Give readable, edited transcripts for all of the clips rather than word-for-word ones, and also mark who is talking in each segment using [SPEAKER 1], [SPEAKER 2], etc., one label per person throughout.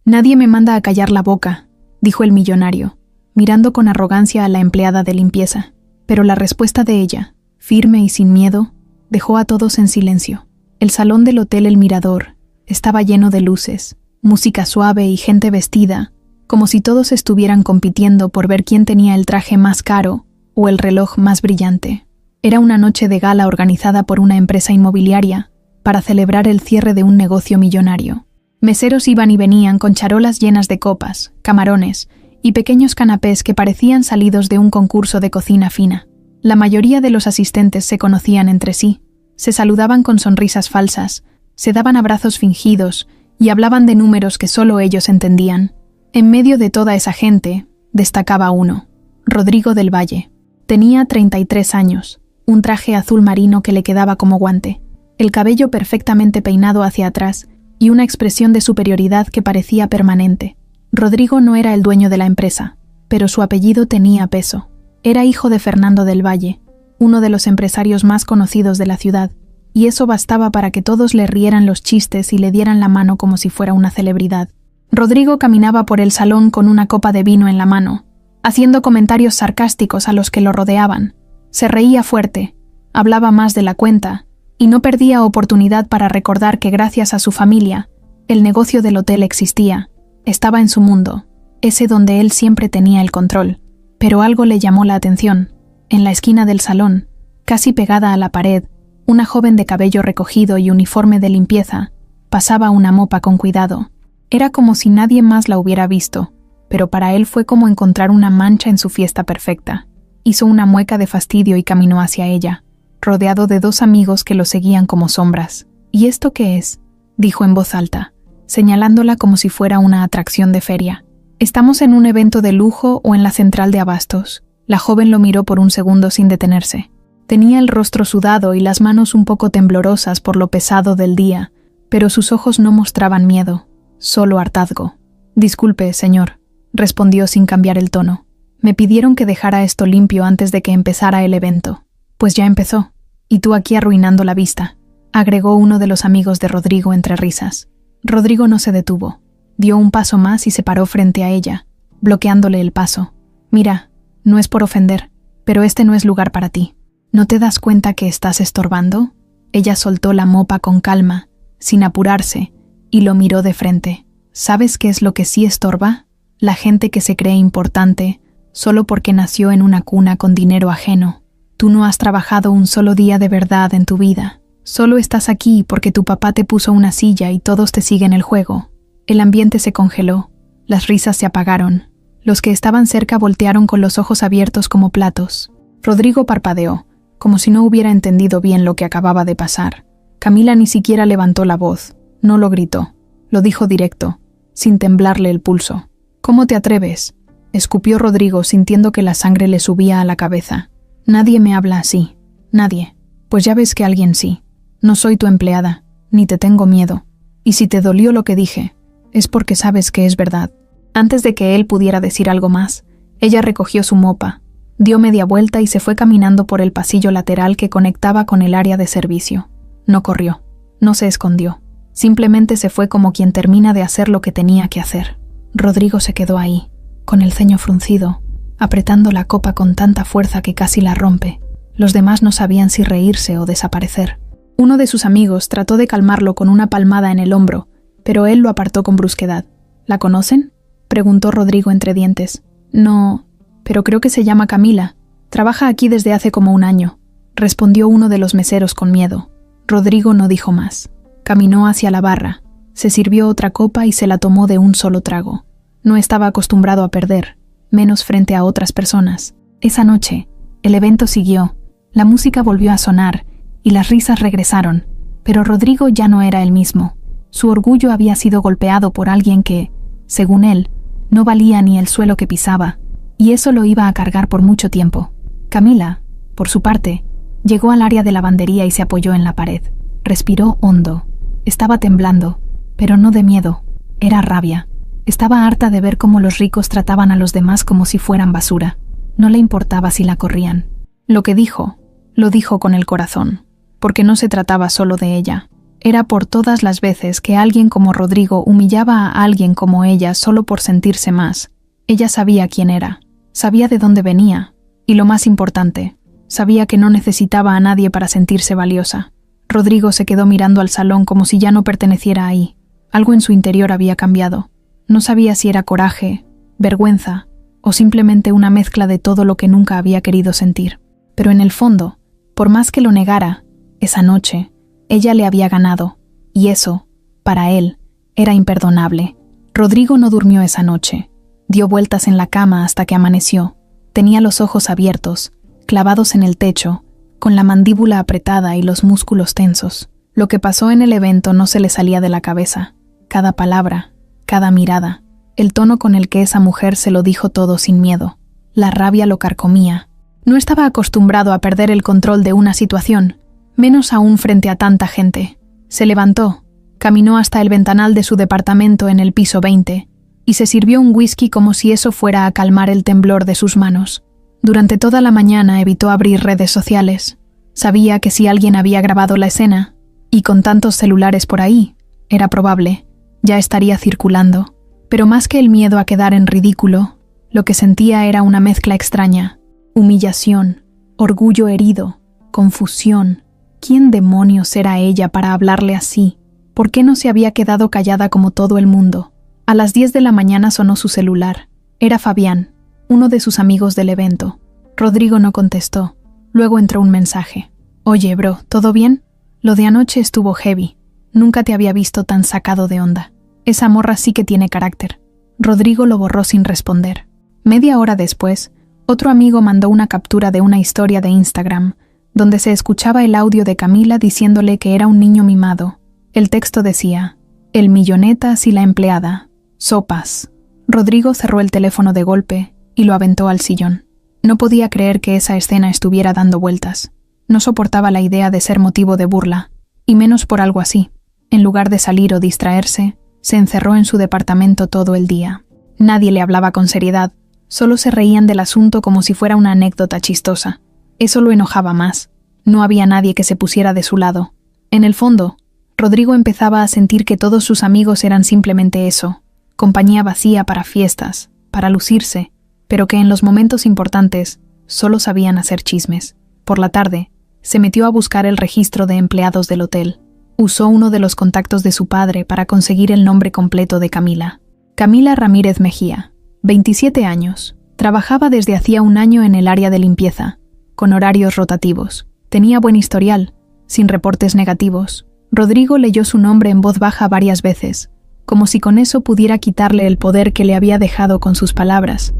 [SPEAKER 1] Nadie me manda a callar la boca, dijo el millonario, mirando con arrogancia a la empleada de limpieza. Pero la respuesta de ella, firme y sin miedo, dejó a todos en silencio. El salón del Hotel El Mirador estaba lleno de luces, música suave y gente vestida, como si todos estuvieran compitiendo por ver quién tenía el traje más caro o el reloj más brillante. Era una noche de gala organizada por una empresa inmobiliaria para celebrar el cierre de un negocio millonario. Meseros iban y venían con charolas llenas de copas, camarones y pequeños canapés que parecían salidos de un concurso de cocina fina. La mayoría de los asistentes se conocían entre sí, se saludaban con sonrisas falsas, se daban abrazos fingidos y hablaban de números que solo ellos entendían. En medio de toda esa gente, destacaba uno, Rodrigo del Valle. Tenía 33 años, un traje azul marino que le quedaba como guante, el cabello perfectamente peinado hacia atrás y una expresión de superioridad que parecía permanente. Rodrigo no era el dueño de la empresa, pero su apellido tenía peso. Era hijo de Fernando del Valle, uno de los empresarios más conocidos de la ciudad, y eso bastaba para que todos le rieran los chistes y le dieran la mano como si fuera una celebridad. Rodrigo caminaba por el salón con una copa de vino en la mano, haciendo comentarios sarcásticos a los que lo rodeaban. Se reía fuerte, hablaba más de la cuenta, y no perdía oportunidad para recordar que gracias a su familia, el negocio del hotel existía, estaba en su mundo, ese donde él siempre tenía el control. Pero algo le llamó la atención. En la esquina del salón, casi pegada a la pared, una joven de cabello recogido y uniforme de limpieza pasaba una mopa con cuidado. Era como si nadie más la hubiera visto, pero para él fue como encontrar una mancha en su fiesta perfecta. Hizo una mueca de fastidio y caminó hacia ella, rodeado de dos amigos que lo seguían como sombras. ¿Y esto qué es?, dijo en voz alta, señalándola como si fuera una atracción de feria. «Estamos en un evento de lujo o en la central de abastos». La joven lo miró por un segundo sin detenerse. Tenía el rostro sudado y las manos un poco temblorosas por lo pesado del día, pero sus ojos no mostraban miedo, solo hartazgo. «Disculpe, señor», respondió sin cambiar el tono. «Me pidieron que dejara esto limpio antes de que empezara el evento». «Pues ya empezó. Y tú aquí arruinando la vista», agregó uno de los amigos de Rodrigo entre risas. Rodrigo no se detuvo. Dio un paso más y se paró frente a ella, bloqueándole el paso. «Mira, no es por ofender, pero este no es lugar para ti. ¿No te das cuenta que estás estorbando?». Ella soltó la mopa con calma, sin apurarse, y lo miró de frente. «¿Sabes qué es lo que sí estorba? La gente que se cree importante, solo porque nació en una cuna con dinero ajeno. Tú no has trabajado un solo día de verdad en tu vida. Solo estás aquí porque tu papá te puso una silla y todos te siguen el juego». El ambiente se congeló, las risas se apagaron. Los que estaban cerca voltearon con los ojos abiertos como platos. Rodrigo parpadeó, como si no hubiera entendido bien lo que acababa de pasar. Camila ni siquiera levantó la voz, no lo gritó, lo dijo directo, sin temblarle el pulso. «¿Cómo te atreves?», escupió Rodrigo sintiendo que la sangre le subía a la cabeza. «Nadie me habla así, nadie. Pues ya ves que alguien sí. No soy tu empleada, ni te tengo miedo. Y si te dolió lo que dije, es porque sabes que es verdad». Antes de que él pudiera decir algo más, ella recogió su mopa, dio media vuelta y se fue caminando por el pasillo lateral que conectaba con el área de servicio. No corrió, no se escondió, simplemente se fue como quien termina de hacer lo que tenía que hacer. Rodrigo se quedó ahí, con el ceño fruncido, apretando la copa con tanta fuerza que casi la rompe. Los demás no sabían si reírse o desaparecer. Uno de sus amigos trató de calmarlo con una palmada en el hombro, pero él lo apartó con brusquedad. «¿La conocen?», preguntó Rodrigo entre dientes. «No, pero creo que se llama Camila. Trabaja aquí desde hace como un año», respondió uno de los meseros con miedo. Rodrigo no dijo más. Caminó hacia la barra, se sirvió otra copa y se la tomó de un solo trago. No estaba acostumbrado a perder, menos frente a otras personas. Esa noche, el evento siguió, la música volvió a sonar y las risas regresaron, pero Rodrigo ya no era el mismo. Su orgullo había sido golpeado por alguien que, según él, no valía ni el suelo que pisaba, y eso lo iba a cargar por mucho tiempo. Camila, por su parte, llegó al área de lavandería y se apoyó en la pared. Respiró hondo. Estaba temblando, pero no de miedo, era rabia. Estaba harta de ver cómo los ricos trataban a los demás como si fueran basura. No le importaba si la corrían. Lo que dijo, lo dijo con el corazón, porque no se trataba solo de ella. Era por todas las veces que alguien como Rodrigo humillaba a alguien como ella solo por sentirse más. Ella sabía quién era, sabía de dónde venía, y lo más importante, sabía que no necesitaba a nadie para sentirse valiosa. Rodrigo se quedó mirando al salón como si ya no perteneciera ahí. Algo en su interior había cambiado. No sabía si era coraje, vergüenza, o simplemente una mezcla de todo lo que nunca había querido sentir. Pero en el fondo, por más que lo negara, esa noche, ella le había ganado, y eso, para él, era imperdonable. Rodrigo no durmió esa noche. Dio vueltas en la cama hasta que amaneció. Tenía los ojos abiertos, clavados en el techo, con la mandíbula apretada y los músculos tensos. Lo que pasó en el evento no se le salía de la cabeza. Cada palabra, cada mirada, el tono con el que esa mujer se lo dijo todo sin miedo. La rabia lo carcomía. No estaba acostumbrado a perder el control de una situación, menos aún frente a tanta gente. Se levantó, caminó hasta el ventanal de su departamento en el piso 20 y se sirvió un whisky como si eso fuera a calmar el temblor de sus manos. Durante toda la mañana evitó abrir redes sociales. Sabía que si alguien había grabado la escena, y con tantos celulares por ahí, era probable, ya estaría circulando. Pero más que el miedo a quedar en ridículo, lo que sentía era una mezcla extraña: humillación, orgullo herido, confusión. ¿Quién demonios era ella para hablarle así? ¿Por qué no se había quedado callada como todo el mundo? A las 10 de la mañana sonó su celular. Era Fabián, uno de sus amigos del evento. Rodrigo no contestó. Luego entró un mensaje. «Oye, bro, ¿todo bien? Lo de anoche estuvo heavy. Nunca te había visto tan sacado de onda. Esa morra sí que tiene carácter». Rodrigo lo borró sin responder. Media hora después, otro amigo mandó una captura de una historia de Instagram, donde se escuchaba el audio de Camila diciéndole que era un niño mimado. El texto decía: «El millonetas y la empleada. Sopas». Rodrigo cerró el teléfono de golpe y lo aventó al sillón. No podía creer que esa escena estuviera dando vueltas. No soportaba la idea de ser motivo de burla, y menos por algo así. En lugar de salir o distraerse, se encerró en su departamento todo el día. Nadie le hablaba con seriedad, solo se reían del asunto como si fuera una anécdota chistosa. Eso lo enojaba más. No había nadie que se pusiera de su lado. En el fondo, Rodrigo empezaba a sentir que todos sus amigos eran simplemente eso, compañía vacía para fiestas, para lucirse, pero que en los momentos importantes solo sabían hacer chismes. Por la tarde, se metió a buscar el registro de empleados del hotel. Usó uno de los contactos de su padre para conseguir el nombre completo de Camila. Camila Ramírez Mejía, 27 años. Trabajaba desde hacía un año en el área de limpieza, con horarios rotativos. Tenía buen historial, sin reportes negativos. Rodrigo leyó su nombre en voz baja varias veces, como si con eso pudiera quitarle el poder que le había dejado con sus palabras.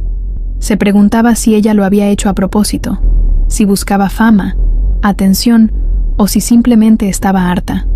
[SPEAKER 1] Se preguntaba si ella lo había hecho a propósito, si buscaba fama, atención, o si simplemente estaba harta.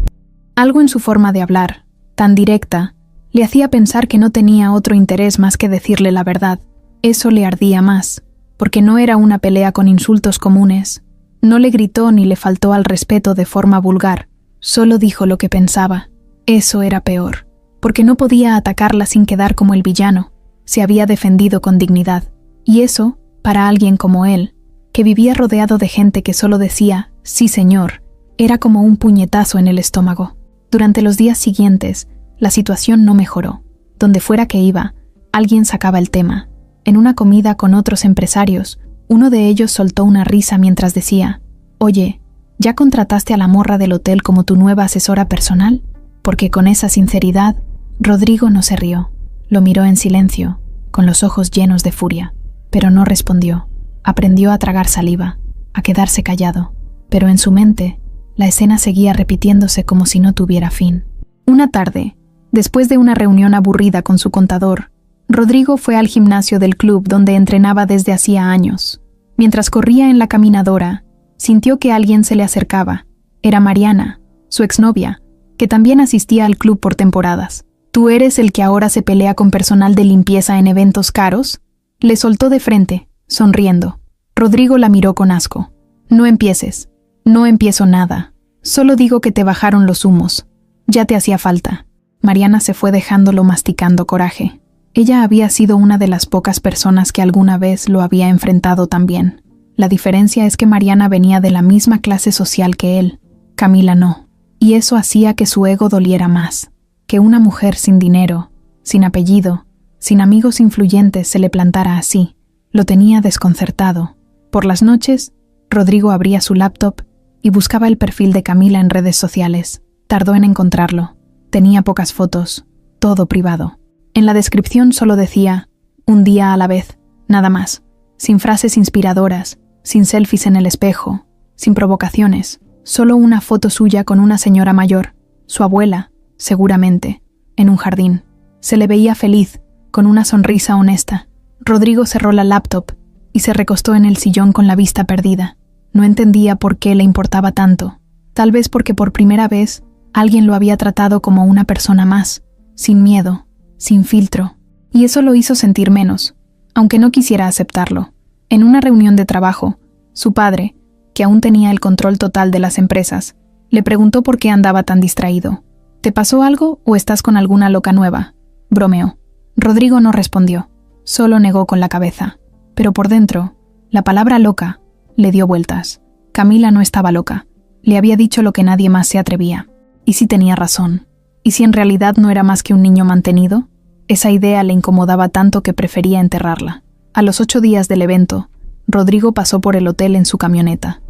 [SPEAKER 1] Algo en su forma de hablar, tan directa, le hacía pensar que no tenía otro interés más que decirle la verdad. Eso le ardía más, porque no era una pelea con insultos comunes. No le gritó ni le faltó al respeto de forma vulgar, solo dijo lo que pensaba. Eso era peor, porque no podía atacarla sin quedar como el villano. Se había defendido con dignidad, y eso, para alguien como él, que vivía rodeado de gente que solo decía «sí, señor», era como un puñetazo en el estómago. Durante los días siguientes, la situación no mejoró. Donde fuera que iba, alguien sacaba el tema. En una comida con otros empresarios, uno de ellos soltó una risa mientras decía: «Oye, ¿ya contrataste a la morra del hotel como tu nueva asesora personal?». Porque con esa sinceridad, Rodrigo no se rió. Lo miró en silencio, con los ojos llenos de furia, pero no respondió. Aprendió a tragar saliva, a quedarse callado, pero en su mente, la escena seguía repitiéndose como si no tuviera fin. Una tarde, después de una reunión aburrida con su contador, Rodrigo fue al gimnasio del club donde entrenaba desde hacía años. Mientras corría en la caminadora, sintió que alguien se le acercaba. Era Mariana, su exnovia, que también asistía al club por temporadas. «¿Tú eres el que ahora se pelea con personal de limpieza en eventos caros?», le soltó de frente, sonriendo. Rodrigo la miró con asco. «No empieces. No empiezo nada. Solo digo que te bajaron los humos. Ya te hacía falta». Mariana se fue dejándolo masticando coraje. Ella había sido una de las pocas personas que alguna vez lo había enfrentado también. La diferencia es que Mariana venía de la misma clase social que él. Camila no. y eso hacía que su ego doliera más, que una mujer sin dinero, sin apellido, sin amigos influyentes se le plantara así. Lo tenía desconcertado. Por las noches, Rodrigo abría su laptop y buscaba el perfil de Camila en redes sociales. Tardó en encontrarlo. Tenía pocas fotos, todo privado. En la descripción solo decía, un día a la vez, nada más, sin frases inspiradoras, sin selfies en el espejo, sin provocaciones, solo una foto suya con una señora mayor, su abuela, seguramente, en un jardín. Se le veía feliz, con una sonrisa honesta. Rodrigo cerró la laptop y se recostó en el sillón con la vista perdida. No entendía por qué le importaba tanto. Tal vez porque por primera vez alguien lo había tratado como una persona más, sin miedo, sin filtro. Y eso lo hizo sentir menos, aunque no quisiera aceptarlo. En una reunión de trabajo, su padre, que aún tenía el control total de las empresas, le preguntó por qué andaba tan distraído. ¿Te pasó algo o estás con alguna loca nueva?, bromeó. Rodrigo no respondió, solo negó con la cabeza. Pero por dentro, la palabra loca le dio vueltas. Camila no estaba loca. Le había dicho lo que nadie más se atrevía. ¿Y si tenía razón? ¿Y si en realidad no era más que un niño mantenido? Esa idea le incomodaba tanto que prefería enterrarla. A los 8 días del evento, Rodrigo pasó por el hotel en su camioneta.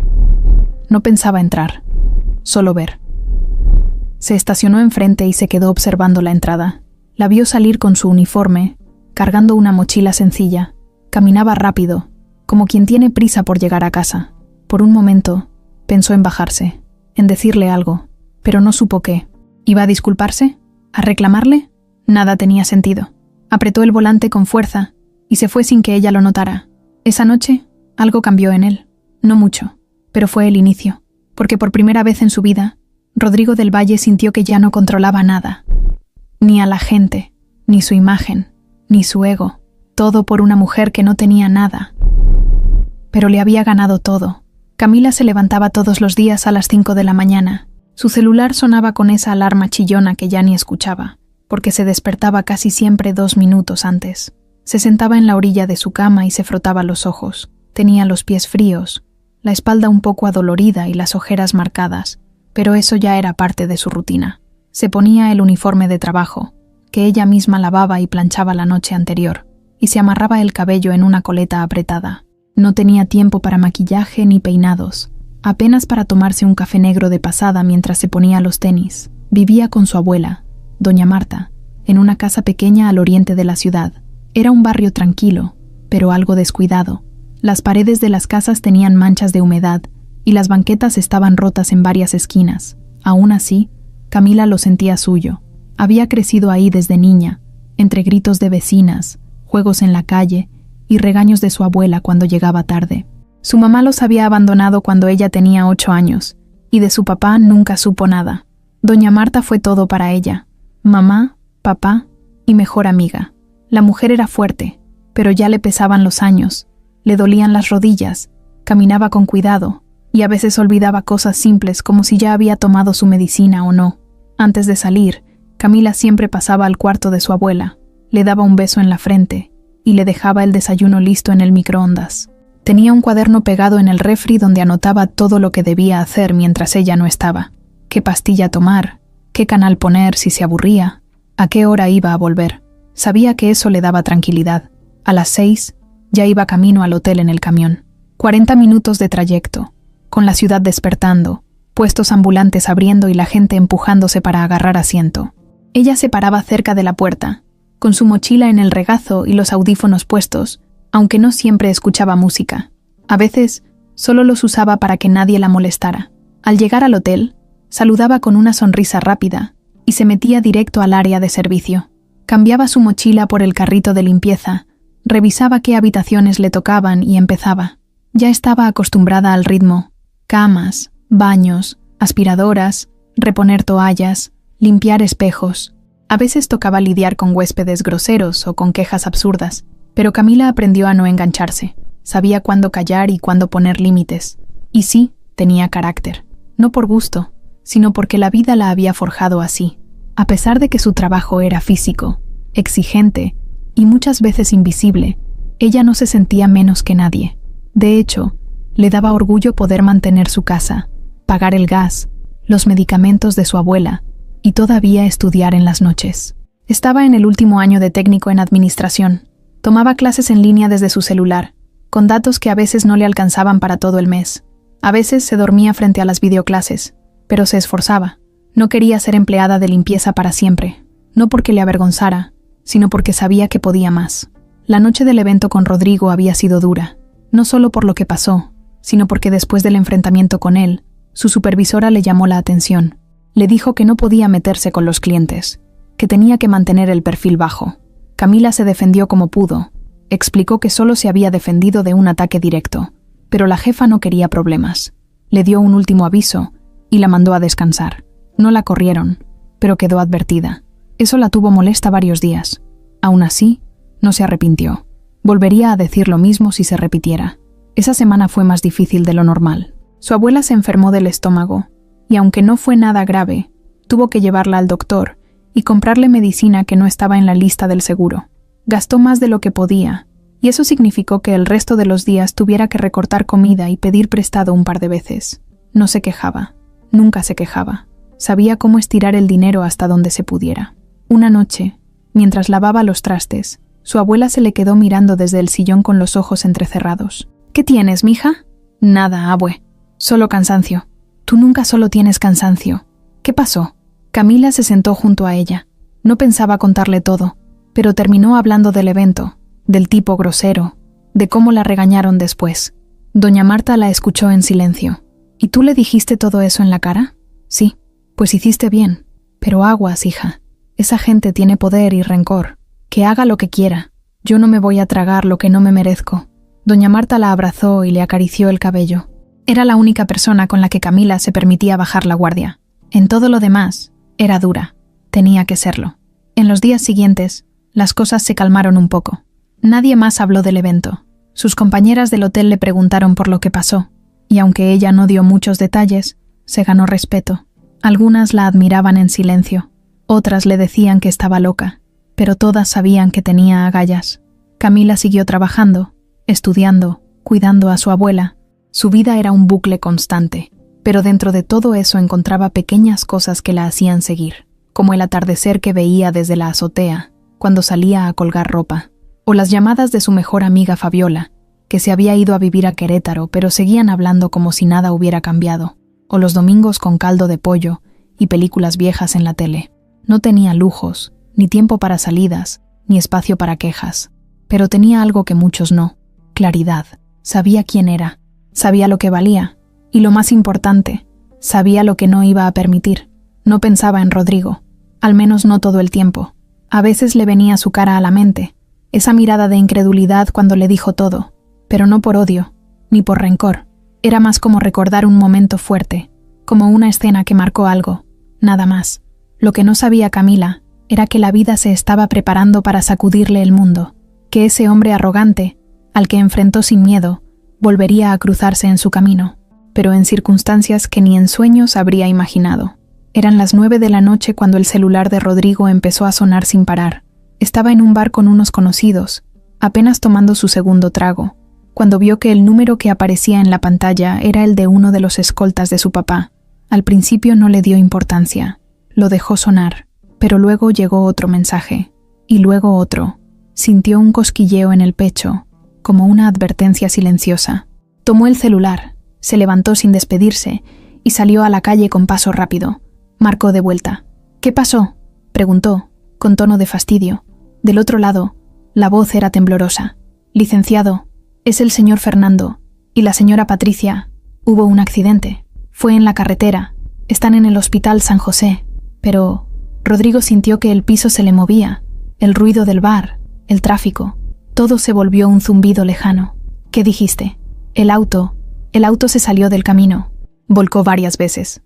[SPEAKER 1] No pensaba entrar, solo ver. Se estacionó enfrente y se quedó observando la entrada. La vio salir con su uniforme, cargando una mochila sencilla. Caminaba rápido, como quien tiene prisa por llegar a casa. Por un momento, pensó en bajarse, en decirle algo, pero no supo qué. ¿Iba a disculparse? ¿A reclamarle? Nada tenía sentido. Apretó el volante con fuerza y se fue sin que ella lo notara. Esa noche, algo cambió en él. No mucho, pero fue el inicio, porque por primera vez en su vida, Rodrigo del Valle sintió que ya no controlaba nada. Ni a la gente, ni su imagen, ni su ego. Todo por una mujer que no tenía nada. Pero le había ganado todo. Camila se levantaba todos los días a las 5 de la mañana. Su celular sonaba con esa alarma chillona que ya ni escuchaba, porque se despertaba casi siempre 2 minutos antes. Se sentaba en la orilla de su cama y se frotaba los ojos. Tenía los pies fríos, la espalda un poco adolorida y las ojeras marcadas, pero eso ya era parte de su rutina. Se ponía el uniforme de trabajo, que ella misma lavaba y planchaba la noche anterior, y se amarraba el cabello en una coleta apretada. No tenía tiempo para maquillaje ni peinados, apenas para tomarse un café negro de pasada mientras se ponía los tenis. Vivía con su abuela, doña Marta, en una casa pequeña al oriente de la ciudad. Era un barrio tranquilo, pero algo descuidado. Las paredes de las casas tenían manchas de humedad y las banquetas estaban rotas en varias esquinas. Aún así, Camila lo sentía suyo. Había crecido ahí desde niña, entre gritos de vecinas, juegos en la calle y regaños de su abuela cuando llegaba tarde. Su mamá los había abandonado cuando ella tenía 8 años, y de su papá nunca supo nada. Doña Marta fue todo para ella: mamá, papá y mejor amiga. La mujer era fuerte, pero ya le pesaban los años, le dolían las rodillas, caminaba con cuidado, y a veces olvidaba cosas simples como si ya había tomado su medicina o no. Antes de salir, Camila siempre pasaba al cuarto de su abuela, le daba un beso en la frente y le dejaba el desayuno listo en el microondas. Tenía un cuaderno pegado en el refri donde anotaba todo lo que debía hacer mientras ella no estaba. Qué pastilla tomar, qué canal poner si se aburría, a qué hora iba a volver. Sabía que eso le daba tranquilidad. A las 6 ya iba camino al hotel en el camión. 40 minutos de trayecto, con la ciudad despertando, puestos ambulantes abriendo y la gente empujándose para agarrar asiento. Ella se paraba cerca de la puerta, con su mochila en el regazo y los audífonos puestos, aunque no siempre escuchaba música. A veces, solo los usaba para que nadie la molestara. Al llegar al hotel, saludaba con una sonrisa rápida y se metía directo al área de servicio. Cambiaba su mochila por el carrito de limpieza, revisaba qué habitaciones le tocaban y empezaba. Ya estaba acostumbrada al ritmo: camas, baños, aspiradoras, reponer toallas, limpiar espejos. A veces tocaba lidiar con huéspedes groseros o con quejas absurdas, pero Camila aprendió a no engancharse. Sabía cuándo callar y cuándo poner límites. Y sí, tenía carácter. No por gusto, sino porque la vida la había forjado así. A pesar de que su trabajo era físico, exigente y muchas veces invisible, ella no se sentía menos que nadie. De hecho, le daba orgullo poder mantener su casa, pagar el gas, los medicamentos de su abuela y todavía estudiar en las noches. Estaba en el último año de técnico en administración. Tomaba clases en línea desde su celular, con datos que a veces no le alcanzaban para todo el mes. A veces se dormía frente a las videoclases, pero se esforzaba. No quería ser empleada de limpieza para siempre, no porque le avergonzara, sino porque sabía que podía más. La noche del evento con Rodrigo había sido dura, no solo por lo que pasó, sino porque después del enfrentamiento con él, su supervisora le llamó la atención. Le dijo que no podía meterse con los clientes, que tenía que mantener el perfil bajo. Camila se defendió como pudo. Explicó que solo se había defendido de un ataque directo, pero la jefa no quería problemas. Le dio un último aviso y la mandó a descansar. No la corrieron, pero quedó advertida. Eso la tuvo molesta varios días. Aún así, no se arrepintió. Volvería a decir lo mismo si se repitiera. Esa semana fue más difícil de lo normal. Su abuela se enfermó del estómago, y aunque no fue nada grave, tuvo que llevarla al doctor y comprarle medicina que no estaba en la lista del seguro. Gastó más de lo que podía, y eso significó que el resto de los días tuviera que recortar comida y pedir prestado un par de veces. No se quejaba, nunca se quejaba. Sabía cómo estirar el dinero hasta donde se pudiera. Una noche, mientras lavaba los trastes, su abuela se le quedó mirando desde el sillón con los ojos entrecerrados. ¿Qué tienes, mija? Nada, abue. Solo cansancio. Tú nunca solo tienes cansancio. ¿Qué pasó? Camila se sentó junto a ella. No pensaba contarle todo, pero terminó hablando del evento, del tipo grosero, de cómo la regañaron después. Doña Marta la escuchó en silencio. ¿Y tú le dijiste todo eso en la cara? Sí, pues hiciste bien. Pero aguas, hija. Esa gente tiene poder y rencor. Que haga lo que quiera. Yo no me voy a tragar lo que no me merezco. Doña Marta la abrazó y le acarició el cabello. Era la única persona con la que Camila se permitía bajar la guardia. En todo lo demás, era dura. Tenía que serlo. En los días siguientes, las cosas se calmaron un poco. Nadie más habló del evento. Sus compañeras del hotel le preguntaron por lo que pasó, y aunque ella no dio muchos detalles, se ganó respeto. Algunas la admiraban en silencio, otras le decían que estaba loca, pero todas sabían que tenía agallas. Camila siguió trabajando, estudiando, cuidando a su abuela. Su vida era un bucle constante, pero dentro de todo eso encontraba pequeñas cosas que la hacían seguir, como el atardecer que veía desde la azotea, cuando salía a colgar ropa, o las llamadas de su mejor amiga Fabiola, que se había ido a vivir a Querétaro pero seguían hablando como si nada hubiera cambiado, o los domingos con caldo de pollo y películas viejas en la tele. No tenía lujos, ni tiempo para salidas, ni espacio para quejas, pero tenía algo que muchos no: claridad. Sabía quién era, sabía lo que valía, y lo más importante, sabía lo que no iba a permitir. No pensaba en Rodrigo, al menos no todo el tiempo. A veces le venía su cara a la mente, esa mirada de incredulidad cuando le dijo todo, pero no por odio, ni por rencor. Era más como recordar un momento fuerte, como una escena que marcó algo, nada más. Lo que no sabía Camila era que la vida se estaba preparando para sacudirle el mundo, que ese hombre arrogante, al que enfrentó sin miedo, volvería a cruzarse en su camino, pero en circunstancias que ni en sueños habría imaginado. Eran las 9 de la noche cuando el celular de Rodrigo empezó a sonar sin parar. Estaba en un bar con unos conocidos, apenas tomando su segundo trago, cuando vio que el número que aparecía en la pantalla era el de uno de los escoltas de su papá. Al principio no le dio importancia, lo dejó sonar, pero luego llegó otro mensaje, y luego otro. Sintió un cosquilleo en el pecho, como una advertencia silenciosa. Tomó el celular, se levantó sin despedirse y salió a la calle con paso rápido. Marcó de vuelta. «¿Qué pasó?», preguntó, con tono de fastidio. Del otro lado, la voz era temblorosa. «Licenciado, es el señor Fernando y la señora Patricia. Hubo un accidente. Fue en la carretera. Están en el hospital San José». Pero Rodrigo sintió que el piso se le movía, el ruido del bar, el tráfico. Todo se volvió un zumbido lejano. «¿Qué dijiste?» El auto se salió del camino. Volcó varias veces.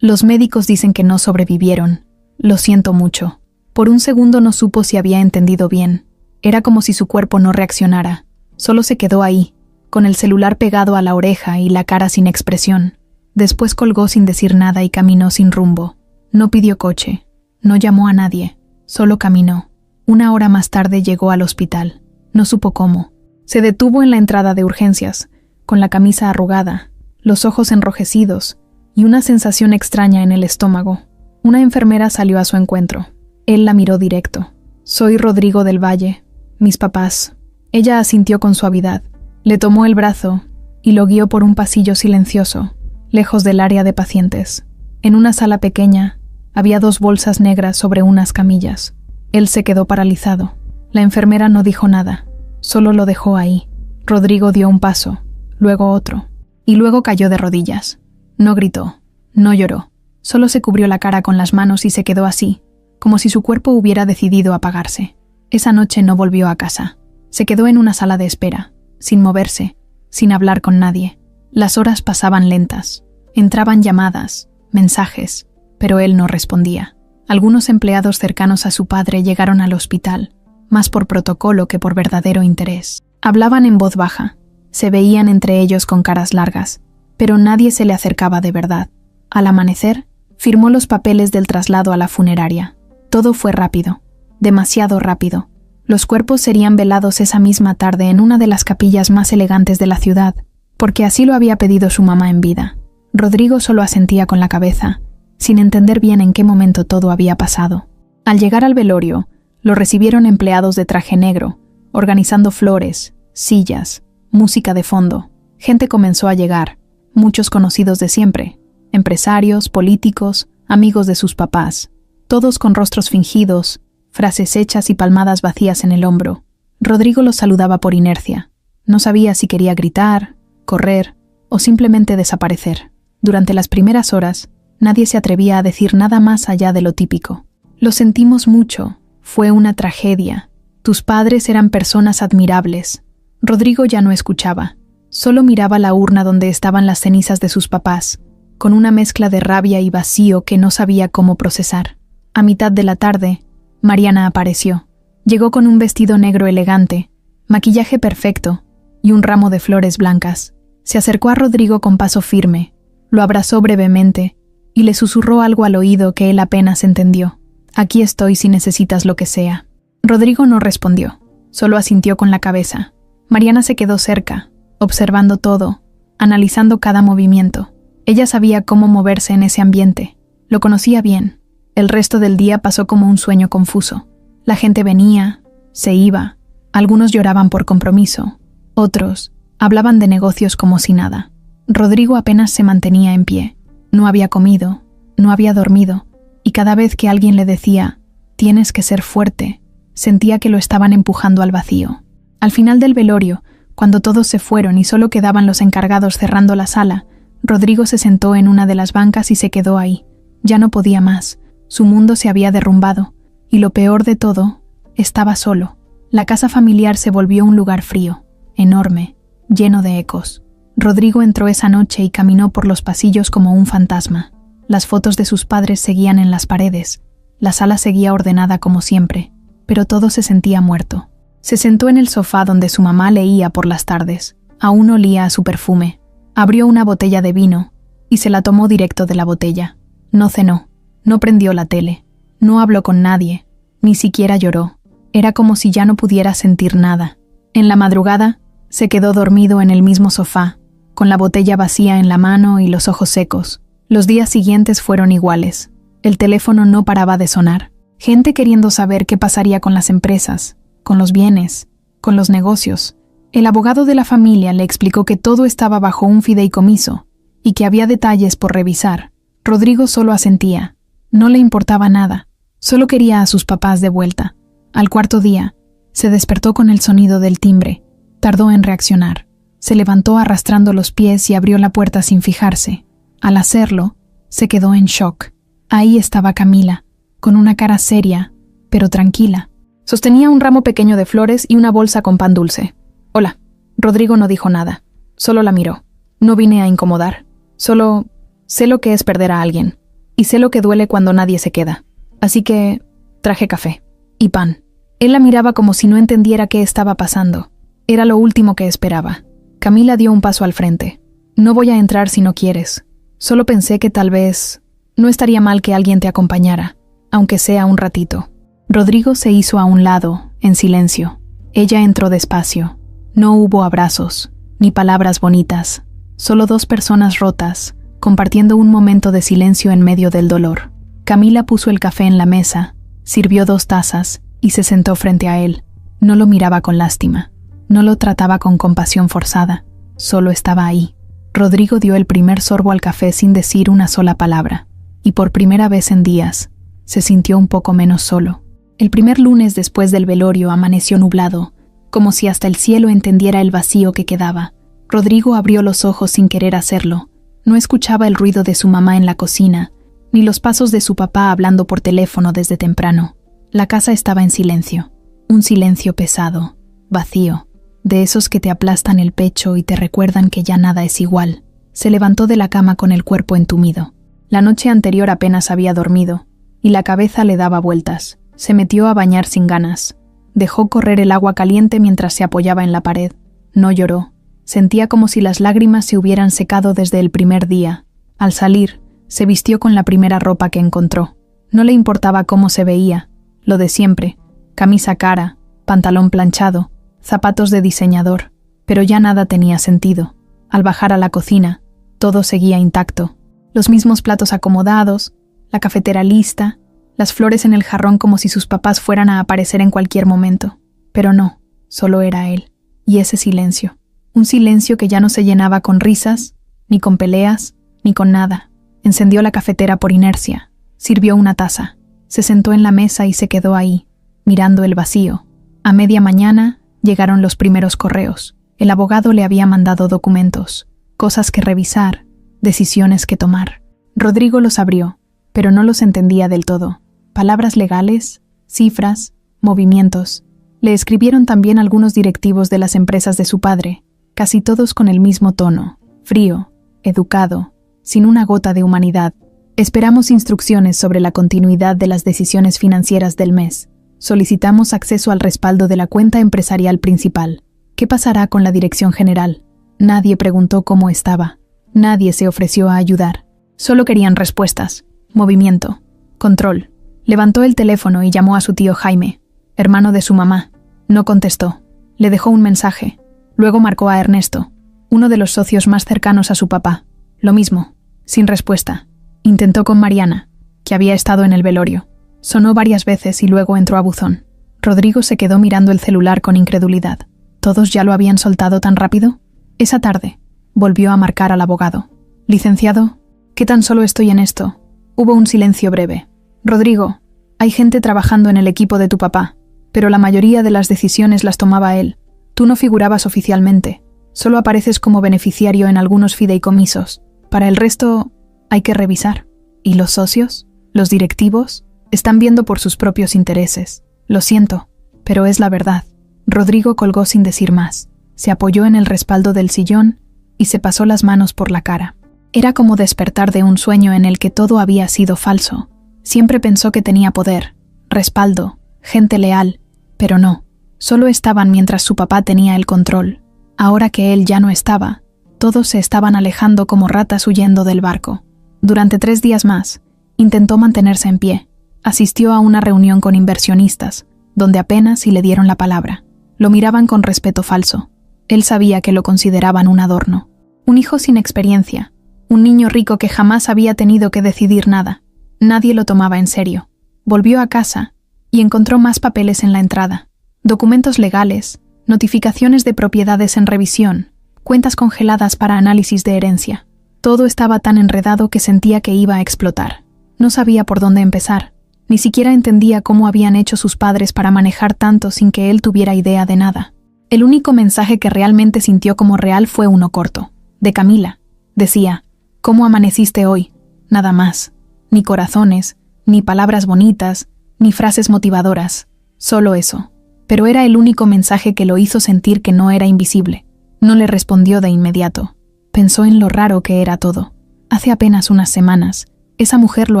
[SPEAKER 1] Los médicos dicen que no sobrevivieron. Lo siento mucho». Por un segundo no supo si había entendido bien. Era como si su cuerpo no reaccionara. Solo se quedó ahí, con el celular pegado a la oreja y la cara sin expresión. Después colgó sin decir nada y caminó sin rumbo. No pidió coche, no llamó a nadie, solo caminó. 1 hora más tarde llegó al hospital. No supo cómo. Se detuvo en la entrada de urgencias, con la camisa arrugada, los ojos enrojecidos y una sensación extraña en el estómago. Una enfermera salió a su encuentro. Él la miró directo. «Soy Rodrigo del Valle. Mis papás». Ella asintió con suavidad. Le tomó el brazo y lo guió por un pasillo silencioso, lejos del área de pacientes. En una sala pequeña, había 2 bolsas negras sobre unas camillas. Él se quedó paralizado. La enfermera no dijo nada, solo lo dejó ahí. Rodrigo dio un paso, luego otro, y luego cayó de rodillas. No gritó, no lloró, solo se cubrió la cara con las manos y se quedó así, como si su cuerpo hubiera decidido apagarse. Esa noche no volvió a casa. Se quedó en una sala de espera, sin moverse, sin hablar con nadie. Las horas pasaban lentas. Entraban llamadas, mensajes, pero él no respondía. Algunos empleados cercanos a su padre llegaron al hospital, más por protocolo que por verdadero interés. Hablaban en voz baja, se veían entre ellos con caras largas, pero nadie se le acercaba de verdad. Al amanecer, firmó los papeles del traslado a la funeraria. Todo fue rápido, demasiado rápido. Los cuerpos serían velados esa misma tarde en una de las capillas más elegantes de la ciudad, porque así lo había pedido su mamá en vida. Rodrigo solo asentía con la cabeza, sin entender bien en qué momento todo había pasado. Al llegar al velorio, lo recibieron empleados de traje negro, organizando flores, sillas, música de fondo. Gente comenzó a llegar, muchos conocidos de siempre, empresarios, políticos, amigos de sus papás, todos con rostros fingidos, frases hechas y palmadas vacías en el hombro. Rodrigo los saludaba por inercia. No sabía si quería gritar, correr o simplemente desaparecer. Durante las primeras horas, nadie se atrevía a decir nada más allá de lo típico. Lo sentimos mucho. Fue una tragedia. Tus padres eran personas admirables. Rodrigo ya no escuchaba. Solo miraba la urna donde estaban las cenizas de sus papás, con una mezcla de rabia y vacío que no sabía cómo procesar. A mitad de la tarde, Mariana apareció. Llegó con un vestido negro elegante, maquillaje perfecto y un ramo de flores blancas. Se acercó a Rodrigo con paso firme, lo abrazó brevemente y le susurró algo al oído que él apenas entendió. «Aquí estoy si necesitas lo que sea». Rodrigo no respondió, solo asintió con la cabeza. Mariana se quedó cerca, observando todo, analizando cada movimiento. Ella sabía cómo moverse en ese ambiente. Lo conocía bien. El resto del día pasó como un sueño confuso. La gente venía, se iba. Algunos lloraban por compromiso. Otros hablaban de negocios como si nada. Rodrigo apenas se mantenía en pie. No había comido, no había dormido. Y cada vez que alguien le decía, «Tienes que ser fuerte», sentía que lo estaban empujando al vacío. Al final del velorio, cuando todos se fueron y solo quedaban los encargados cerrando la sala, Rodrigo se sentó en una de las bancas y se quedó ahí. Ya no podía más. Su mundo se había derrumbado. Y lo peor de todo, estaba solo. La casa familiar se volvió un lugar frío, enorme, lleno de ecos. Rodrigo entró esa noche y caminó por los pasillos como un fantasma. Las fotos de sus padres seguían en las paredes. La sala seguía ordenada como siempre, pero todo se sentía muerto. Se sentó en el sofá donde su mamá leía por las tardes. Aún olía a su perfume. Abrió una botella de vino y se la tomó directo de la botella. No cenó, no prendió la tele, no habló con nadie, ni siquiera lloró. Era como si ya no pudiera sentir nada. En la madrugada, se quedó dormido en el mismo sofá, con la botella vacía en la mano y los ojos secos. Los días siguientes fueron iguales. El teléfono no paraba de sonar. Gente queriendo saber qué pasaría con las empresas, con los bienes, con los negocios. El abogado de la familia le explicó que todo estaba bajo un fideicomiso y que había detalles por revisar. Rodrigo solo asentía. No le importaba nada. Solo quería a sus papás de vuelta. Al cuarto día, se despertó con el sonido del timbre. Tardó en reaccionar. Se levantó arrastrando los pies y abrió la puerta sin fijarse. Al hacerlo, se quedó en shock. Ahí estaba Camila, con una cara seria, pero tranquila. Sostenía un ramo pequeño de flores y una bolsa con pan dulce. «Hola». Rodrigo no dijo nada. Solo la miró. «No vine a incomodar. Solo sé lo que es perder a alguien. Y sé lo que duele cuando nadie se queda. Así que traje café. Y pan». Él la miraba como si no entendiera qué estaba pasando. Era lo último que esperaba. Camila dio un paso al frente. «No voy a entrar si no quieres. Solo pensé que tal vez no estaría mal que alguien te acompañara, aunque sea un ratito». Rodrigo se hizo a un lado, en silencio. Ella entró despacio. No hubo abrazos, ni palabras bonitas. Solo 2 personas rotas, compartiendo un momento de silencio en medio del dolor. Camila puso el café en la mesa, sirvió 2 tazas y se sentó frente a él. No lo miraba con lástima, no lo trataba con compasión forzada, solo estaba ahí. Rodrigo dio el primer sorbo al café sin decir una sola palabra, y por primera vez en días, se sintió un poco menos solo. El primer lunes después del velorio amaneció nublado, como si hasta el cielo entendiera el vacío que quedaba. Rodrigo abrió los ojos sin querer hacerlo. No escuchaba el ruido de su mamá en la cocina, ni los pasos de su papá hablando por teléfono desde temprano. La casa estaba en silencio, un silencio pesado, vacío, de esos que te aplastan el pecho y te recuerdan que ya nada es igual. Se levantó de la cama con el cuerpo entumido. La noche anterior apenas había dormido, y la cabeza le daba vueltas. Se metió a bañar sin ganas. Dejó correr el agua caliente mientras se apoyaba en la pared. No lloró. Sentía como si las lágrimas se hubieran secado desde el primer día. Al salir, se vistió con la primera ropa que encontró. No le importaba cómo se veía, lo de siempre, camisa cara, pantalón planchado, zapatos de diseñador, pero ya nada tenía sentido. Al bajar a la cocina, todo seguía intacto. Los mismos platos acomodados, la cafetera lista, las flores en el jarrón como si sus papás fueran a aparecer en cualquier momento. Pero no, solo era él. Y ese silencio. Un silencio que ya no se llenaba con risas, ni con peleas, ni con nada. Encendió la cafetera por inercia. Sirvió una taza. Se sentó en la mesa y se quedó ahí, mirando el vacío. A media mañana llegaron los primeros correos. El abogado le había mandado documentos, cosas que revisar, decisiones que tomar. Rodrigo los abrió, pero no los entendía del todo. Palabras legales, cifras, movimientos. Le escribieron también algunos directivos de las empresas de su padre, casi todos con el mismo tono, frío, educado, sin una gota de humanidad. Esperamos instrucciones sobre la continuidad de las decisiones financieras del mes. Solicitamos acceso al respaldo de la cuenta empresarial principal. ¿Qué pasará con la dirección general? Nadie preguntó cómo estaba. Nadie se ofreció a ayudar. Solo querían respuestas, movimiento, control. Levantó el teléfono y llamó a su tío Jaime, hermano de su mamá. No contestó. Le dejó un mensaje. Luego marcó a Ernesto, uno de los socios más cercanos a su papá. Lo mismo, sin respuesta. Intentó con Mariana, que había estado en el velorio. Sonó varias veces y luego entró a buzón. Rodrigo se quedó mirando el celular con incredulidad. ¿Todos ya lo habían soltado tan rápido? Esa tarde, volvió a marcar al abogado. Licenciado, ¿qué tan solo estoy en esto? Hubo un silencio breve. Rodrigo, hay gente trabajando en el equipo de tu papá, pero la mayoría de las decisiones las tomaba él. Tú no figurabas oficialmente, solo apareces como beneficiario en algunos fideicomisos. Para el resto, hay que revisar. ¿Y los socios? ¿Los directivos? Están viendo por sus propios intereses. Lo siento, pero es la verdad. Rodrigo colgó sin decir más. Se apoyó en el respaldo del sillón y se pasó las manos por la cara. Era como despertar de un sueño en el que todo había sido falso. Siempre pensó que tenía poder, respaldo, gente leal, pero no. Solo estaban mientras su papá tenía el control. Ahora que él ya no estaba, todos se estaban alejando como ratas huyendo del barco. Durante 3 días más, intentó mantenerse en pie. Asistió a una reunión con inversionistas, donde apenas si le dieron la palabra. Lo miraban con respeto falso. Él sabía que lo consideraban un adorno. Un hijo sin experiencia. Un niño rico que jamás había tenido que decidir nada. Nadie lo tomaba en serio. Volvió a casa y encontró más papeles en la entrada. Documentos legales, notificaciones de propiedades en revisión, cuentas congeladas para análisis de herencia. Todo estaba tan enredado que sentía que iba a explotar. No sabía por dónde empezar. Ni siquiera entendía cómo habían hecho sus padres para manejar tanto sin que él tuviera idea de nada. El único mensaje que realmente sintió como real fue uno corto, de Camila. Decía, ¿cómo amaneciste hoy? Nada más. Ni corazones, ni palabras bonitas, ni frases motivadoras. Solo eso. Pero era el único mensaje que lo hizo sentir que no era invisible. No le respondió de inmediato. Pensó en lo raro que era todo. Hace apenas unas semanas, esa mujer lo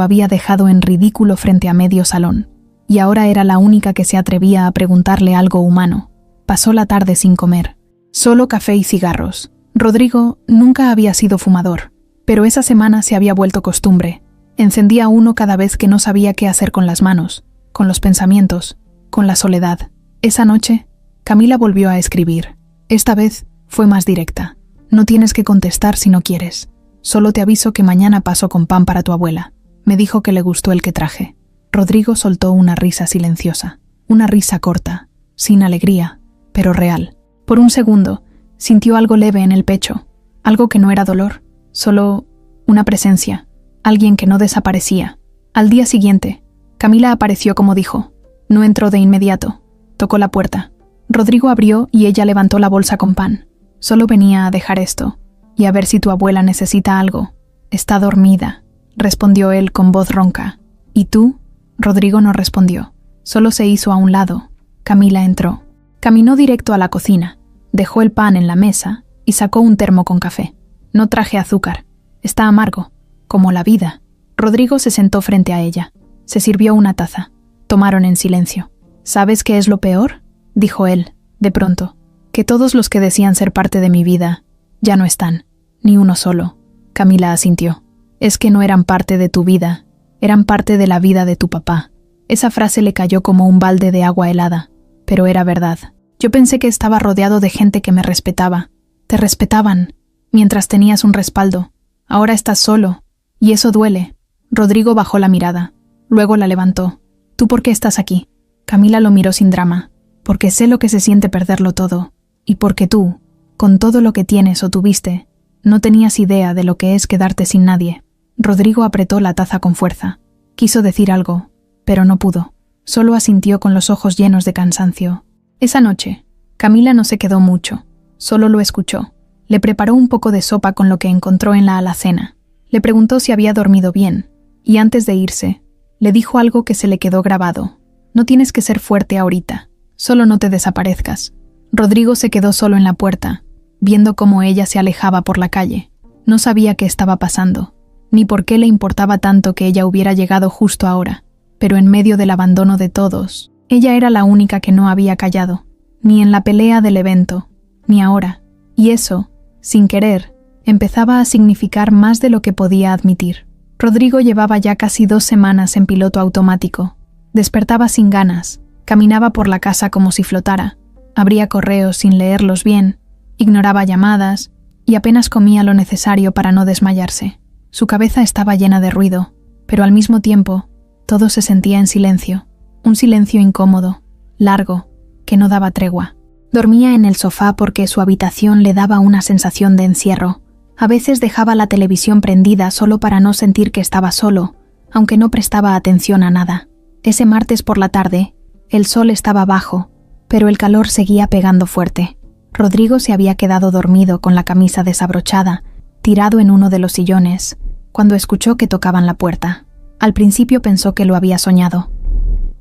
[SPEAKER 1] había dejado en ridículo frente a medio salón, y ahora era la única que se atrevía a preguntarle algo humano. Pasó la tarde sin comer, solo café y cigarros. Rodrigo nunca había sido fumador, pero esa semana se había vuelto costumbre. Encendía uno cada vez que no sabía qué hacer con las manos, con los pensamientos, con la soledad. Esa noche, Camila volvió a escribir. Esta vez fue más directa. No tienes que contestar si no quieres. Solo te aviso que mañana paso con pan para tu abuela. Me dijo que le gustó el que traje». Rodrigo soltó una risa silenciosa, una risa corta, sin alegría, pero real. Por un segundo, sintió algo leve en el pecho, algo que no era dolor, solo una presencia, alguien que no desaparecía. Al día siguiente, Camila apareció como dijo. No entró de inmediato. Tocó la puerta. Rodrigo abrió y ella levantó la bolsa con pan. «Solo venía a dejar esto, y a ver si tu abuela necesita algo». «Está dormida», respondió él con voz ronca. «¿Y tú?» Rodrigo no respondió. Solo se hizo a un lado. Camila entró. Caminó directo a la cocina, dejó el pan en la mesa y sacó un termo con café. «No traje azúcar. Está amargo, como la vida». Rodrigo se sentó frente a ella. Se sirvió una taza. Tomaron en silencio. «¿Sabes qué es lo peor?», dijo él, de pronto. «Que todos los que decían ser parte de mi vida ya no están. Ni uno solo». Camila asintió. «Es que no eran parte de tu vida, eran parte de la vida de tu papá». Esa frase le cayó como un balde de agua helada, pero era verdad. «Yo pensé que estaba rodeado de gente que me respetaba. Te respetaban, mientras tenías un respaldo. Ahora estás solo, y eso duele». Rodrigo bajó la mirada, luego la levantó. «¿Tú por qué estás aquí?». Camila lo miró sin drama. «Porque sé lo que se siente perderlo todo, y porque tú, con todo lo que tienes o tuviste, no tenías idea de lo que es quedarte sin nadie». Rodrigo apretó la taza con fuerza. Quiso decir algo, pero no pudo. Solo asintió con los ojos llenos de cansancio. Esa noche, Camila no se quedó mucho, solo lo escuchó. Le preparó un poco de sopa con lo que encontró en la alacena. Le preguntó si había dormido bien, y antes de irse, le dijo algo que se le quedó grabado. «No tienes que ser fuerte ahorita, solo no te desaparezcas». Rodrigo se quedó solo en la puerta, viendo cómo ella se alejaba por la calle. No sabía qué estaba pasando, ni por qué le importaba tanto que ella hubiera llegado justo ahora, pero en medio del abandono de todos, ella era la única que no había callado, ni en la pelea del evento, ni ahora, y eso, sin querer, empezaba a significar más de lo que podía admitir. Rodrigo llevaba ya casi 2 semanas en piloto automático. Despertaba sin ganas, caminaba por la casa como si flotara, abría correos sin leerlos bien, ignoraba llamadas y apenas comía lo necesario para no desmayarse. Su cabeza estaba llena de ruido, pero al mismo tiempo, todo se sentía en silencio, un silencio incómodo, largo, que no daba tregua. Dormía en el sofá porque su habitación le daba una sensación de encierro. A veces dejaba la televisión prendida solo para no sentir que estaba solo, aunque no prestaba atención a nada. Ese martes por la tarde, el sol estaba bajo, pero el calor seguía pegando fuerte. Rodrigo se había quedado dormido con la camisa desabrochada, tirado en uno de los sillones, cuando escuchó que tocaban la puerta. Al principio pensó que lo había soñado,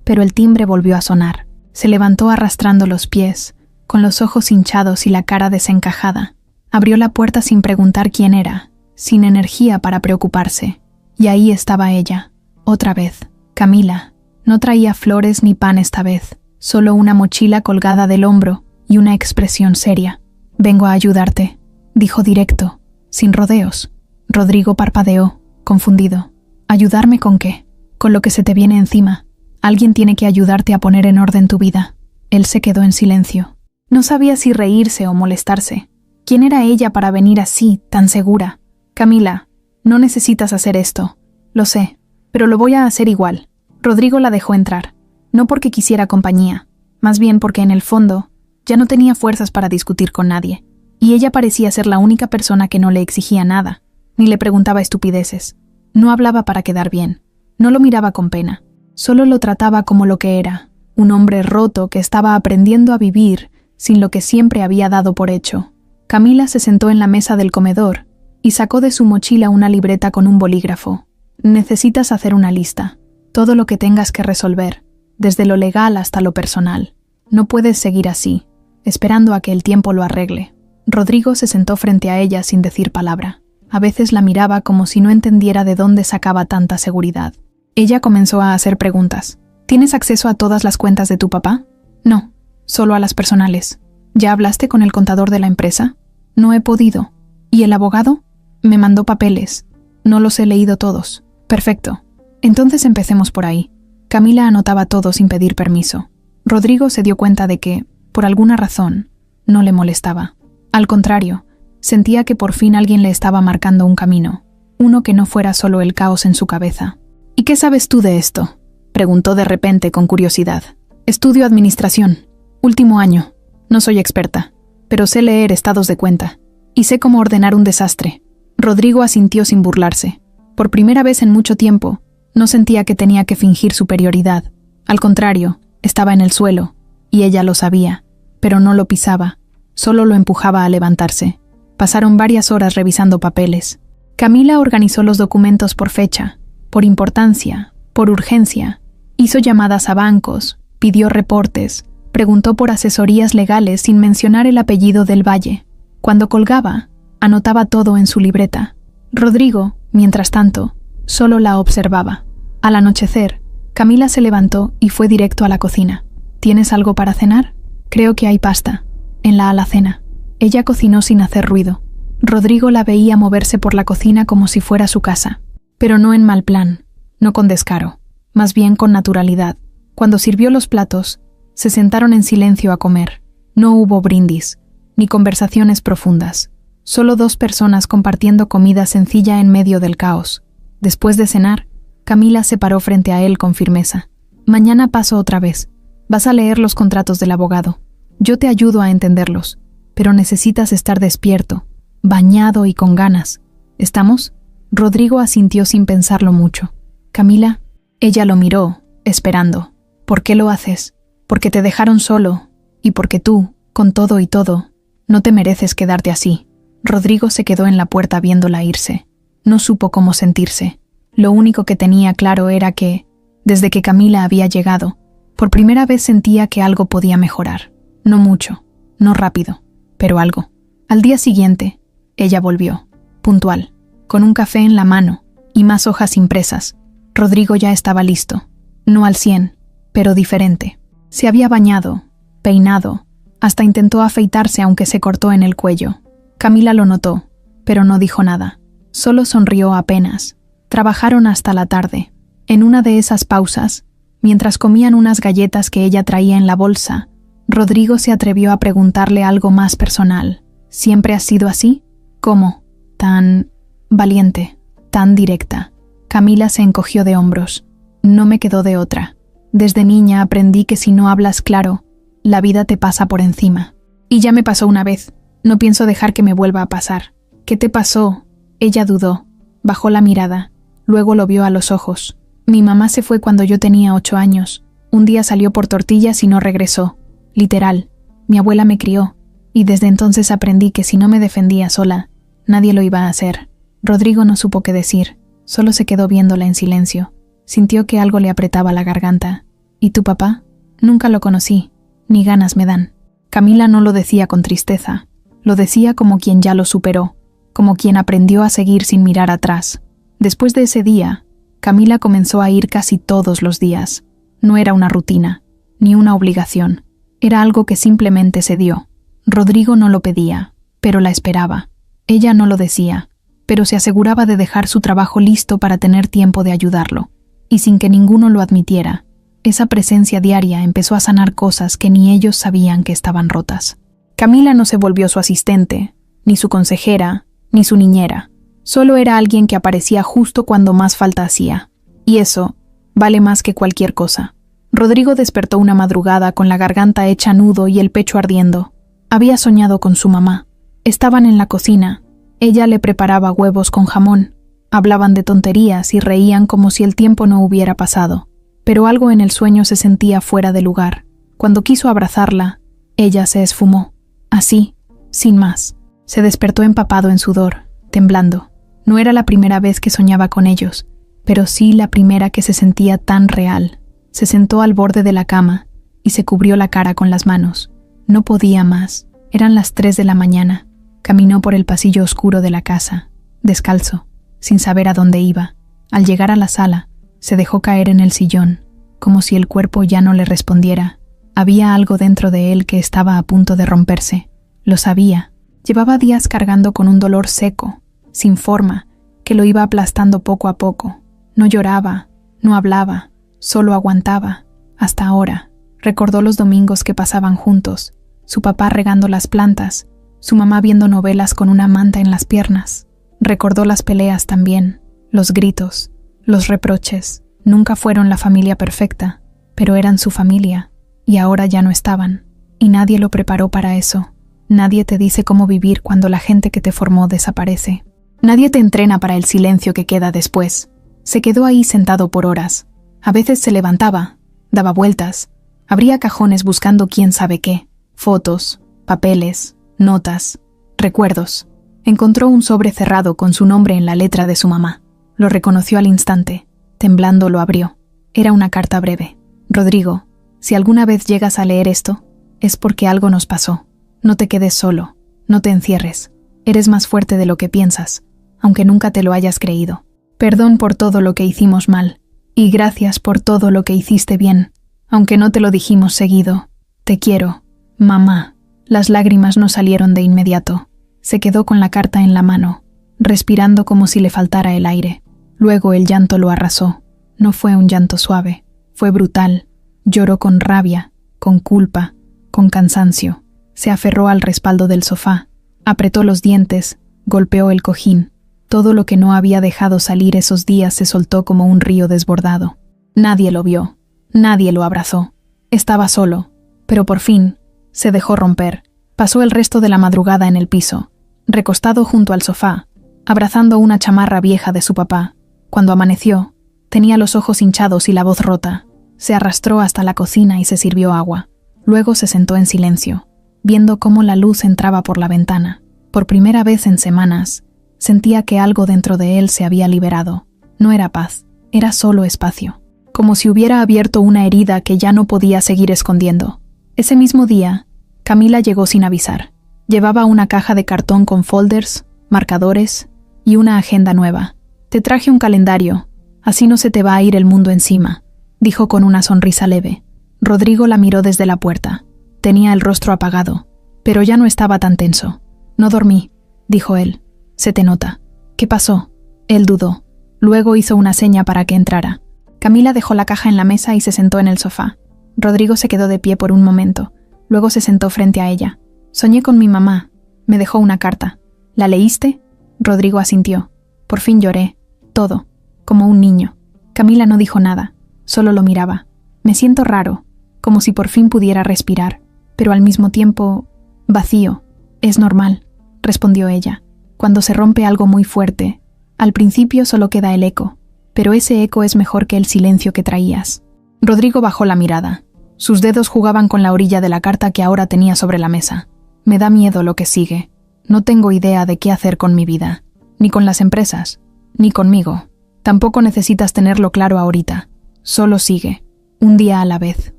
[SPEAKER 1] pero el timbre volvió a sonar. Se levantó arrastrando los pies, con los ojos hinchados y la cara desencajada. Abrió la puerta sin preguntar quién era, sin energía para preocuparse. Y ahí estaba ella, otra vez, Camila. No traía flores ni pan esta vez, solo una mochila colgada del hombro y una expresión seria. «Vengo a ayudarte», dijo directo, sin rodeos. Rodrigo parpadeó, confundido. «¿Ayudarme con qué?». «Con lo que se te viene encima. Alguien tiene que ayudarte a poner en orden tu vida». Él se quedó en silencio. No sabía si reírse o molestarse. ¿Quién era ella para venir así, tan segura? «Camila, no necesitas hacer esto. Lo sé, pero lo voy a hacer igual». Rodrigo la dejó entrar, no porque quisiera compañía, más bien porque en el fondo ya no tenía fuerzas para discutir con nadie, y ella parecía ser la única persona que no le exigía nada, ni le preguntaba estupideces. No hablaba para quedar bien, no lo miraba con pena, solo lo trataba como lo que era, un hombre roto que estaba aprendiendo a vivir sin lo que siempre había dado por hecho. Camila se sentó en la mesa del comedor y sacó de su mochila una libreta con un bolígrafo. «Necesitas hacer una lista. Todo lo que tengas que resolver, desde lo legal hasta lo personal. No puedes seguir así, esperando a que el tiempo lo arregle». Rodrigo se sentó frente a ella sin decir palabra. A veces la miraba como si no entendiera de dónde sacaba tanta seguridad. Ella comenzó a hacer preguntas. «¿Tienes acceso a todas las cuentas de tu papá?». «No, solo a las personales». «¿Ya hablaste con el contador de la empresa?». «No he podido». «¿Y el abogado?». «Me mandó papeles. No los he leído todos». «Perfecto. Entonces empecemos por ahí». Camila anotaba todo sin pedir permiso. Rodrigo se dio cuenta de que, por alguna razón, no le molestaba. Al contrario, Sentía que por fin alguien le estaba marcando un camino, uno que no fuera solo el caos en su cabeza. ¿Y qué sabes tú de esto?, preguntó de repente con curiosidad. Estudio administración. Último año. No soy experta, pero sé leer estados de cuenta. Y sé cómo ordenar un desastre. Rodrigo asintió sin burlarse. Por primera vez en mucho tiempo, no sentía que tenía que fingir superioridad. Al contrario, estaba en el suelo, y ella lo sabía, pero no lo pisaba, solo lo empujaba a levantarse. Pasaron varias horas revisando papeles. Camila organizó los documentos por fecha, por importancia, por urgencia. Hizo llamadas a bancos, pidió reportes, preguntó por asesorías legales sin mencionar el apellido del Valle. Cuando colgaba, anotaba todo en su libreta. Rodrigo, mientras tanto, solo la observaba. Al anochecer, Camila se levantó y fue directo a la cocina. ¿Tienes algo para cenar? Creo que hay pasta. En la alacena. Ella cocinó sin hacer ruido. Rodrigo la veía moverse por la cocina como si fuera su casa. Pero no en mal plan, no con descaro, más bien con naturalidad. Cuando sirvió los platos, se sentaron en silencio a comer. No hubo brindis, ni conversaciones profundas. Solo dos personas compartiendo comida sencilla en medio del caos. Después de cenar, Camila se paró frente a él con firmeza. Mañana paso otra vez. Vas a leer los contratos del abogado. Yo te ayudo a entenderlos, pero necesitas estar despierto, bañado y con ganas. ¿Estamos? Rodrigo asintió sin pensarlo mucho. Camila, ella lo miró, esperando. ¿Por qué lo haces? Porque te dejaron solo, y porque tú, con todo y todo, no te mereces quedarte así. Rodrigo se quedó en la puerta viéndola irse. No supo cómo sentirse. Lo único que tenía claro era que, desde que Camila había llegado, por primera vez sentía que algo podía mejorar. No mucho, no rápido, pero algo. Al día siguiente, ella volvió, puntual, con un café en la mano y más hojas impresas. Rodrigo ya estaba listo, no al 100, pero diferente. Se había bañado, peinado, hasta intentó afeitarse aunque se cortó en el cuello. Camila lo notó, pero no dijo nada. Solo sonrió apenas. Trabajaron hasta la tarde. En una de esas pausas, mientras comían unas galletas que ella traía en la bolsa, Rodrigo se atrevió a preguntarle algo más personal. ¿Siempre has sido así? ¿Cómo? Tan valiente, tan directa. Camila se encogió de hombros. No me quedó de otra. Desde niña aprendí que si no hablas claro, la vida te pasa por encima. Y ya me pasó una vez. No pienso dejar que me vuelva a pasar. ¿Qué te pasó? Ella dudó. Bajó la mirada. Luego lo vio a los ojos. Mi mamá se fue cuando yo tenía 8 años. Un día salió por tortillas y no regresó. Literal. Mi abuela me crió. Y desde entonces aprendí que si no me defendía sola, nadie lo iba a hacer. Rodrigo no supo qué decir. Solo se quedó viéndola en silencio. Sintió que algo le apretaba la garganta. ¿Y tu papá? Nunca lo conocí. Ni ganas me dan. Camila no lo decía con tristeza. Lo decía como quien ya lo superó. Como quien aprendió a seguir sin mirar atrás. Después de ese día, Camila comenzó a ir casi todos los días. No era una rutina, ni una obligación. Era algo que simplemente se dio. Rodrigo no lo pedía, pero la esperaba. Ella no lo decía, pero se aseguraba de dejar su trabajo listo para tener tiempo de ayudarlo. Y sin que ninguno lo admitiera, esa presencia diaria empezó a sanar cosas que ni ellos sabían que estaban rotas. Camila no se volvió su asistente, ni su consejera, ni su niñera. Solo era alguien que aparecía justo cuando más falta hacía. Y eso vale más que cualquier cosa. Rodrigo despertó una madrugada con la garganta hecha nudo y el pecho ardiendo. Había soñado con su mamá. Estaban en la cocina. Ella le preparaba huevos con jamón. Hablaban de tonterías y reían como si el tiempo no hubiera pasado. Pero algo en el sueño se sentía fuera de lugar. Cuando quiso abrazarla, ella se esfumó. Así, sin más. Se despertó empapado en sudor, temblando. No era la primera vez que soñaba con ellos, pero sí la primera que se sentía tan real. Se sentó al borde de la cama y se cubrió la cara con las manos. No podía más. Eran las 3 de la mañana. Caminó por el pasillo oscuro de la casa, descalzo, sin saber a dónde iba. Al llegar a la sala, se dejó caer en el sillón, como si el cuerpo ya no le respondiera. Había algo dentro de él que estaba a punto de romperse. Lo sabía. Llevaba días cargando con un dolor seco, sin forma, que lo iba aplastando poco a poco. No lloraba, no hablaba, solo aguantaba. Hasta ahora, recordó los domingos que pasaban juntos, su papá regando las plantas, su mamá viendo novelas con una manta en las piernas. Recordó las peleas también, los gritos, los reproches. Nunca fueron la familia perfecta, pero eran su familia, y ahora ya no estaban. Y nadie lo preparó para eso. Nadie te dice cómo vivir cuando la gente que te formó desaparece. Nadie te entrena para el silencio que queda después. Se quedó ahí sentado por horas. A veces se levantaba, daba vueltas, abría cajones buscando quién sabe qué, fotos, papeles, notas, recuerdos. Encontró un sobre cerrado con su nombre en la letra de su mamá. Lo reconoció al instante. Temblando lo abrió. Era una carta breve. Rodrigo, si alguna vez llegas a leer esto, es porque algo nos pasó. No te quedes solo, no te encierres. Eres más fuerte de lo que piensas, aunque nunca te lo hayas creído. Perdón por todo lo que hicimos mal, y gracias por todo lo que hiciste bien, aunque no te lo dijimos seguido. Te quiero, mamá. Las lágrimas no salieron de inmediato. Se quedó con la carta en la mano, respirando como si le faltara el aire. Luego el llanto lo arrasó. No fue un llanto suave, fue brutal. Lloró con rabia, con culpa, con cansancio. Se aferró al respaldo del sofá, apretó los dientes, golpeó el cojín. Todo lo que no había dejado salir esos días se soltó como un río desbordado. Nadie lo vio, nadie lo abrazó. Estaba solo, pero por fin se dejó romper. Pasó el resto de la madrugada en el piso, recostado junto al sofá, abrazando una chamarra vieja de su papá. Cuando amaneció, tenía los ojos hinchados y la voz rota. Se arrastró hasta la cocina y se sirvió agua. Luego se sentó en silencio, viendo cómo la luz entraba por la ventana. Por primera vez en semanas, sentía que algo dentro de él se había liberado. No era paz, era solo espacio. Como si hubiera abierto una herida que ya no podía seguir escondiendo. Ese mismo día, Camila llegó sin avisar. Llevaba una caja de cartón con folders, marcadores y una agenda nueva. Te traje un calendario, así no se te va a ir el mundo encima, dijo con una sonrisa leve. Rodrigo la miró desde la puerta. Tenía el rostro apagado, pero ya no estaba tan tenso. No dormí, dijo él. Se te nota. ¿Qué pasó? Él dudó. Luego hizo una seña para que entrara. Camila dejó la caja en la mesa y se sentó en el sofá. Rodrigo se quedó de pie por un momento. Luego se sentó frente a ella. Soñé con mi mamá. Me dejó una carta. ¿La leíste? Rodrigo asintió. Por fin lloré. Todo. Como un niño. Camila no dijo nada. Solo lo miraba. Me siento raro. Como si por fin pudiera respirar. Pero al mismo tiempo, vacío. Es normal, respondió ella. Cuando se rompe algo muy fuerte, al principio solo queda el eco, pero ese eco es mejor que el silencio que traías. Rodrigo bajó la mirada. Sus dedos jugaban con la orilla de la carta que ahora tenía sobre la mesa. Me da miedo lo que sigue. No tengo idea de qué hacer con mi vida, ni con las empresas, ni conmigo. Tampoco necesitas tenerlo claro ahorita. Solo sigue, un día a la vez.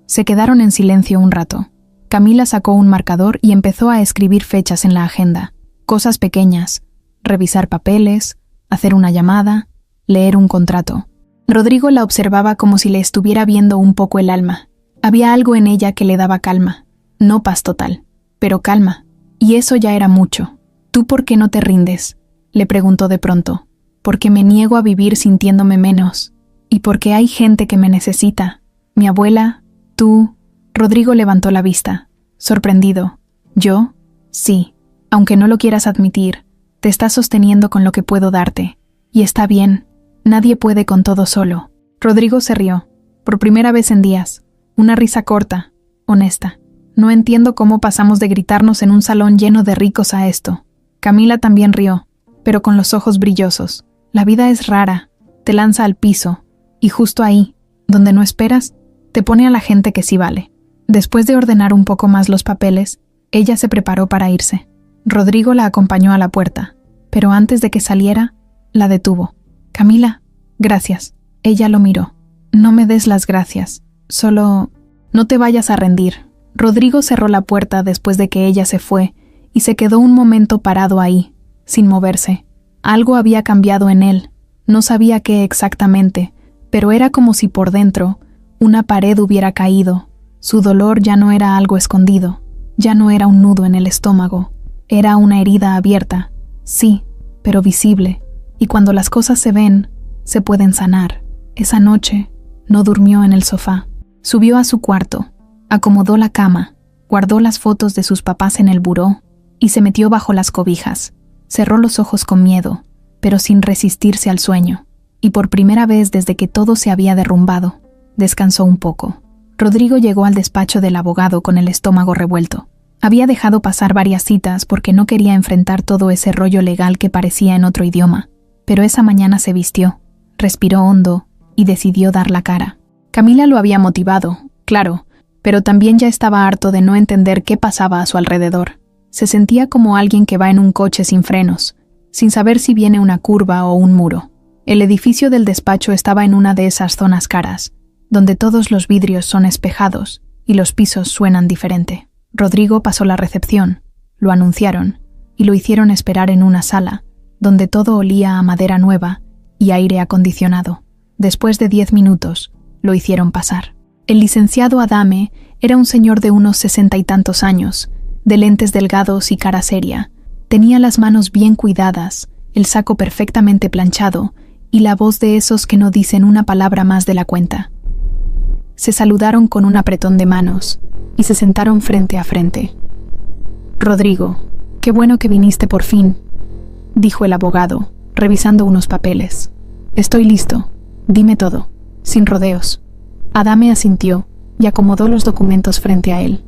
[SPEAKER 1] Se quedaron en silencio un rato. Camila sacó un marcador y empezó a escribir fechas en la agenda. Cosas pequeñas, revisar papeles, hacer una llamada, leer un contrato. Rodrigo la observaba como si le estuviera viendo un poco el alma. Había algo en ella que le daba calma. No paz total, pero calma. Y eso ya era mucho. ¿Tú por qué no te rindes?, le preguntó de pronto. Porque me niego a vivir sintiéndome menos. Y porque hay gente que me necesita. Mi abuela, tú. Rodrigo levantó la vista, sorprendido. ¿Yo? Sí. Aunque no lo quieras admitir, te estás sosteniendo con lo que puedo darte. Y está bien. Nadie puede con todo solo. Rodrigo se rió. Por primera vez en días. Una risa corta, honesta. No entiendo cómo pasamos de gritarnos en un salón lleno de ricos a esto. Camila también rió, pero con los ojos brillosos. La vida es rara. Te lanza al piso. Y justo ahí, donde no esperas, te pone a la gente que sí vale. Después de ordenar un poco más los papeles, ella se preparó para irse. Rodrigo la acompañó a la puerta, pero antes de que saliera, la detuvo. Camila, gracias. Ella lo miró. No me des las gracias. Solo, no te vayas a rendir. Rodrigo cerró la puerta después de que ella se fue y se quedó un momento parado ahí, sin moverse. Algo había cambiado en él. No sabía qué exactamente, pero era como si por dentro una pared hubiera caído. Su dolor ya no era algo escondido, ya no era un nudo en el estómago. Era una herida abierta, sí, pero visible. Y cuando las cosas se ven, se pueden sanar. Esa noche, no durmió en el sofá. Subió a su cuarto, acomodó la cama, guardó las fotos de sus papás en el buró, y se metió bajo las cobijas. Cerró los ojos con miedo, pero sin resistirse al sueño, y por primera vez desde que todo se había derrumbado, descansó un poco. Rodrigo llegó al despacho del abogado con el estómago revuelto. Había dejado pasar varias citas porque no quería enfrentar todo ese rollo legal que parecía en otro idioma, pero esa mañana se vistió, respiró hondo y decidió dar la cara. Camila lo había motivado, claro, pero también ya estaba harto de no entender qué pasaba a su alrededor. Se sentía como alguien que va en un coche sin frenos, sin saber si viene una curva o un muro. El edificio del despacho estaba en una de esas zonas caras, donde todos los vidrios son espejados y los pisos suenan diferente. Rodrigo pasó la recepción, lo anunciaron y lo hicieron esperar en una sala, donde todo olía a madera nueva y aire acondicionado. Después de 10 minutos, lo hicieron pasar. El licenciado Adame era un señor de unos 60 y tantos años, de lentes delgados y cara seria. Tenía las manos bien cuidadas, el saco perfectamente planchado y la voz de esos que no dicen una palabra más de la cuenta. Se saludaron con un apretón de manos y se sentaron frente a frente. «Rodrigo, qué bueno que viniste por fin», dijo el abogado, revisando unos papeles. «Estoy listo. Dime todo, sin rodeos». Adame asintió y acomodó los documentos frente a él.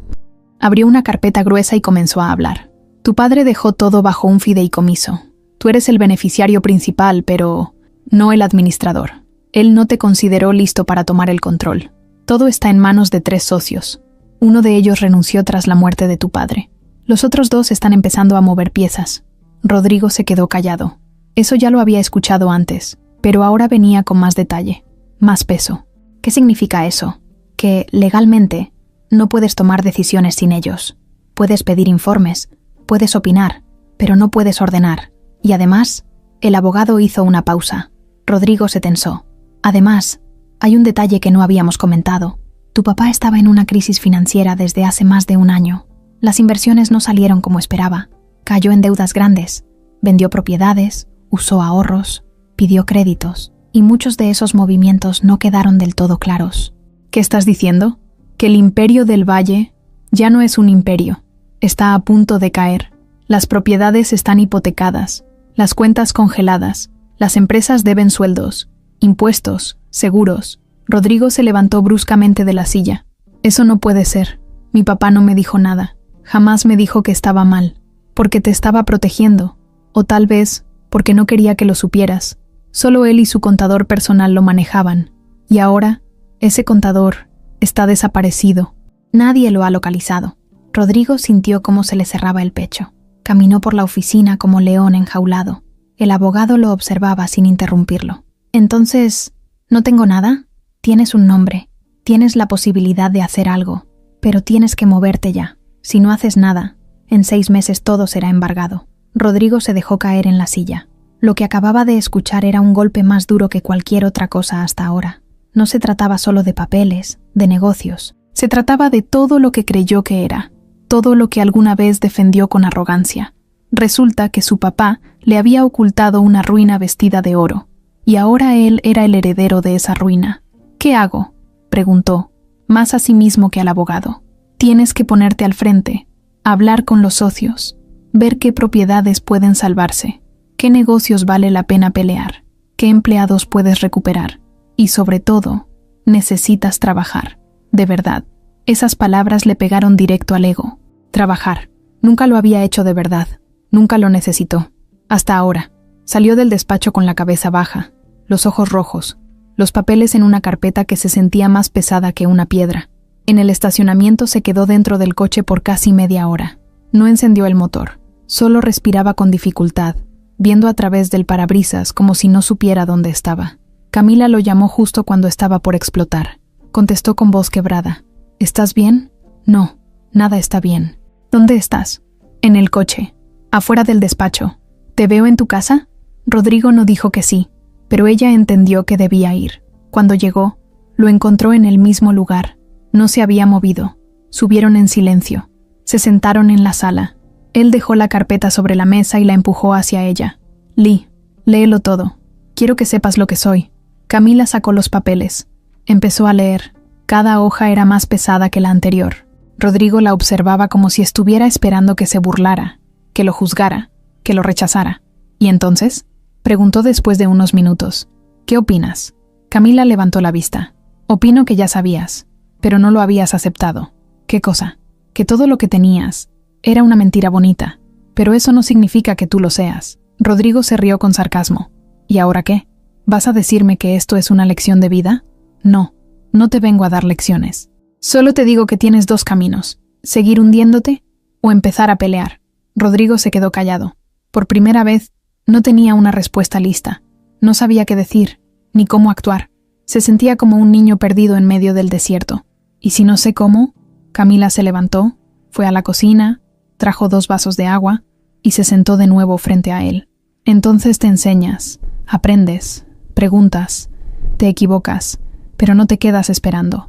[SPEAKER 1] Abrió una carpeta gruesa y comenzó a hablar. «Tu padre dejó todo bajo un fideicomiso. Tú eres el beneficiario principal, pero no el administrador. Él no te consideró listo para tomar el control. Todo está en manos de 3 socios. Uno de ellos renunció tras la muerte de tu padre. Los otros 2 están empezando a mover piezas». Rodrigo se quedó callado. Eso ya lo había escuchado antes, pero ahora venía con más detalle, más peso. ¿Qué significa eso? Que, legalmente, no puedes tomar decisiones sin ellos. Puedes pedir informes, puedes opinar, pero no puedes ordenar. Y además, el abogado hizo una pausa. Rodrigo se tensó. Además, hay un detalle que no habíamos comentado. Tu papá estaba en una crisis financiera desde hace más de un año. Las inversiones no salieron como esperaba. Cayó en deudas grandes, vendió propiedades, usó ahorros, pidió créditos, y muchos de esos movimientos no quedaron del todo claros. ¿Qué estás diciendo? ¿Que el imperio del Valle ya no es un imperio? Está a punto de caer. Las propiedades están hipotecadas, las cuentas congeladas, las empresas deben sueldos, impuestos, seguros. Rodrigo se levantó bruscamente de la silla. Eso no puede ser. Mi papá no me dijo nada. Jamás me dijo que estaba mal, porque te estaba protegiendo, o tal vez porque no quería que lo supieras. Solo él y su contador personal lo manejaban, y ahora ese contador está desaparecido. Nadie lo ha localizado. Rodrigo sintió cómo se le cerraba el pecho. Caminó por la oficina como león enjaulado. El abogado lo observaba sin interrumpirlo. Entonces, ¿no tengo nada? Tienes un nombre, tienes la posibilidad de hacer algo, pero tienes que moverte ya. Si no haces nada, en 6 meses todo será embargado. Rodrigo se dejó caer en la silla. Lo que acababa de escuchar era un golpe más duro que cualquier otra cosa hasta ahora. No se trataba solo de papeles, de negocios. Se trataba de todo lo que creyó que era, todo lo que alguna vez defendió con arrogancia. Resulta que su papá le había ocultado una ruina vestida de oro, y ahora él era el heredero de esa ruina. «¿Qué hago?», preguntó, más a sí mismo que al abogado. «Tienes que ponerte al frente, hablar con los socios, ver qué propiedades pueden salvarse, qué negocios vale la pena pelear, qué empleados puedes recuperar, y sobre todo, necesitas trabajar, de verdad». Esas palabras le pegaron directo al ego. Trabajar. Nunca lo había hecho de verdad. Nunca lo necesitó. Hasta ahora. Salió del despacho con la cabeza baja, los ojos rojos, los papeles en una carpeta que se sentía más pesada que una piedra. En el estacionamiento se quedó dentro del coche por casi media hora. No encendió el motor. Solo respiraba con dificultad, viendo a través del parabrisas como si no supiera dónde estaba. Camila lo llamó justo cuando estaba por explotar. Contestó con voz quebrada. «¿Estás bien?» «No, nada está bien». «¿Dónde estás?» «En el coche, afuera del despacho». «¿Te veo en tu casa?» Rodrigo no dijo que sí, pero ella entendió que debía ir. Cuando llegó, lo encontró en el mismo lugar. No se había movido. Subieron en silencio. Se sentaron en la sala. Él dejó la carpeta sobre la mesa y la empujó hacia ella. «Lee, léelo todo. Quiero que sepas lo que soy». Camila sacó los papeles. Empezó a leer. Cada hoja era más pesada que la anterior. Rodrigo la observaba como si estuviera esperando que se burlara. que lo juzgara, que lo rechazara. ¿Y entonces?, preguntó después de unos minutos. ¿Qué opinas? Camila levantó la vista. Opino que ya sabías, pero no lo habías aceptado. ¿Qué cosa? Que todo lo que tenías era una mentira bonita, pero eso no significa que tú lo seas. Rodrigo se rió con sarcasmo. ¿Y ahora qué? ¿Vas a decirme que esto es una lección de vida? No, no te vengo a dar lecciones. Solo te digo que tienes dos caminos: seguir hundiéndote o empezar a pelear. Rodrigo se quedó callado. Por primera vez, no tenía una respuesta lista. No sabía qué decir, ni cómo actuar. Se sentía como un niño perdido en medio del desierto. ¿Y si no sé cómo? Camila se levantó, fue a la cocina, trajo 2 vasos de agua y se sentó de nuevo frente a él. Entonces te enseñas, aprendes, preguntas, te equivocas, pero no te quedas esperando.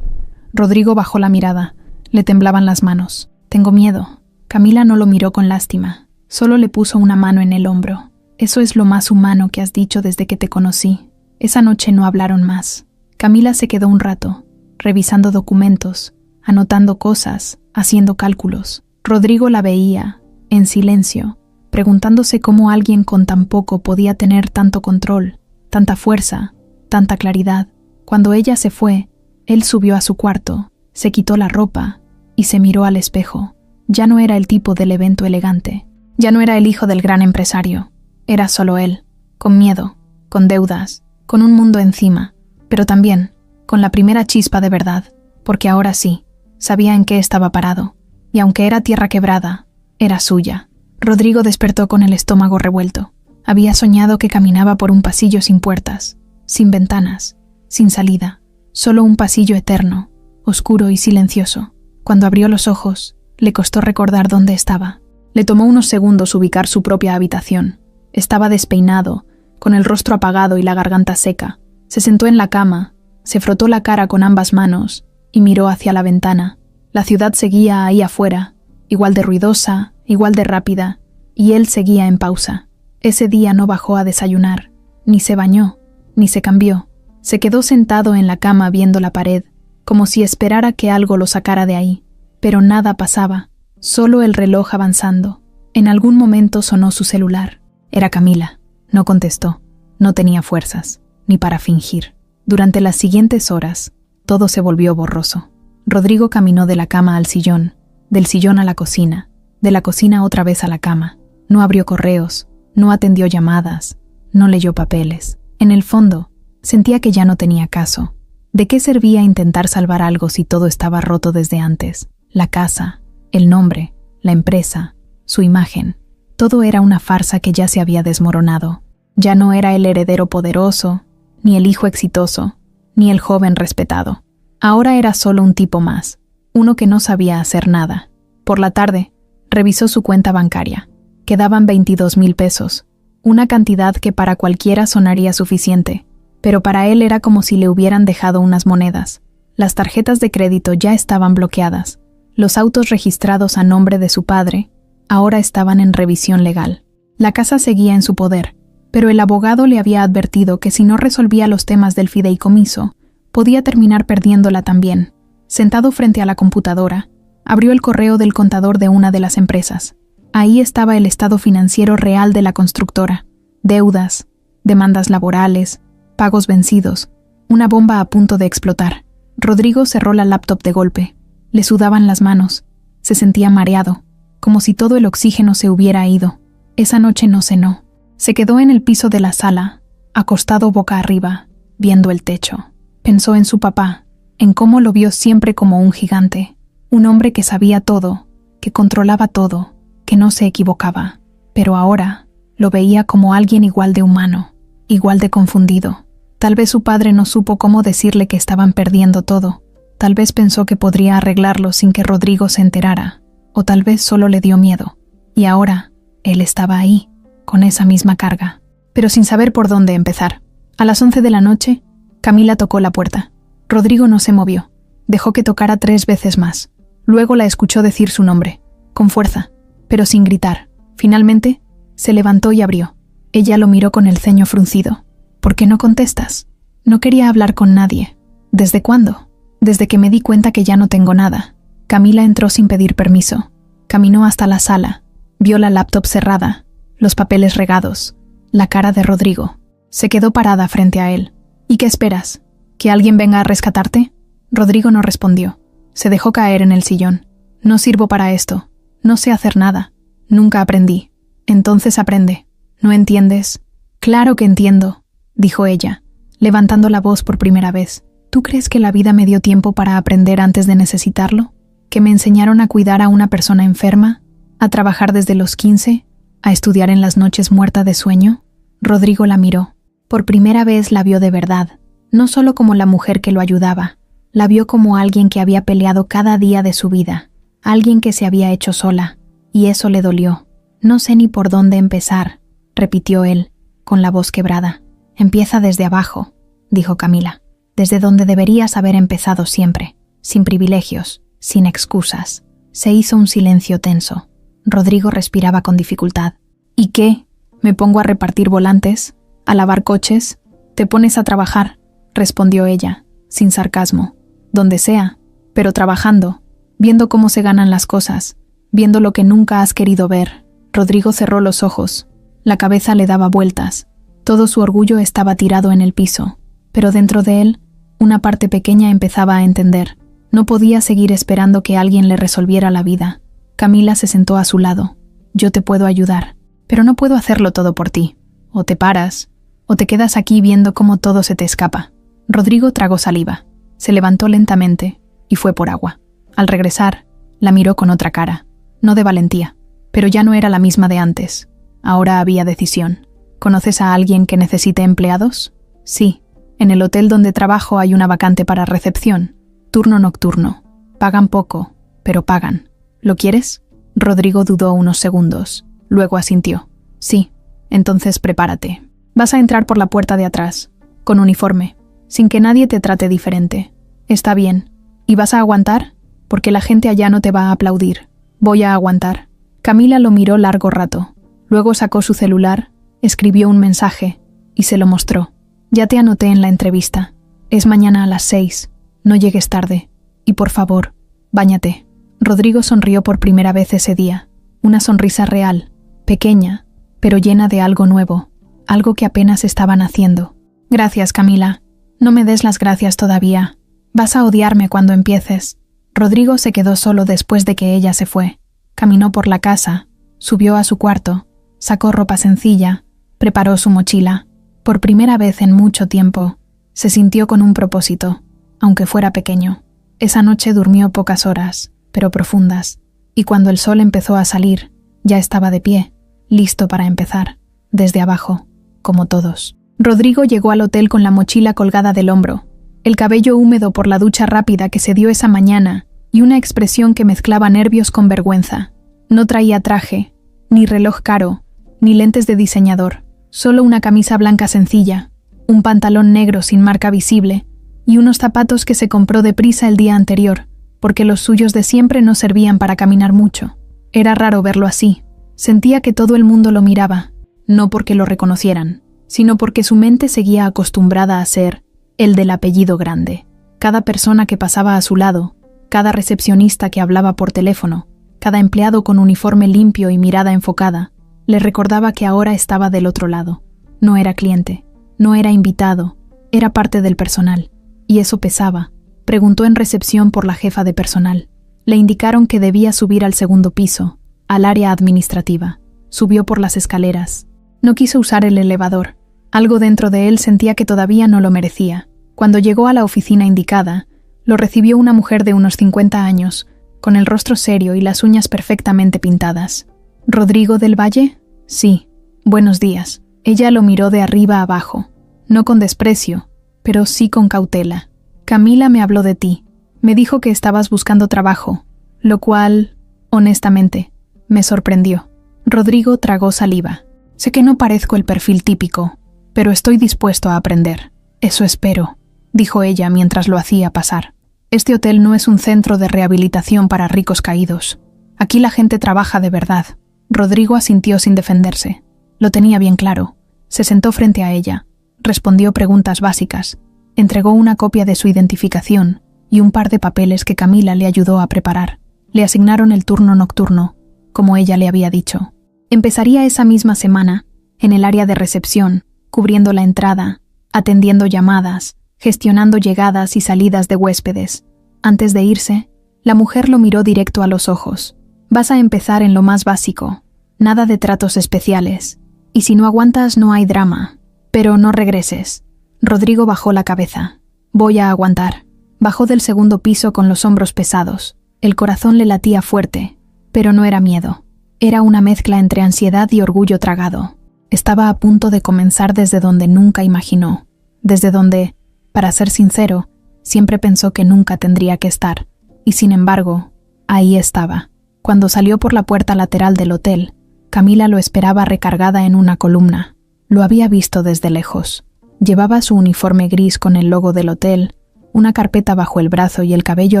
[SPEAKER 1] Rodrigo bajó la mirada, le temblaban las manos. Tengo miedo. Camila no lo miró con lástima, solo le puso una mano en el hombro. Eso es lo más humano que has dicho desde que te conocí. Esa noche no hablaron más. Camila se quedó un rato, revisando documentos, anotando cosas, haciendo cálculos. Rodrigo la veía, en silencio, preguntándose cómo alguien con tan poco podía tener tanto control, tanta fuerza, tanta claridad. Cuando ella se fue, él subió a su cuarto, se quitó la ropa y se miró al espejo. Ya no era el tipo del evento elegante, ya no era el hijo del gran empresario. Era solo él, con miedo, con deudas, con un mundo encima, pero también con la primera chispa de verdad, porque ahora sí, sabía en qué estaba parado, y aunque era tierra quebrada, era suya. Rodrigo despertó con el estómago revuelto. Había soñado que caminaba por un pasillo sin puertas, sin ventanas, sin salida, solo un pasillo eterno, oscuro y silencioso. Cuando abrió los ojos, le costó recordar dónde estaba. Le tomó unos segundos ubicar su propia habitación. Estaba despeinado, con el rostro apagado y la garganta seca. Se sentó en la cama, se frotó la cara con ambas manos y miró hacia la ventana. La ciudad seguía ahí afuera, igual de ruidosa, igual de rápida, y él seguía en pausa. Ese día no bajó a desayunar, ni se bañó, ni se cambió. Se quedó sentado en la cama viendo la pared, como si esperara que algo lo sacara de ahí. Pero nada pasaba, solo el reloj avanzando. En algún momento sonó su celular. Era Camila. No contestó. No tenía fuerzas, ni para fingir. Durante las siguientes horas, todo se volvió borroso. Rodrigo caminó de la cama al sillón, del sillón a la cocina, de la cocina otra vez a la cama. No abrió correos, no atendió llamadas, no leyó papeles. En el fondo, sentía que ya no tenía caso. ¿De qué servía intentar salvar algo si todo estaba roto desde antes? La casa, el nombre, la empresa, su imagen. Todo era una farsa que ya se había desmoronado. Ya no era el heredero poderoso, ni el hijo exitoso, ni el joven respetado. Ahora era solo un tipo más, uno que no sabía hacer nada. Por la tarde, revisó su cuenta bancaria. Quedaban 22,000 pesos, una cantidad que para cualquiera sonaría suficiente, pero para él era como si le hubieran dejado unas monedas. Las tarjetas de crédito ya estaban bloqueadas. Los autos registrados a nombre de su padre ahora estaban en revisión legal. La casa seguía en su poder, pero el abogado le había advertido que si no resolvía los temas del fideicomiso, podía terminar perdiéndola también. Sentado frente a la computadora, abrió el correo del contador de una de las empresas. Ahí estaba el estado financiero real de la constructora. Deudas, demandas laborales, pagos vencidos, una bomba a punto de explotar. Rodrigo cerró la laptop de golpe. Le sudaban las manos. Se sentía mareado, como si todo el oxígeno se hubiera ido. Esa noche no cenó. Se quedó en el piso de la sala, acostado boca arriba, viendo el techo. Pensó en su papá, en cómo lo vio siempre como un gigante, un hombre que sabía todo, que controlaba todo, que no se equivocaba. Pero ahora lo veía como alguien igual de humano, igual de confundido. Tal vez su padre no supo cómo decirle que estaban perdiendo todo. Tal vez pensó que podría arreglarlo sin que Rodrigo se enterara, o tal vez solo le dio miedo. Y ahora, él estaba ahí, con esa misma carga, pero sin saber por dónde empezar. A las 11 de la noche, Camila tocó la puerta. Rodrigo no se movió. Dejó que tocara 3 veces más. Luego la escuchó decir su nombre, con fuerza, pero sin gritar. Finalmente, se levantó y abrió. Ella lo miró con el ceño fruncido. ¿Por qué no contestas? No quería hablar con nadie. ¿Desde cuándo? Desde que me di cuenta que ya no tengo nada. Camila entró sin pedir permiso. Caminó hasta la sala, Vio la laptop cerrada, los papeles regados, la cara de Rodrigo. Se quedó parada frente a él. ¿Y qué esperas? ¿Que alguien venga a rescatarte? Rodrigo no respondió. Se dejó caer en el sillón. No sirvo para esto. No sé hacer nada. Nunca aprendí. Entonces aprende. ¿No entiendes? Claro que entiendo, dijo ella, levantando la voz por primera vez. ¿Tú crees que la vida me dio tiempo para aprender antes de necesitarlo? ¿Que me enseñaron a cuidar a una persona enferma? ¿A trabajar desde los 15? ¿A estudiar en las noches muerta de sueño? Rodrigo la miró. Por primera vez la vio de verdad, no solo como la mujer que lo ayudaba, la vio como alguien que había peleado cada día de su vida, alguien que se había hecho sola, y eso le dolió. No sé ni por dónde empezar, repitió él, con la voz quebrada. Empieza desde abajo, dijo Camila, desde donde deberías haber empezado siempre, sin privilegios, sin excusas. Se hizo un silencio tenso. Rodrigo respiraba con dificultad. ¿Y qué? ¿Me pongo a repartir volantes? ¿A lavar coches? Te pones a trabajar, respondió ella, sin sarcasmo. Donde sea, pero trabajando, viendo cómo se ganan las cosas, viendo lo que nunca has querido ver. Rodrigo cerró los ojos. La cabeza le daba vueltas. Todo su orgullo estaba tirado en el piso, pero dentro de él, una parte pequeña empezaba a entender. No podía seguir esperando que alguien le resolviera la vida. Camila se sentó a su lado. Yo te puedo ayudar, pero no puedo hacerlo todo por ti. O te paras, o te quedas aquí viendo cómo todo se te escapa. Rodrigo tragó saliva. Se levantó lentamente y fue por agua. Al regresar, la miró con otra cara, no de valentía, pero ya no era la misma de antes. Ahora había decisión. ¿Conoces a alguien que necesite empleados? Sí, en el hotel donde trabajo hay una vacante para recepción. Turno nocturno. Pagan poco, pero pagan. ¿Lo quieres? Rodrigo dudó unos segundos. Luego asintió. Sí, entonces prepárate. Vas a entrar por la puerta de atrás, con uniforme, sin que nadie te trate diferente. Está bien. ¿Y vas a aguantar? Porque la gente allá no te va a aplaudir. Voy a aguantar. Camila lo miró largo rato. Luego sacó su celular, escribió un mensaje y se lo mostró. Ya te anoté en la entrevista. Es mañana a las 6. No llegues tarde. Y por favor, báñate. Rodrigo sonrió por primera vez ese día. Una sonrisa real, pequeña, pero llena de algo nuevo, algo que apenas estaban haciendo. Gracias, Camila. No me des las gracias todavía. Vas a odiarme cuando empieces. Rodrigo se quedó solo después de que ella se fue. Caminó por la casa, subió a su cuarto, sacó ropa sencilla, preparó su mochila. Por primera vez en mucho tiempo, se sintió con un propósito, aunque fuera pequeño. Esa noche durmió pocas horas, pero profundas, y cuando el sol empezó a salir, ya estaba de pie, listo para empezar, desde abajo, como todos. Rodrigo llegó al hotel con la mochila colgada del hombro, el cabello húmedo por la ducha rápida que se dio esa mañana y una expresión que mezclaba nervios con vergüenza. No traía traje, ni reloj caro, ni lentes de diseñador, solo una camisa blanca sencilla, un pantalón negro sin marca visible y unos zapatos que se compró deprisa el día anterior, porque los suyos de siempre no servían para caminar mucho. Era raro verlo así. Sentía que todo el mundo lo miraba, no porque lo reconocieran, sino porque su mente seguía acostumbrada a ser el del apellido grande. Cada persona que pasaba a su lado, cada recepcionista que hablaba por teléfono, cada empleado con uniforme limpio y mirada enfocada, le recordaba que ahora estaba del otro lado. No era cliente, no era invitado, era parte del personal, y eso pesaba. Preguntó en recepción por la jefa de personal. Le indicaron que debía subir al segundo piso, al área administrativa. Subió por las escaleras. No quiso usar el elevador. Algo dentro de él sentía que todavía no lo merecía. Cuando llegó a la oficina indicada, lo recibió una mujer de unos 50 años, con el rostro serio y las uñas perfectamente pintadas. ¿Rodrigo del Valle? Sí. Buenos días. Ella lo miró de arriba a abajo, no con desprecio, pero sí con cautela. Camila me habló de ti. Me dijo que estabas buscando trabajo, lo cual, honestamente, me sorprendió. Rodrigo tragó saliva. Sé que no parezco el perfil típico, pero estoy dispuesto a aprender. Eso espero, dijo ella mientras lo hacía pasar. Este hotel no es un centro de rehabilitación para ricos caídos. Aquí la gente trabaja de verdad. Rodrigo asintió sin defenderse. Lo tenía bien claro. Se sentó frente a ella. Respondió preguntas básicas. Entregó una copia de su identificación y un par de papeles que Camila le ayudó a preparar. Le asignaron el turno nocturno, como ella le había dicho. Empezaría esa misma semana, en el área de recepción, cubriendo la entrada, atendiendo llamadas, gestionando llegadas y salidas de huéspedes. Antes de irse, la mujer lo miró directo a los ojos. Vas a empezar en lo más básico, nada de tratos especiales. Y si no aguantas, no hay drama. Pero no regreses. Rodrigo bajó la cabeza. Voy a aguantar. Bajó del segundo piso con los hombros pesados. El corazón le latía fuerte, pero no era miedo. Era una mezcla entre ansiedad y orgullo tragado. Estaba a punto de comenzar desde donde nunca imaginó. Desde donde, para ser sincero, siempre pensó que nunca tendría que estar. Y sin embargo, ahí estaba. Cuando salió por la puerta lateral del hotel, Camila lo esperaba recargada en una columna. Lo había visto desde lejos. Llevaba su uniforme gris con el logo del hotel, una carpeta bajo el brazo y el cabello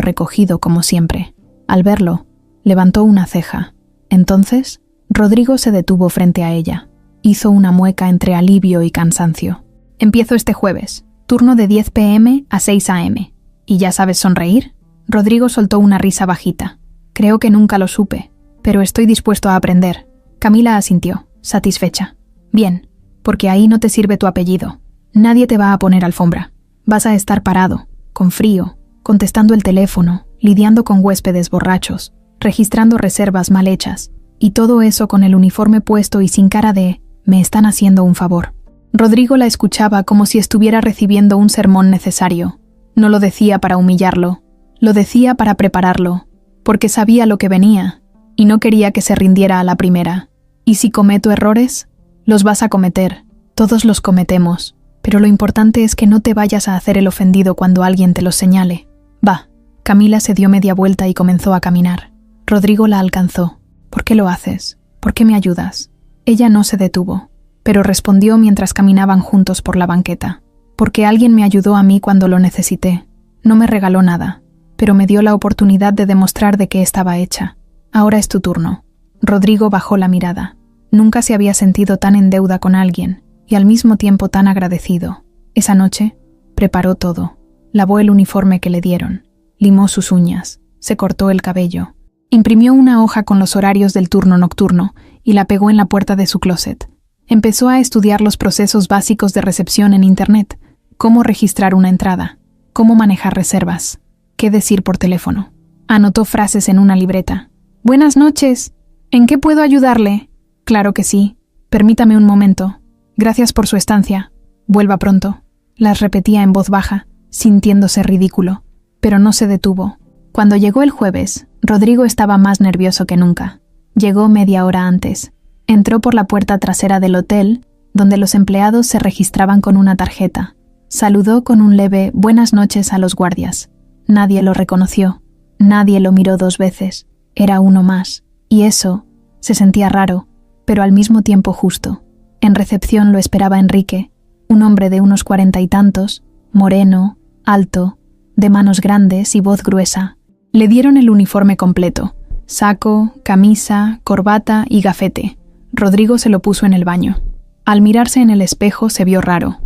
[SPEAKER 1] recogido como siempre. Al verlo, levantó una ceja. Entonces, Rodrigo se detuvo frente a ella. Hizo una mueca entre alivio y cansancio. Empiezo este jueves, turno de 10 p.m. a 6 a.m. ¿Y ya sabes sonreír? Rodrigo soltó una risa bajita. Creo que nunca lo supe, pero estoy dispuesto a aprender. Camila asintió, satisfecha. Bien, porque ahí no te sirve tu apellido. Nadie te va a poner alfombra. Vas a estar parado, con frío, contestando el teléfono, lidiando con huéspedes borrachos, registrando reservas mal hechas, y todo eso con el uniforme puesto y sin cara de «me están haciendo un favor». Rodrigo la escuchaba como si estuviera recibiendo un sermón necesario. No lo decía para humillarlo, lo decía para prepararlo, porque sabía lo que venía, y no quería que se rindiera a la primera. ¿Y si cometo errores? Los vas a cometer, todos los cometemos, pero lo importante es que no te vayas a hacer el ofendido cuando alguien te los señale. Va. Camila se dio media vuelta y comenzó a caminar. Rodrigo la alcanzó. ¿Por qué lo haces? ¿Por qué me ayudas? Ella no se detuvo, pero respondió mientras caminaban juntos por la banqueta. Porque alguien me ayudó a mí cuando lo necesité. No me regaló nada, pero me dio la oportunidad de demostrar de qué estaba hecha. Ahora es tu turno. Rodrigo bajó la mirada. Nunca se había sentido tan en deuda con alguien, y al mismo tiempo tan agradecido. Esa noche, preparó todo. Lavó el uniforme que le dieron, limó sus uñas, se cortó el cabello, imprimió una hoja con los horarios del turno nocturno y la pegó en la puerta de su closet. Empezó a estudiar los procesos básicos de recepción en Internet, cómo registrar una entrada, cómo manejar reservas, qué decir por teléfono. Anotó frases en una libreta. «Buenas noches. ¿En qué puedo ayudarle?» «Claro que sí. Permítame un momento. Gracias por su estancia. Vuelva pronto». Las repetía en voz baja, sintiéndose ridículo, pero no se detuvo. Cuando llegó el jueves, Rodrigo estaba más nervioso que nunca. Llegó media hora antes. Entró por la puerta trasera del hotel, donde los empleados se registraban con una tarjeta. Saludó con un leve «buenas noches» a los guardias. Nadie lo reconoció. Nadie lo miró 2 veces. Era uno más. Y eso, se sentía raro, pero al mismo tiempo justo. En recepción lo esperaba Enrique, un hombre de unos 40 y tantos, moreno, alto, de manos grandes y voz gruesa. Le dieron el uniforme completo, saco, camisa, corbata y gafete. Rodrigo se lo puso en el baño. Al mirarse en el espejo se vio raro,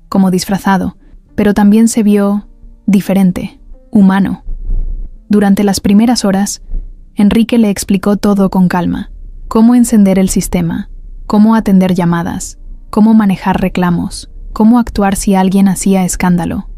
[SPEAKER 1] como disfrazado, pero también se vio diferente, humano. Durante las primeras horas, Enrique le explicó todo con calma. Cómo encender el sistema, cómo atender llamadas, cómo manejar reclamos, cómo actuar si alguien hacía escándalo.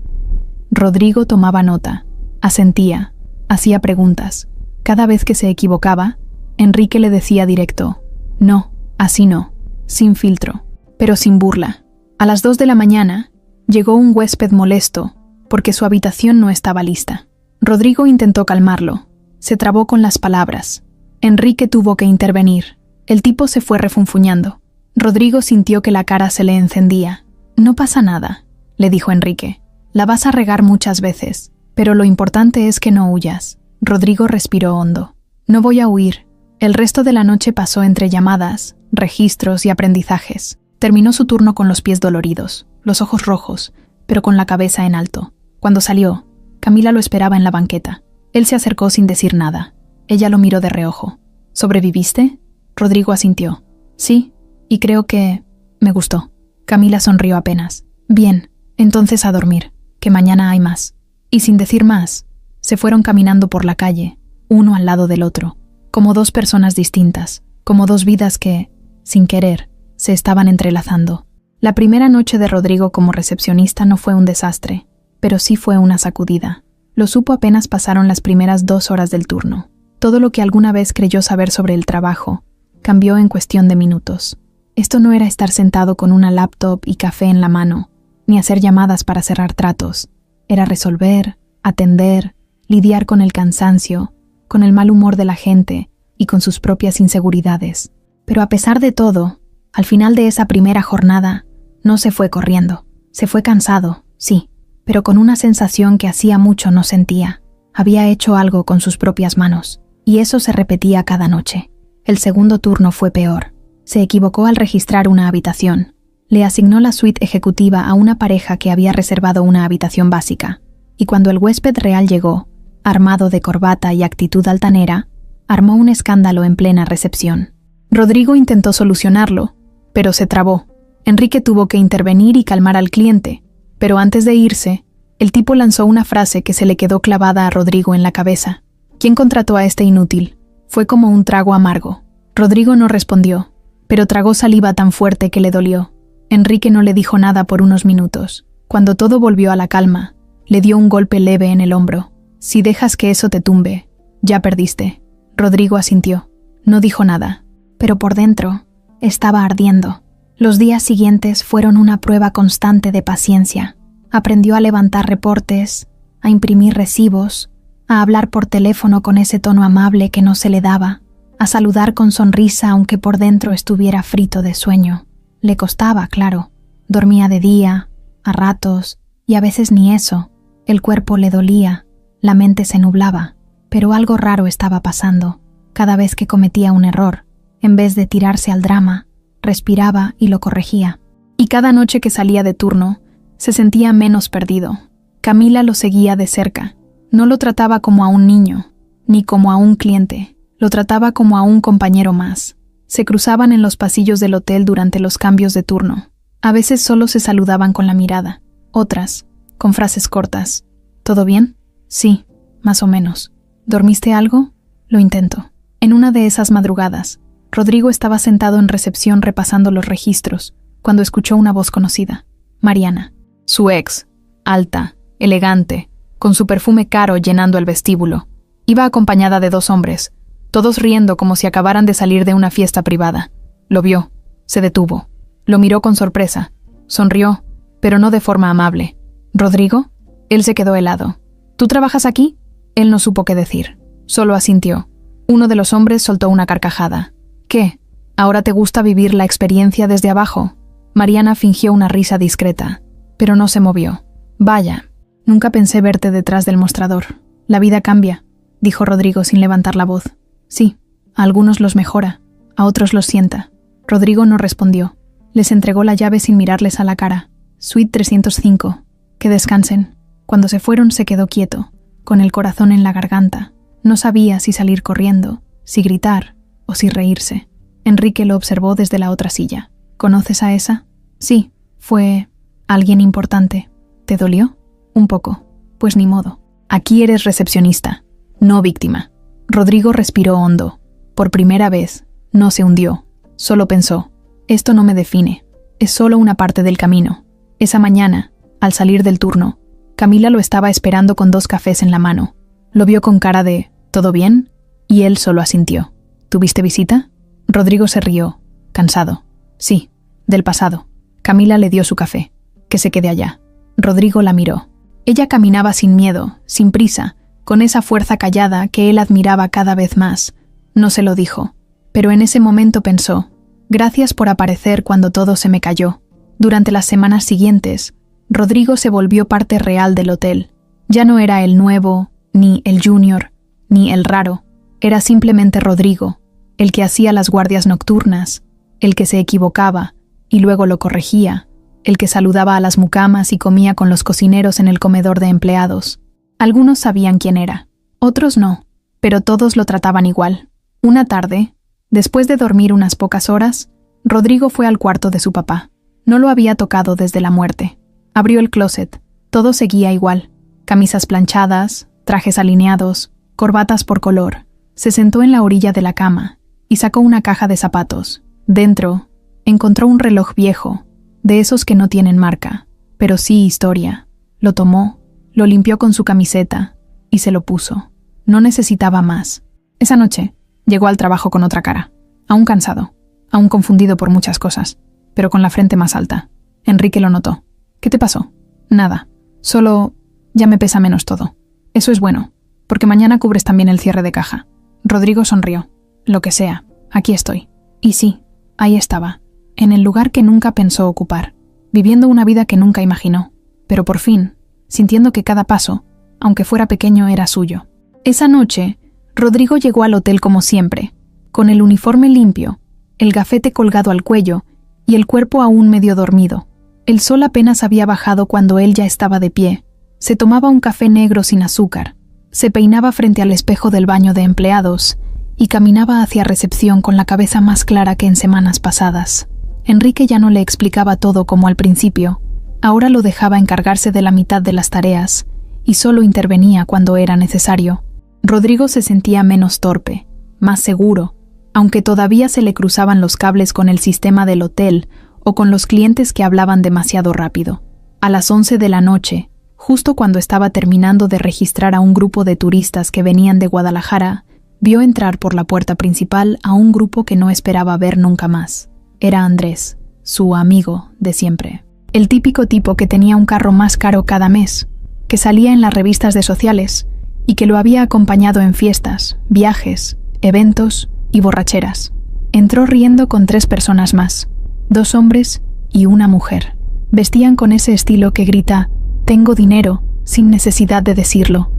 [SPEAKER 1] Rodrigo tomaba nota, asentía, hacía preguntas. Cada vez que se equivocaba, Enrique le decía directo, «No, así no», sin filtro, pero sin burla. A las 2 de la mañana, llegó un huésped molesto, porque su habitación no estaba lista. Rodrigo intentó calmarlo. Se trabó con las palabras. Enrique tuvo que intervenir. El tipo se fue refunfuñando. Rodrigo sintió que la cara se le encendía. «No pasa nada», le dijo Enrique. «La vas a regar muchas veces, pero lo importante es que no huyas». Rodrigo respiró hondo. «No voy a huir». El resto de la noche pasó entre llamadas, registros y aprendizajes. Terminó su turno con los pies doloridos, los ojos rojos, pero con la cabeza en alto. Cuando salió, Camila lo esperaba en la banqueta. Él se acercó sin decir nada. Ella lo miró de reojo. «¿Sobreviviste?» Rodrigo asintió. «Sí, y creo que me gustó». Camila sonrió apenas. «Bien, entonces a dormir, que mañana hay más». Y sin decir más, se fueron caminando por la calle, uno al lado del otro. como dos personas distintas, como dos vidas que, sin querer, se estaban entrelazando. La primera noche de Rodrigo como recepcionista no fue un desastre, pero sí fue una sacudida. Lo supo apenas pasaron las primeras 2 horas del turno. Todo lo que alguna vez creyó saber sobre el trabajo cambió en cuestión de minutos. Esto no era estar sentado con una laptop y café en la mano, ni hacer llamadas para cerrar tratos. Era resolver, atender, lidiar con el cansancio, con el mal humor de la gente y con sus propias inseguridades. Pero a pesar de todo, al final de esa primera jornada, no se fue corriendo. Se fue cansado, sí, pero con una sensación que hacía mucho no sentía. Había hecho algo con sus propias manos, y eso se repetía cada noche. El segundo turno fue peor. Se equivocó al registrar una habitación. Le asignó la suite ejecutiva a una pareja que había reservado una habitación básica, y cuando el huésped real llegó, armado de corbata y actitud altanera, armó un escándalo en plena recepción. Rodrigo intentó solucionarlo, pero se trabó. Enrique tuvo que intervenir y calmar al cliente, pero antes de irse, el tipo lanzó una frase que se le quedó clavada a Rodrigo en la cabeza. ¿Quién contrató a este inútil? Fue como un trago amargo. Rodrigo no respondió, pero tragó saliva tan fuerte que le dolió. Enrique no le dijo nada por unos minutos. Cuando todo volvió a la calma, le dio un golpe leve en el hombro. Si dejas que eso te tumbe, ya perdiste. Rodrigo asintió. No dijo nada, pero por dentro estaba ardiendo. Los días siguientes fueron una prueba constante de paciencia. Aprendió a levantar reportes, a imprimir recibos, a hablar por teléfono con ese tono amable que no se le daba, a saludar con sonrisa aunque por dentro estuviera frito de sueño. Le costaba, claro. Dormía de día, a ratos, y a veces ni eso. El cuerpo le dolía, la mente se nublaba, pero algo raro estaba pasando. Cada vez que cometía un error, en vez de tirarse al drama, respiraba y lo corregía. Y cada noche que salía de turno, se sentía menos perdido. Camila lo seguía de cerca. No lo trataba como a un niño, ni como a un cliente. Lo trataba como a un compañero más. Se cruzaban en los pasillos del hotel durante los cambios de turno. A veces solo se saludaban con la mirada, otras, con frases cortas. ¿Todo bien? Sí, más o menos. ¿Dormiste algo? Lo intento. En una de esas madrugadas, Rodrigo estaba sentado en recepción repasando los registros, cuando escuchó una voz conocida. Mariana. Su ex, alta, elegante, con su perfume caro llenando el vestíbulo. Iba acompañada de 2 hombres, todos riendo como si acabaran de salir de una fiesta privada. Lo vio, se detuvo, lo miró con sorpresa, sonrió, pero no de forma amable. ¿Rodrigo? Él se quedó helado. ¿Tú trabajas aquí? Él no supo qué decir, solo asintió. Uno de los hombres soltó una carcajada. ¿Qué? ¿Ahora te gusta vivir la experiencia desde abajo? Mariana fingió una risa discreta, pero no se movió. Vaya, nunca pensé verte detrás del mostrador. La vida cambia, dijo Rodrigo sin levantar la voz. Sí, a algunos los mejora, a otros los sienta. Rodrigo no respondió. Les entregó la llave sin mirarles a la cara. Suite 305. Que descansen. Cuando se fueron se quedó quieto, con el corazón en la garganta. No sabía si salir corriendo, si gritar o si reírse. Enrique lo observó desde la otra silla. ¿Conoces a esa? Sí, fue alguien importante. ¿Te dolió? Un poco. Pues ni modo. Aquí eres recepcionista, no víctima. Rodrigo respiró hondo. Por primera vez, no se hundió. Solo pensó, esto no me define. Es solo una parte del camino. Esa mañana, al salir del turno, Camila lo estaba esperando con 2 cafés en la mano. Lo vio con cara de ¿todo bien? Y él solo asintió. ¿Tuviste visita? Rodrigo se rió, cansado. Sí, del pasado. Camila le dio su café. Que se quede allá. Rodrigo la miró. Ella caminaba sin miedo, sin prisa, con esa fuerza callada que él admiraba cada vez más. No se lo dijo, pero en ese momento pensó, gracias por aparecer cuando todo se me cayó. Durante las semanas siguientes, Rodrigo se volvió parte real del hotel. Ya no era el nuevo, ni el junior, ni el raro. Era simplemente Rodrigo, el que hacía las guardias nocturnas, el que se equivocaba y luego lo corregía, el que saludaba a las mucamas y comía con los cocineros en el comedor de empleados. Algunos sabían quién era, otros no, pero todos lo trataban igual. Una tarde, después de dormir unas pocas horas, Rodrigo fue al cuarto de su papá. No lo había tocado desde la muerte. Abrió el closet. Todo seguía igual. Camisas planchadas, trajes alineados, corbatas por color, Se sentó en la orilla de la cama y sacó una caja de zapatos. Dentro, encontró un reloj viejo, de esos que no tienen marca, pero sí historia. Lo tomó, lo limpió con su camiseta y se lo puso. No necesitaba más. Esa noche, llegó al trabajo con otra cara, aún cansado, aún confundido por muchas cosas, pero con la frente más alta. Enrique lo notó. ¿Qué te pasó? Nada. Solo ya me pesa menos todo. Eso es bueno, porque mañana cubres también el cierre de caja. Rodrigo sonrió. Lo que sea, aquí estoy. Y sí, ahí estaba, en el lugar que nunca pensó ocupar, viviendo una vida que nunca imaginó, pero por fin, sintiendo que cada paso, aunque fuera pequeño, era suyo. Esa noche, Rodrigo llegó al hotel como siempre, con el uniforme limpio, el gafete colgado al cuello y el cuerpo aún medio dormido. El sol apenas había bajado cuando él ya estaba de pie. Se tomaba un café negro sin azúcar, se peinaba frente al espejo del baño de empleados y caminaba hacia recepción con la cabeza más clara que en semanas pasadas. Enrique ya no le explicaba todo como al principio. Ahora lo dejaba encargarse de la mitad de las tareas y solo intervenía cuando era necesario. Rodrigo se sentía menos torpe, más seguro, aunque todavía se le cruzaban los cables con el sistema del hotel o con los clientes que hablaban demasiado rápido. A las 11 de la noche, justo cuando estaba terminando de registrar a un grupo de turistas que venían de Guadalajara, vio entrar por la puerta principal a un grupo que no esperaba ver nunca más. Era Andrés, su amigo de siempre. El típico tipo que tenía un carro más caro cada mes, que salía en las revistas de sociales y que lo había acompañado en fiestas, viajes, eventos y borracheras. Entró riendo con 3 personas más, 2 hombres y una mujer. Vestían con ese estilo que grita «Tengo dinero» sin necesidad de decirlo.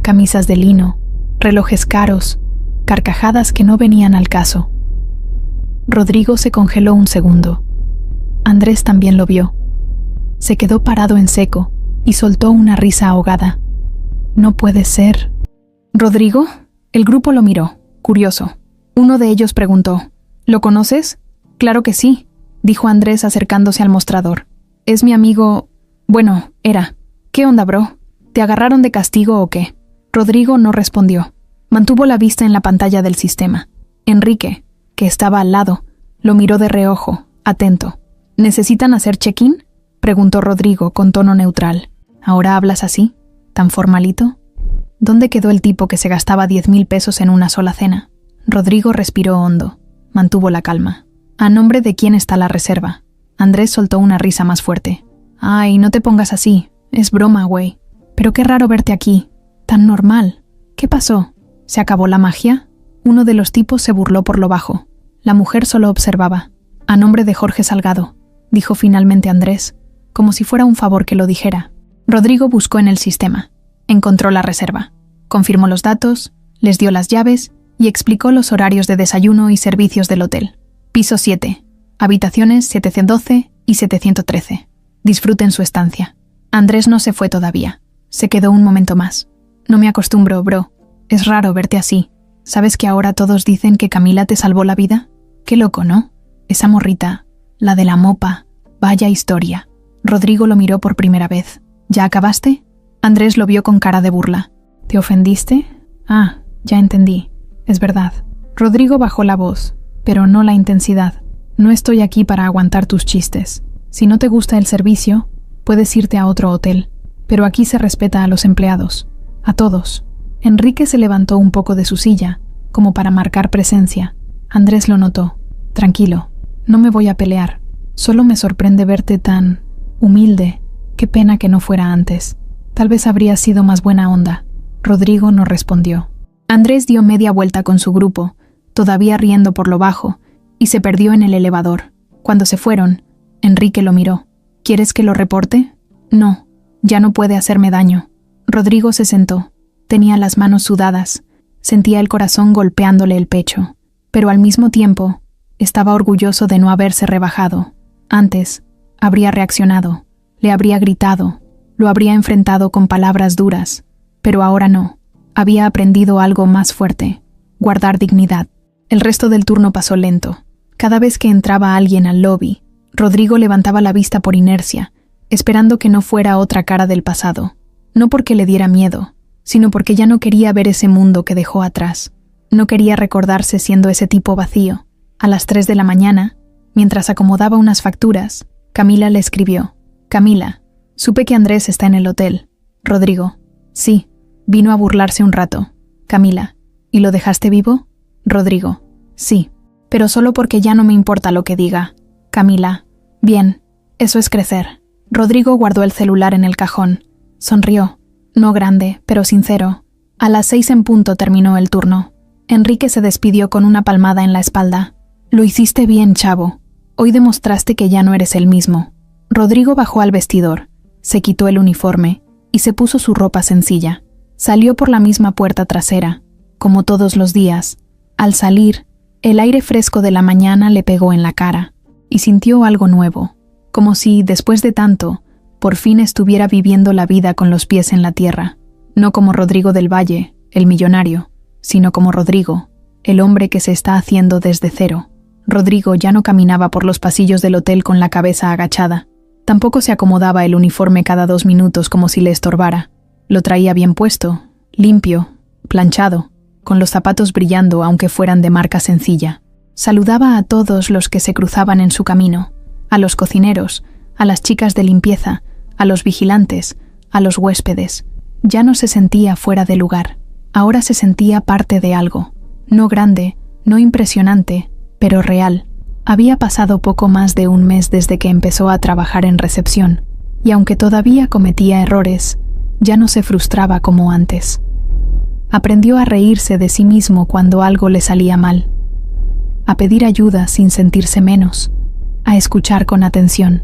[SPEAKER 1] Camisas de lino, relojes caros, carcajadas que no venían al caso. Rodrigo se congeló un segundo. Andrés también lo vio. Se quedó parado en seco y soltó una risa ahogada. «No puede ser». «¿Rodrigo?» El grupo lo miró, curioso. Uno de ellos preguntó, «¿Lo conoces?» «Claro que sí», dijo Andrés acercándose al mostrador. «Es mi amigo... Bueno, era. ¿Qué onda, bro? ¿Te agarraron de castigo o qué?» Rodrigo no respondió. Mantuvo la vista en la pantalla del sistema. Enrique, que estaba al lado, lo miró de reojo, atento. «¿Necesitan hacer check-in?», preguntó Rodrigo con tono neutral. «¿Ahora hablas así? ¿Tan formalito?» ¿Dónde quedó el tipo que se gastaba 10,000 pesos en una sola cena? Rodrigo respiró hondo. Mantuvo la calma. «¿A nombre de quién está la reserva?» Andrés soltó una risa más fuerte. «Ay, no te pongas así. Es broma, güey. Pero qué raro verte aquí. Tan normal. ¿Qué pasó? ¿Se acabó la magia?» Uno de los tipos se burló por lo bajo. La mujer solo observaba. «A nombre de Jorge Salgado», dijo finalmente Andrés, como si fuera un favor que lo dijera. Rodrigo buscó en el sistema. Encontró la reserva. Confirmó los datos, les dio las llaves y explicó los horarios de desayuno y servicios del hotel. Piso 7. Habitaciones 712 y 713. Disfruten su estancia. Andrés no se fue todavía. Se quedó un momento más. «No me acostumbro, bro. Es raro verte así. ¿Sabes que ahora todos dicen que Camila te salvó la vida? Qué loco, ¿no? Esa morrita, la de la mopa. Vaya historia». Rodrigo lo miró por primera vez. «¿Ya acabaste?» Andrés lo vio con cara de burla. «¿Te ofendiste? Ah, ya entendí. Es verdad». Rodrigo bajó la voz, pero no la intensidad. «No estoy aquí para aguantar tus chistes. Si no te gusta el servicio, puedes irte a otro hotel. Pero aquí se respeta a los empleados. A todos». Enrique se levantó un poco de su silla, como para marcar presencia. Andrés lo notó. «Tranquilo, no me voy a pelear. Solo me sorprende verte tan... humilde. Qué pena que no fuera antes. Tal vez habría sido más buena onda». Rodrigo no respondió. Andrés dio media vuelta con su grupo, todavía riendo por lo bajo, y se perdió en el elevador. Cuando se fueron, Enrique lo miró. «¿Quieres que lo reporte?» «No, ya no puede hacerme daño». Rodrigo se sentó. Tenía las manos sudadas. Sentía el corazón golpeándole el pecho. Pero al mismo tiempo, estaba orgulloso de no haberse rebajado. Antes, habría reaccionado. Le habría gritado. Lo habría enfrentado con palabras duras. Pero ahora no. Había aprendido algo más fuerte. Guardar dignidad. El resto del turno pasó lento. Cada vez que entraba alguien al lobby, Rodrigo levantaba la vista por inercia, esperando que no fuera otra cara del pasado. No porque le diera miedo, sino porque ya no quería ver ese mundo que dejó atrás. No quería recordarse siendo ese tipo vacío. A las 3 de la mañana, mientras acomodaba unas facturas, Camila le escribió: «Camila, supe que Andrés está en el hotel». Rodrigo: «Sí, vino a burlarse un rato». Camila: «¿Y lo dejaste vivo?» Rodrigo: «Sí, pero solo porque ya no me importa lo que diga». Camila: «Bien, eso es crecer». Rodrigo guardó el celular en el cajón. Sonrió, no grande, pero sincero. A las 6 en punto terminó el turno. Enrique se despidió con una palmada en la espalda. «Lo hiciste bien, chavo. Hoy demostraste que ya no eres el mismo». Rodrigo bajó al vestidor, se quitó el uniforme y se puso su ropa sencilla. Salió por la misma puerta trasera, como todos los días. Al salir, el aire fresco de la mañana le pegó en la cara y sintió algo nuevo, como si, después de tanto, por fin estuviera viviendo la vida con los pies en la tierra. No como Rodrigo del Valle, el millonario, sino como Rodrigo, el hombre que se está haciendo desde cero. Rodrigo ya no caminaba por los pasillos del hotel con la cabeza agachada. Tampoco se acomodaba el uniforme cada 2 minutos como si le estorbara. Lo traía bien puesto, limpio, planchado, con los zapatos brillando aunque fueran de marca sencilla. Saludaba a todos los que se cruzaban en su camino, a los cocineros, a las chicas de limpieza, a los vigilantes, a los huéspedes. Ya no se sentía fuera de lugar. Ahora se sentía parte de algo. No grande, no impresionante, pero real. Había pasado poco más de 1 mes desde que empezó a trabajar en recepción, y aunque todavía cometía errores, ya no se frustraba como antes. Aprendió a reírse de sí mismo cuando algo le salía mal, a pedir ayuda sin sentirse menos, a escuchar con atención.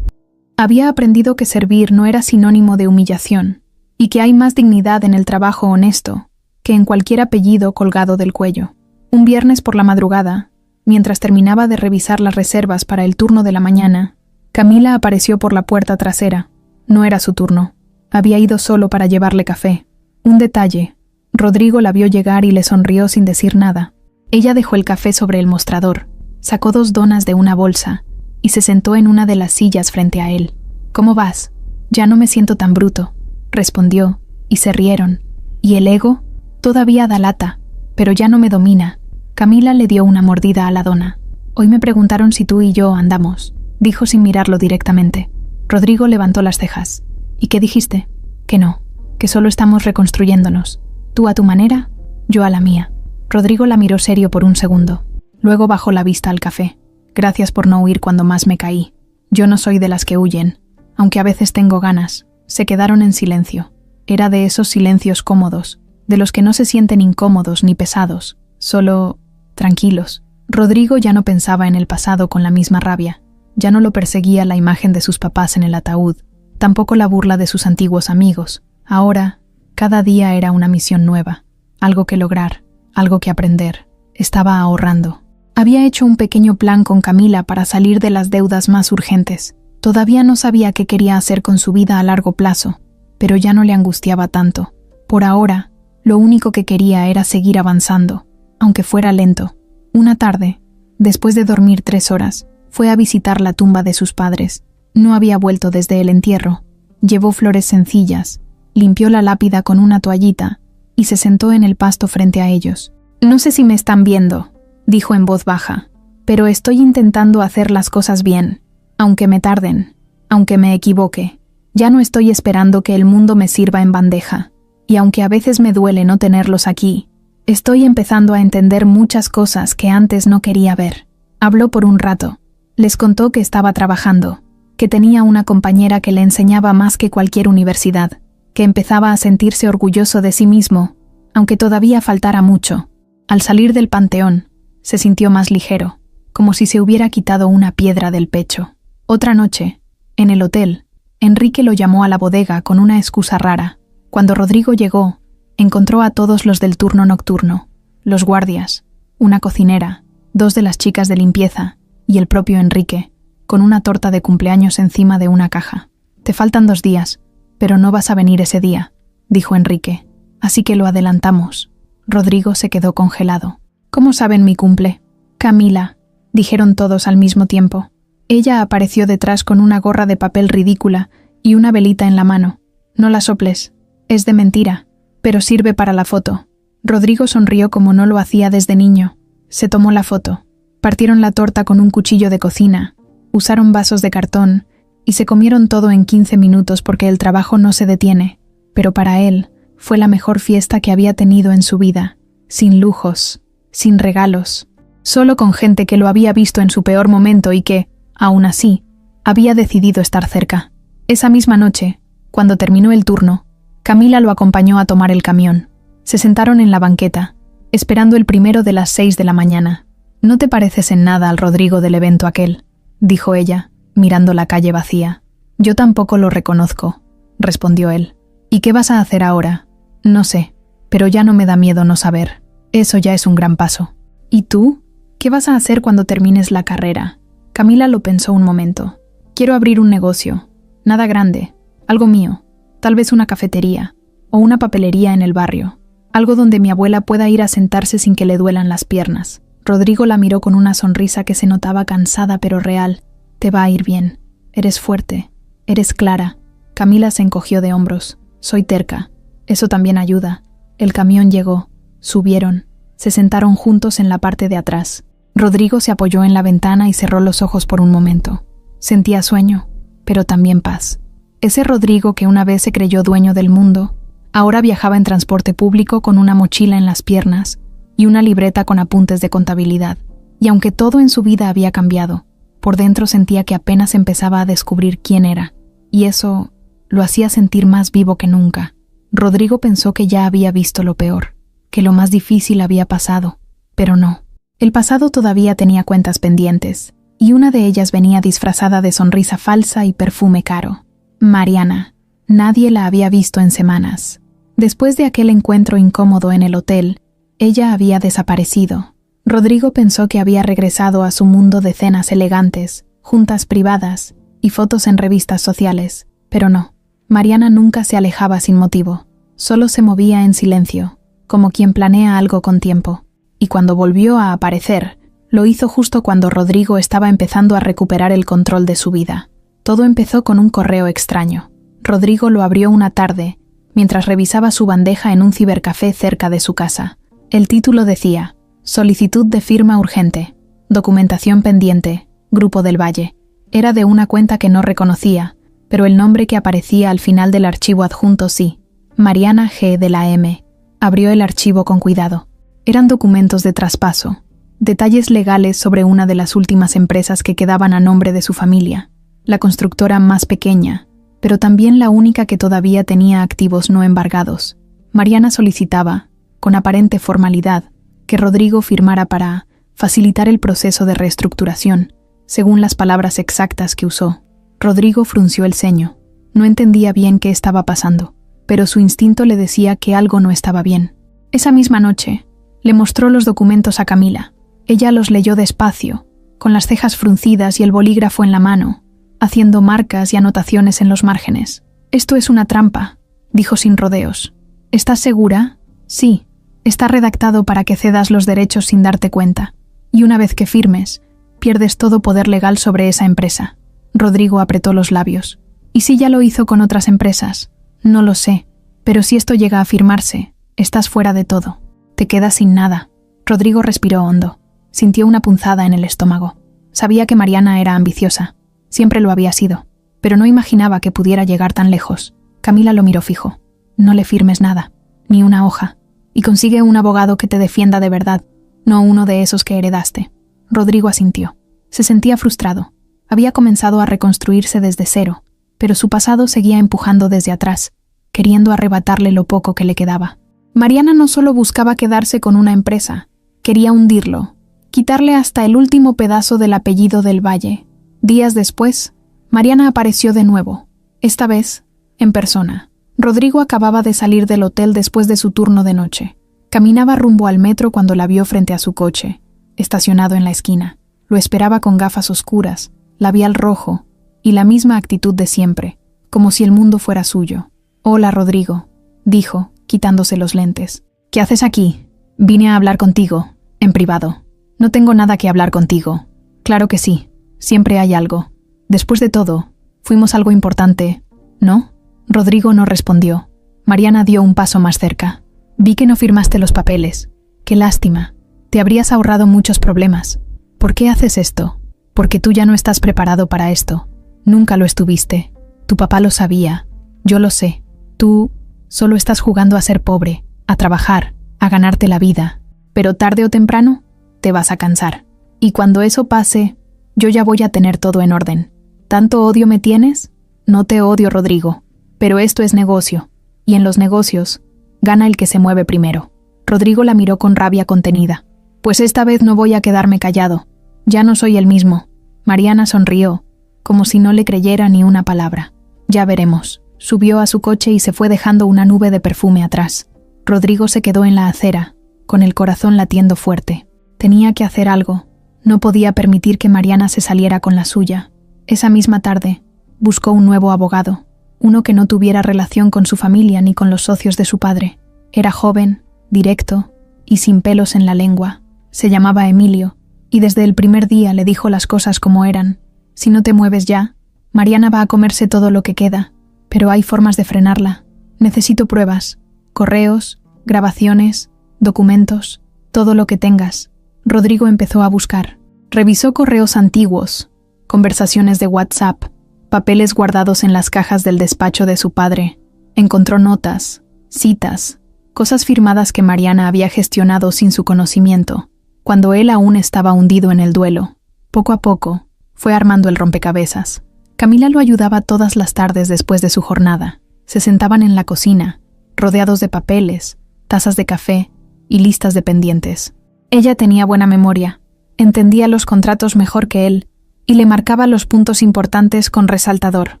[SPEAKER 1] Había aprendido que servir no era sinónimo de humillación, y que hay más dignidad en el trabajo honesto que en cualquier apellido colgado del cuello. Un viernes por la madrugada, mientras terminaba de revisar las reservas para el turno de la mañana, Camila apareció por la puerta trasera. No era su turno. Había ido solo para llevarle café. Un detalle. Rodrigo la vio llegar y le sonrió sin decir nada. Ella dejó el café sobre el mostrador, sacó 2 donas de una bolsa y se sentó en una de las sillas frente a él. «¿Cómo vas?» «Ya no me siento tan bruto», respondió, y se rieron. «¿Y el ego?» «Todavía da lata, pero ya no me domina». Camila le dio una mordida a la dona. «Hoy me preguntaron si tú y yo andamos», dijo sin mirarlo directamente. Rodrigo levantó las cejas. «¿Y qué dijiste?» «Que no, que solo estamos reconstruyéndonos. Tú a tu manera, yo a la mía». Rodrigo la miró serio por un segundo. Luego bajó la vista al café. «Gracias por no huir cuando más me caí. Yo no soy de las que huyen, aunque a veces tengo ganas». Se quedaron en silencio. Era de esos silencios cómodos, de los que no se sienten incómodos ni pesados, solo tranquilos. Rodrigo ya no pensaba en el pasado con la misma rabia. Ya no lo perseguía la imagen de sus papás en el ataúd, tampoco la burla de sus antiguos amigos. Ahora, cada día era una misión nueva, algo que lograr, algo que aprender. Estaba ahorrando. Había hecho un pequeño plan con Camila para salir de las deudas más urgentes. Todavía no sabía qué quería hacer con su vida a largo plazo, pero ya no le angustiaba tanto. Por ahora, lo único que quería era seguir avanzando, aunque fuera lento. Una tarde, después de dormir 3 horas, fue a visitar la tumba de sus padres. No había vuelto desde el entierro. Llevó flores sencillas, limpió la lápida con una toallita y se sentó en el pasto frente a ellos. «No sé si me están viendo», dijo en voz baja, «pero estoy intentando hacer las cosas bien. Aunque me tarden, aunque me equivoque, ya no estoy esperando que el mundo me sirva en bandeja. Y aunque a veces me duele no tenerlos aquí, estoy empezando a entender muchas cosas que antes no quería ver». Habló por un rato. Les contó que estaba trabajando, que tenía una compañera que le enseñaba más que cualquier universidad, que empezaba a sentirse orgulloso de sí mismo, aunque todavía faltara mucho. Al salir del panteón, se sintió más ligero, como si se hubiera quitado una piedra del pecho. Otra noche, en el hotel, Enrique lo llamó a la bodega con una excusa rara. Cuando Rodrigo llegó, encontró a todos los del turno nocturno, los guardias, una cocinera, 2 de las chicas de limpieza y el propio Enrique, con una torta de cumpleaños encima de una caja. «Te faltan 2 días, pero no vas a venir ese día», dijo Enrique, «así que lo adelantamos». Rodrigo se quedó congelado. «¿Cómo saben mi cumple?» «Camila», dijeron todos al mismo tiempo. Ella apareció detrás con una gorra de papel ridícula y una velita en la mano. «No la soples, es de mentira», Pero sirve para la foto. Rodrigo sonrió como no lo hacía desde niño. Se tomó la foto. Partieron la torta con un cuchillo de cocina, usaron vasos de cartón y se comieron todo en 15 minutos porque el trabajo no se detiene. Pero para él fue la mejor fiesta que había tenido en su vida, sin lujos, sin regalos, solo con gente que lo había visto en su peor momento y que, aún así, había decidido estar cerca. Esa misma noche, cuando terminó el turno, Camila lo acompañó a tomar el camión. Se sentaron en la banqueta, esperando el primero de las 6 de la mañana. «No te pareces en nada al Rodrigo del evento aquel», dijo ella, mirando la calle vacía. «Yo tampoco lo reconozco», respondió él. «¿Y qué vas a hacer ahora?» «No sé, pero ya no me da miedo no saber. Eso ya es un gran paso». «¿Y tú? ¿Qué vas a hacer cuando termines la carrera?» Camila lo pensó un momento. «Quiero abrir un negocio. Nada grande. Algo mío. Tal vez una cafetería. O una papelería en el barrio. Algo donde mi abuela pueda ir a sentarse sin que le duelan las piernas». Rodrigo la miró con una sonrisa que se notaba cansada pero real. «Te va a ir bien. Eres fuerte. Eres clara». Camila se encogió de hombros. «Soy terca. Eso también ayuda». El camión llegó. Subieron. Se sentaron juntos en la parte de atrás. Rodrigo se apoyó en la ventana y cerró los ojos por un momento. Sentía sueño, pero también paz. Ese Rodrigo que una vez se creyó dueño del mundo, ahora viajaba en transporte público con una mochila en las piernas y una libreta con apuntes de contabilidad. Y aunque todo en su vida había cambiado, por dentro sentía que apenas empezaba a descubrir quién era, y eso lo hacía sentir más vivo que nunca. Rodrigo pensó que ya había visto lo peor, que lo más difícil había pasado, pero no. El pasado todavía tenía cuentas pendientes, y una de ellas venía disfrazada de sonrisa falsa y perfume caro. Mariana. Nadie la había visto en semanas. Después de aquel encuentro incómodo en el hotel, ella había desaparecido. Rodrigo pensó que había regresado a su mundo de cenas elegantes, juntas privadas y fotos en revistas sociales, pero no. Mariana nunca se alejaba sin motivo, solo se movía en silencio, como quien planea algo con tiempo. Y cuando volvió a aparecer, lo hizo justo cuando Rodrigo estaba empezando a recuperar el control de su vida. Todo empezó con un correo extraño. Rodrigo lo abrió una tarde, mientras revisaba su bandeja en un cibercafé cerca de su casa. El título decía: «Solicitud de firma urgente. Documentación pendiente. Grupo del Valle». Era de una cuenta que no reconocía, pero el nombre que aparecía al final del archivo adjunto sí. Mariana G. de la M. Abrió el archivo con cuidado. Eran documentos de traspaso, detalles legales sobre una de las últimas empresas que quedaban a nombre de su familia, la constructora más pequeña, pero también la única que todavía tenía activos no embargados. Mariana solicitaba, con aparente formalidad, que Rodrigo firmara para facilitar el proceso de reestructuración, según las palabras exactas que usó. Rodrigo frunció el ceño. No entendía bien qué estaba pasando, pero su instinto le decía que algo no estaba bien. Esa misma noche, le mostró los documentos a Camila. Ella los leyó despacio, con las cejas fruncidas y el bolígrafo en la mano, haciendo marcas y anotaciones en los márgenes. «Esto es una trampa», dijo sin rodeos. «¿Estás segura?» «Sí. Está redactado para que cedas los derechos sin darte cuenta. Y una vez que firmes, pierdes todo poder legal sobre esa empresa». Rodrigo apretó los labios. «¿Y si ya lo hizo con otras empresas?» «No lo sé. Pero si esto llega a firmarse, estás fuera de todo. Te quedas sin nada». Rodrigo respiró hondo. Sintió una punzada en el estómago. Sabía que Mariana era ambiciosa. Siempre lo había sido. Pero no imaginaba que pudiera llegar tan lejos. Camila lo miró fijo. «No le firmes nada. Ni una hoja. Y consigue un abogado que te defienda de verdad, no uno de esos que heredaste». Rodrigo asintió. Se sentía frustrado. Había comenzado a reconstruirse desde cero, pero su pasado seguía empujando desde atrás, queriendo arrebatarle lo poco que le quedaba. Mariana no solo buscaba quedarse con una empresa, quería hundirlo, quitarle hasta el último pedazo del apellido del Valle. Días después, Mariana apareció de nuevo, esta vez en persona. Rodrigo acababa de salir del hotel después de su turno de noche. Caminaba rumbo al metro cuando la vio frente a su coche, estacionado en la esquina. Lo esperaba con gafas oscuras, labial rojo y la misma actitud de siempre, como si el mundo fuera suyo. «Hola, Rodrigo», dijo, quitándose los lentes. «¿Qué haces aquí?» «Vine a hablar contigo, en privado». «No tengo nada que hablar contigo». «Claro que sí, siempre hay algo. Después de todo, fuimos algo importante, ¿no?» Rodrigo no respondió. Mariana dio un paso más cerca. Vi que no firmaste los papeles. Qué lástima. Te habrías ahorrado muchos problemas. ¿Por qué haces esto? Porque tú ya no estás preparado para esto. Nunca lo estuviste. Tu papá lo sabía. Yo lo sé. Tú solo estás jugando a ser pobre, a trabajar, a ganarte la vida. Pero tarde o temprano, te vas a cansar. Y cuando eso pase, yo ya voy a tener todo en orden. ¿Tanto odio me tienes? No te odio, Rodrigo. Pero esto es negocio. Y en los negocios, gana el que se mueve primero. Rodrigo la miró con rabia contenida. Pues esta vez no voy a quedarme callado. Ya no soy el mismo. Mariana sonrió, como si no le creyera ni una palabra. Ya veremos. Subió a su coche y se fue dejando una nube de perfume atrás. Rodrigo se quedó en la acera, con el corazón latiendo fuerte. Tenía que hacer algo. No podía permitir que Mariana se saliera con la suya. Esa misma tarde, buscó un nuevo abogado, uno que no tuviera relación con su familia ni con los socios de su padre. Era joven, directo y sin pelos en la lengua. Se llamaba Emilio, y desde el primer día le dijo las cosas como eran. Si no te mueves ya, Mariana va a comerse todo lo que queda, pero hay formas de frenarla. Necesito pruebas, correos, grabaciones, documentos, todo lo que tengas. Rodrigo empezó a buscar. Revisó correos antiguos, conversaciones de WhatsApp, papeles guardados en las cajas del despacho de su padre. Encontró notas, citas, cosas firmadas que Mariana había gestionado sin su conocimiento, cuando él aún estaba hundido en el duelo. Poco a poco, fue armando el rompecabezas. Camila lo ayudaba todas las tardes después de su jornada. Se sentaban en la cocina, rodeados de papeles, tazas de café y listas de pendientes. Ella tenía buena memoria, entendía los contratos mejor que él y le marcaba los puntos importantes con resaltador.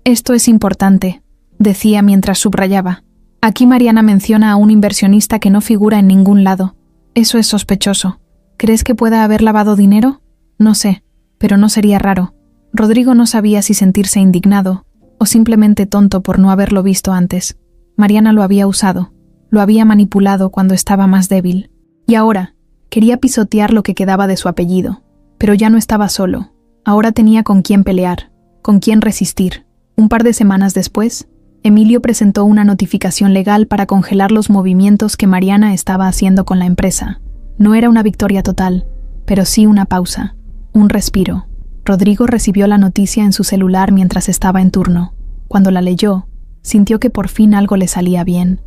[SPEAKER 1] Esto es importante, decía mientras subrayaba. Aquí Mariana menciona a un inversionista que no figura en ningún lado. Eso es sospechoso. ¿Crees que pueda haber lavado dinero? No sé, pero no sería raro. Rodrigo no sabía si sentirse indignado o simplemente tonto por no haberlo visto antes. Mariana lo había usado, lo había manipulado cuando estaba más débil. Y ahora, quería pisotear lo que quedaba de su apellido. Pero ya no estaba solo. Ahora tenía con quién pelear, con quién resistir. Un par de semanas después, Emilio presentó una notificación legal para congelar los movimientos que Mariana estaba haciendo con la empresa. No era una victoria total, pero sí una pausa, un respiro. Rodrigo recibió la noticia en su celular mientras estaba en turno. Cuando la leyó, sintió que por fin algo le salía bien.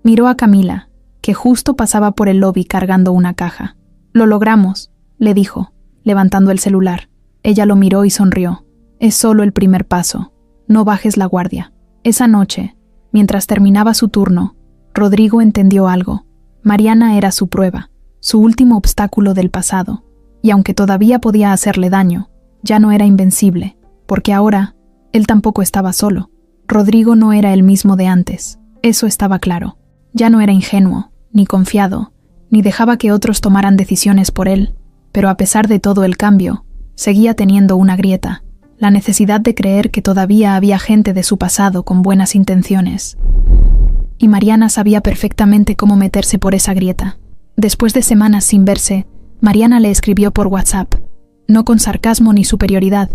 [SPEAKER 1] Miró a Camila, que justo pasaba por el lobby cargando una caja. «Lo logramos», le dijo, levantando el celular. Ella lo miró y sonrió. «Es solo el primer paso. No bajes la guardia». Esa noche, mientras terminaba su turno, Rodrigo entendió algo. Mariana era su prueba, su último obstáculo del pasado, y aunque todavía podía hacerle daño, ya no era invencible, porque ahora él tampoco estaba solo. Rodrigo no era el mismo de antes, eso estaba claro. Ya no era ingenuo, ni confiado, ni dejaba que otros tomaran decisiones por él, pero a pesar de todo el cambio, seguía teniendo una grieta, la necesidad de creer que todavía había gente de su pasado con buenas intenciones. Y Mariana sabía perfectamente cómo meterse por esa grieta. Después de semanas sin verse, Mariana le escribió por WhatsApp, no con sarcasmo ni superioridad.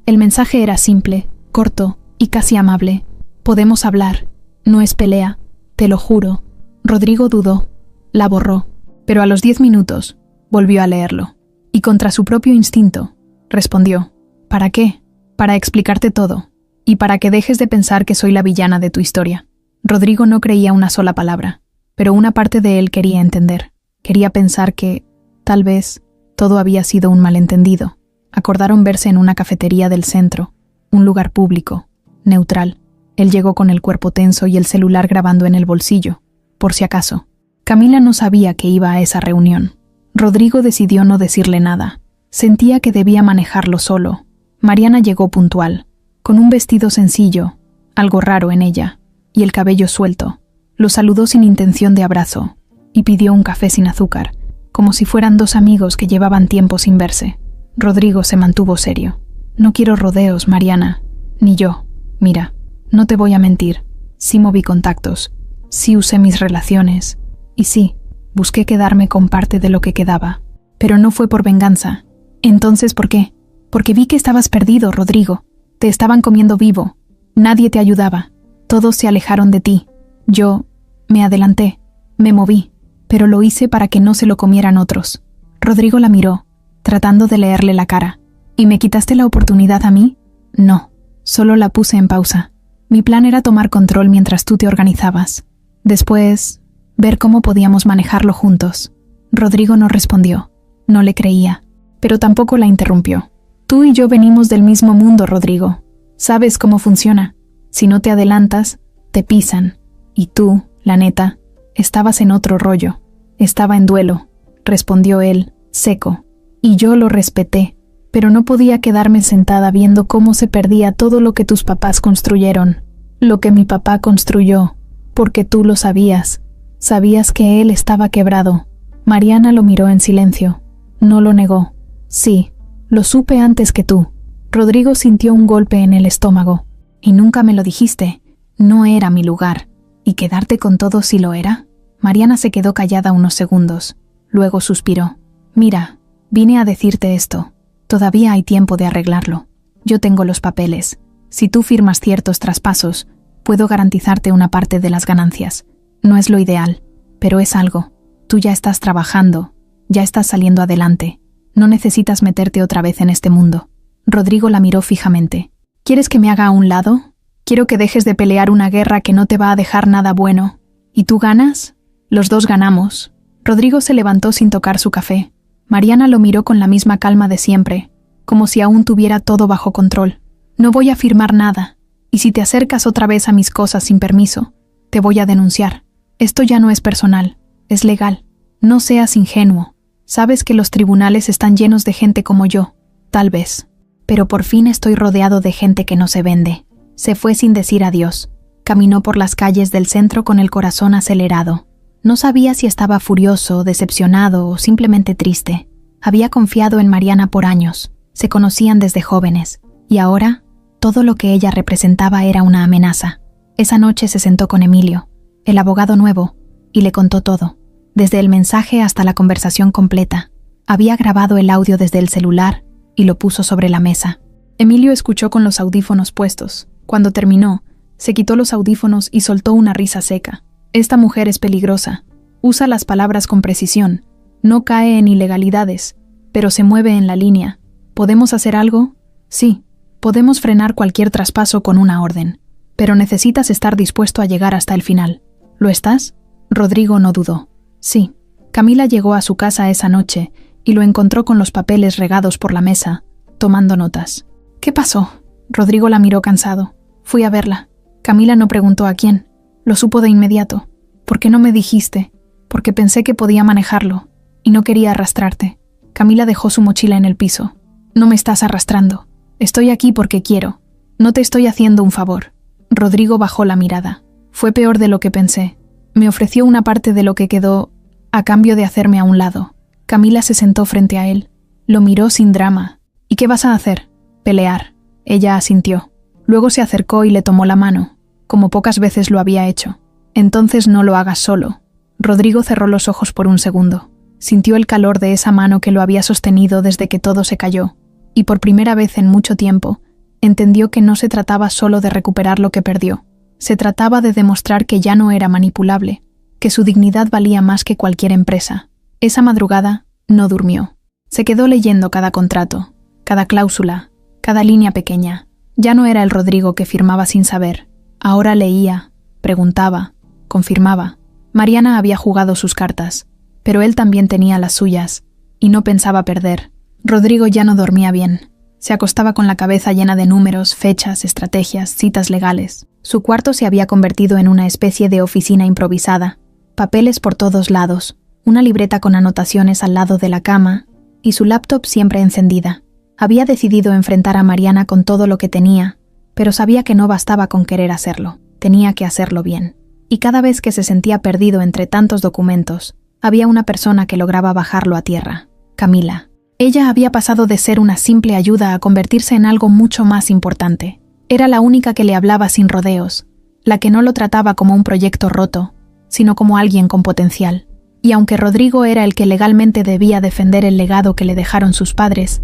[SPEAKER 1] El mensaje era simple, corto y casi amable. «Podemos hablar. No es pelea. Te lo juro». Rodrigo dudó. La borró. Pero a los 10 minutos, volvió a leerlo. Y contra su propio instinto, respondió, «¿Para qué? Para explicarte todo. Y para que dejes de pensar que soy la villana de tu historia». Rodrigo no creía una sola palabra, pero una parte de él quería entender. Quería pensar que, tal vez, todo había sido un malentendido. Acordaron verse en una cafetería del centro, un lugar público, neutral. Él llegó con el cuerpo tenso y el celular grabando en el bolsillo, por si acaso. Camila no sabía que iba a esa reunión. Rodrigo decidió no decirle nada. Sentía que debía manejarlo solo. Mariana llegó puntual, con un vestido sencillo, algo raro en ella, y el cabello suelto. Lo saludó sin intención de abrazo, y pidió un café sin azúcar, como si fueran dos amigos que llevaban tiempo sin verse. Rodrigo se mantuvo serio. «No quiero rodeos, Mariana. Ni yo. Mira, no te voy a mentir. Sí moví contactos. Sí usé mis relaciones. Y sí, busqué quedarme con parte de lo que quedaba. Pero no fue por venganza. Entonces, ¿por qué? Porque vi que estabas perdido, Rodrigo. Te estaban comiendo vivo. Nadie te ayudaba. Todos se alejaron de ti. Yo me adelanté, me moví, pero lo hice para que no se lo comieran otros. Rodrigo la miró, tratando de leerle la cara. ¿Y me quitaste la oportunidad a mí? No, solo la puse en pausa. Mi plan era tomar control mientras tú te organizabas. Después, ver cómo podíamos manejarlo juntos. Rodrigo no respondió. No le creía, pero tampoco la interrumpió. Tú y yo venimos del mismo mundo, Rodrigo. Sabes cómo funciona. Si no te adelantas, te pisan. Y tú, la neta, estabas en otro rollo. Estaba en duelo, respondió él, seco. Y yo lo respeté, pero no podía quedarme sentada viendo cómo se perdía todo lo que tus papás construyeron. Lo que mi papá construyó, porque tú lo sabías. Sabías que él estaba quebrado. Mariana lo miró en silencio. No lo negó. Sí, lo supe antes que tú. Rodrigo sintió un golpe en el estómago. Y nunca me lo dijiste. No era mi lugar. ¿Y quedarte con todo si lo era? Mariana se quedó callada unos segundos. Luego suspiró. Mira, vine a decirte esto. Todavía hay tiempo de arreglarlo. Yo tengo los papeles. Si tú firmas ciertos traspasos, puedo garantizarte una parte de las ganancias. No es lo ideal, pero es algo. Tú ya estás trabajando, ya estás saliendo adelante. No necesitas meterte otra vez en este mundo. Rodrigo la miró fijamente. ¿Quieres que me haga a un lado? Quiero que dejes de pelear una guerra que no te va a dejar nada bueno. ¿Y tú ganas? Los dos ganamos. Rodrigo se levantó sin tocar su café. Mariana lo miró con la misma calma de siempre, como si aún tuviera todo bajo control. No voy a firmar nada, y si te acercas otra vez a mis cosas sin permiso, te voy a denunciar. Esto ya no es personal, es legal. No seas ingenuo. Sabes que los tribunales están llenos de gente como yo, tal vez. Pero por fin estoy rodeado de gente que no se vende. Se fue sin decir adiós. Caminó por las calles del centro con el corazón acelerado. No sabía si estaba furioso, decepcionado o simplemente triste. Había confiado en Mariana por años. Se conocían desde jóvenes. Y ahora, todo lo que ella representaba era una amenaza. Esa noche se sentó con Emilio, el abogado nuevo, y le contó todo. Desde el mensaje hasta la conversación completa. Había grabado el audio desde el celular y lo puso sobre la mesa. Emilio escuchó con los audífonos puestos. Cuando terminó, se quitó los audífonos y soltó una risa seca. Esta mujer es peligrosa. Usa las palabras con precisión. No cae en ilegalidades, pero se mueve en la línea. ¿Podemos hacer algo? Sí, podemos frenar cualquier traspaso con una orden. Pero necesitas estar dispuesto a llegar hasta el final. ¿Lo estás? Rodrigo no dudó. Sí. Camila llegó a su casa esa noche y lo encontró con los papeles regados por la mesa, tomando notas. ¿Qué pasó? Rodrigo la miró cansado. Fui a verla. Camila no preguntó a quién. Lo supo de inmediato. ¿Por qué no me dijiste? Porque pensé que podía manejarlo y no quería arrastrarte. Camila dejó su mochila en el piso. No me estás arrastrando. Estoy aquí porque quiero. No te estoy haciendo un favor. Rodrigo bajó la mirada. Fue peor de lo que pensé. Me ofreció una parte de lo que quedó a cambio de hacerme a un lado. Camila se sentó frente a él. Lo miró sin drama. ¿Y qué vas a hacer? Pelear. Ella asintió. Luego se acercó y le tomó la mano, como pocas veces lo había hecho. Entonces no lo hagas solo. Rodrigo cerró los ojos por un segundo. Sintió el calor de esa mano que lo había sostenido desde que todo se cayó, y por primera vez en mucho tiempo, entendió que no se trataba solo de recuperar lo que perdió. Se trataba de demostrar que ya no era manipulable, que su dignidad valía más que cualquier empresa. Esa madrugada no durmió. Se quedó leyendo cada contrato, cada cláusula, cada línea pequeña. Ya no era el Rodrigo que firmaba sin saber. Ahora leía, preguntaba, confirmaba. Mariana había jugado sus cartas, pero él también tenía las suyas, y no pensaba perder. Rodrigo ya no dormía bien. Se acostaba con la cabeza llena de números, fechas, estrategias, citas legales. Su cuarto se había convertido en una especie de oficina improvisada. Papeles por todos lados, una libreta con anotaciones al lado de la cama, y su laptop siempre encendida. Había decidido enfrentar a Mariana con todo lo que tenía, pero sabía que no bastaba con querer hacerlo. Tenía que hacerlo bien. Y cada vez que se sentía perdido entre tantos documentos, había una persona que lograba bajarlo a tierra. Camila. Ella había pasado de ser una simple ayuda a convertirse en algo mucho más importante. Era la única que le hablaba sin rodeos, la que no lo trataba como un proyecto roto, sino como alguien con potencial. Y aunque Rodrigo era el que legalmente debía defender el legado que le dejaron sus padres,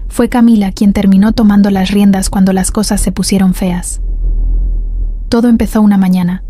[SPEAKER 1] fue Camila quien terminó tomando las riendas cuando las cosas se pusieron feas. Todo empezó una mañana.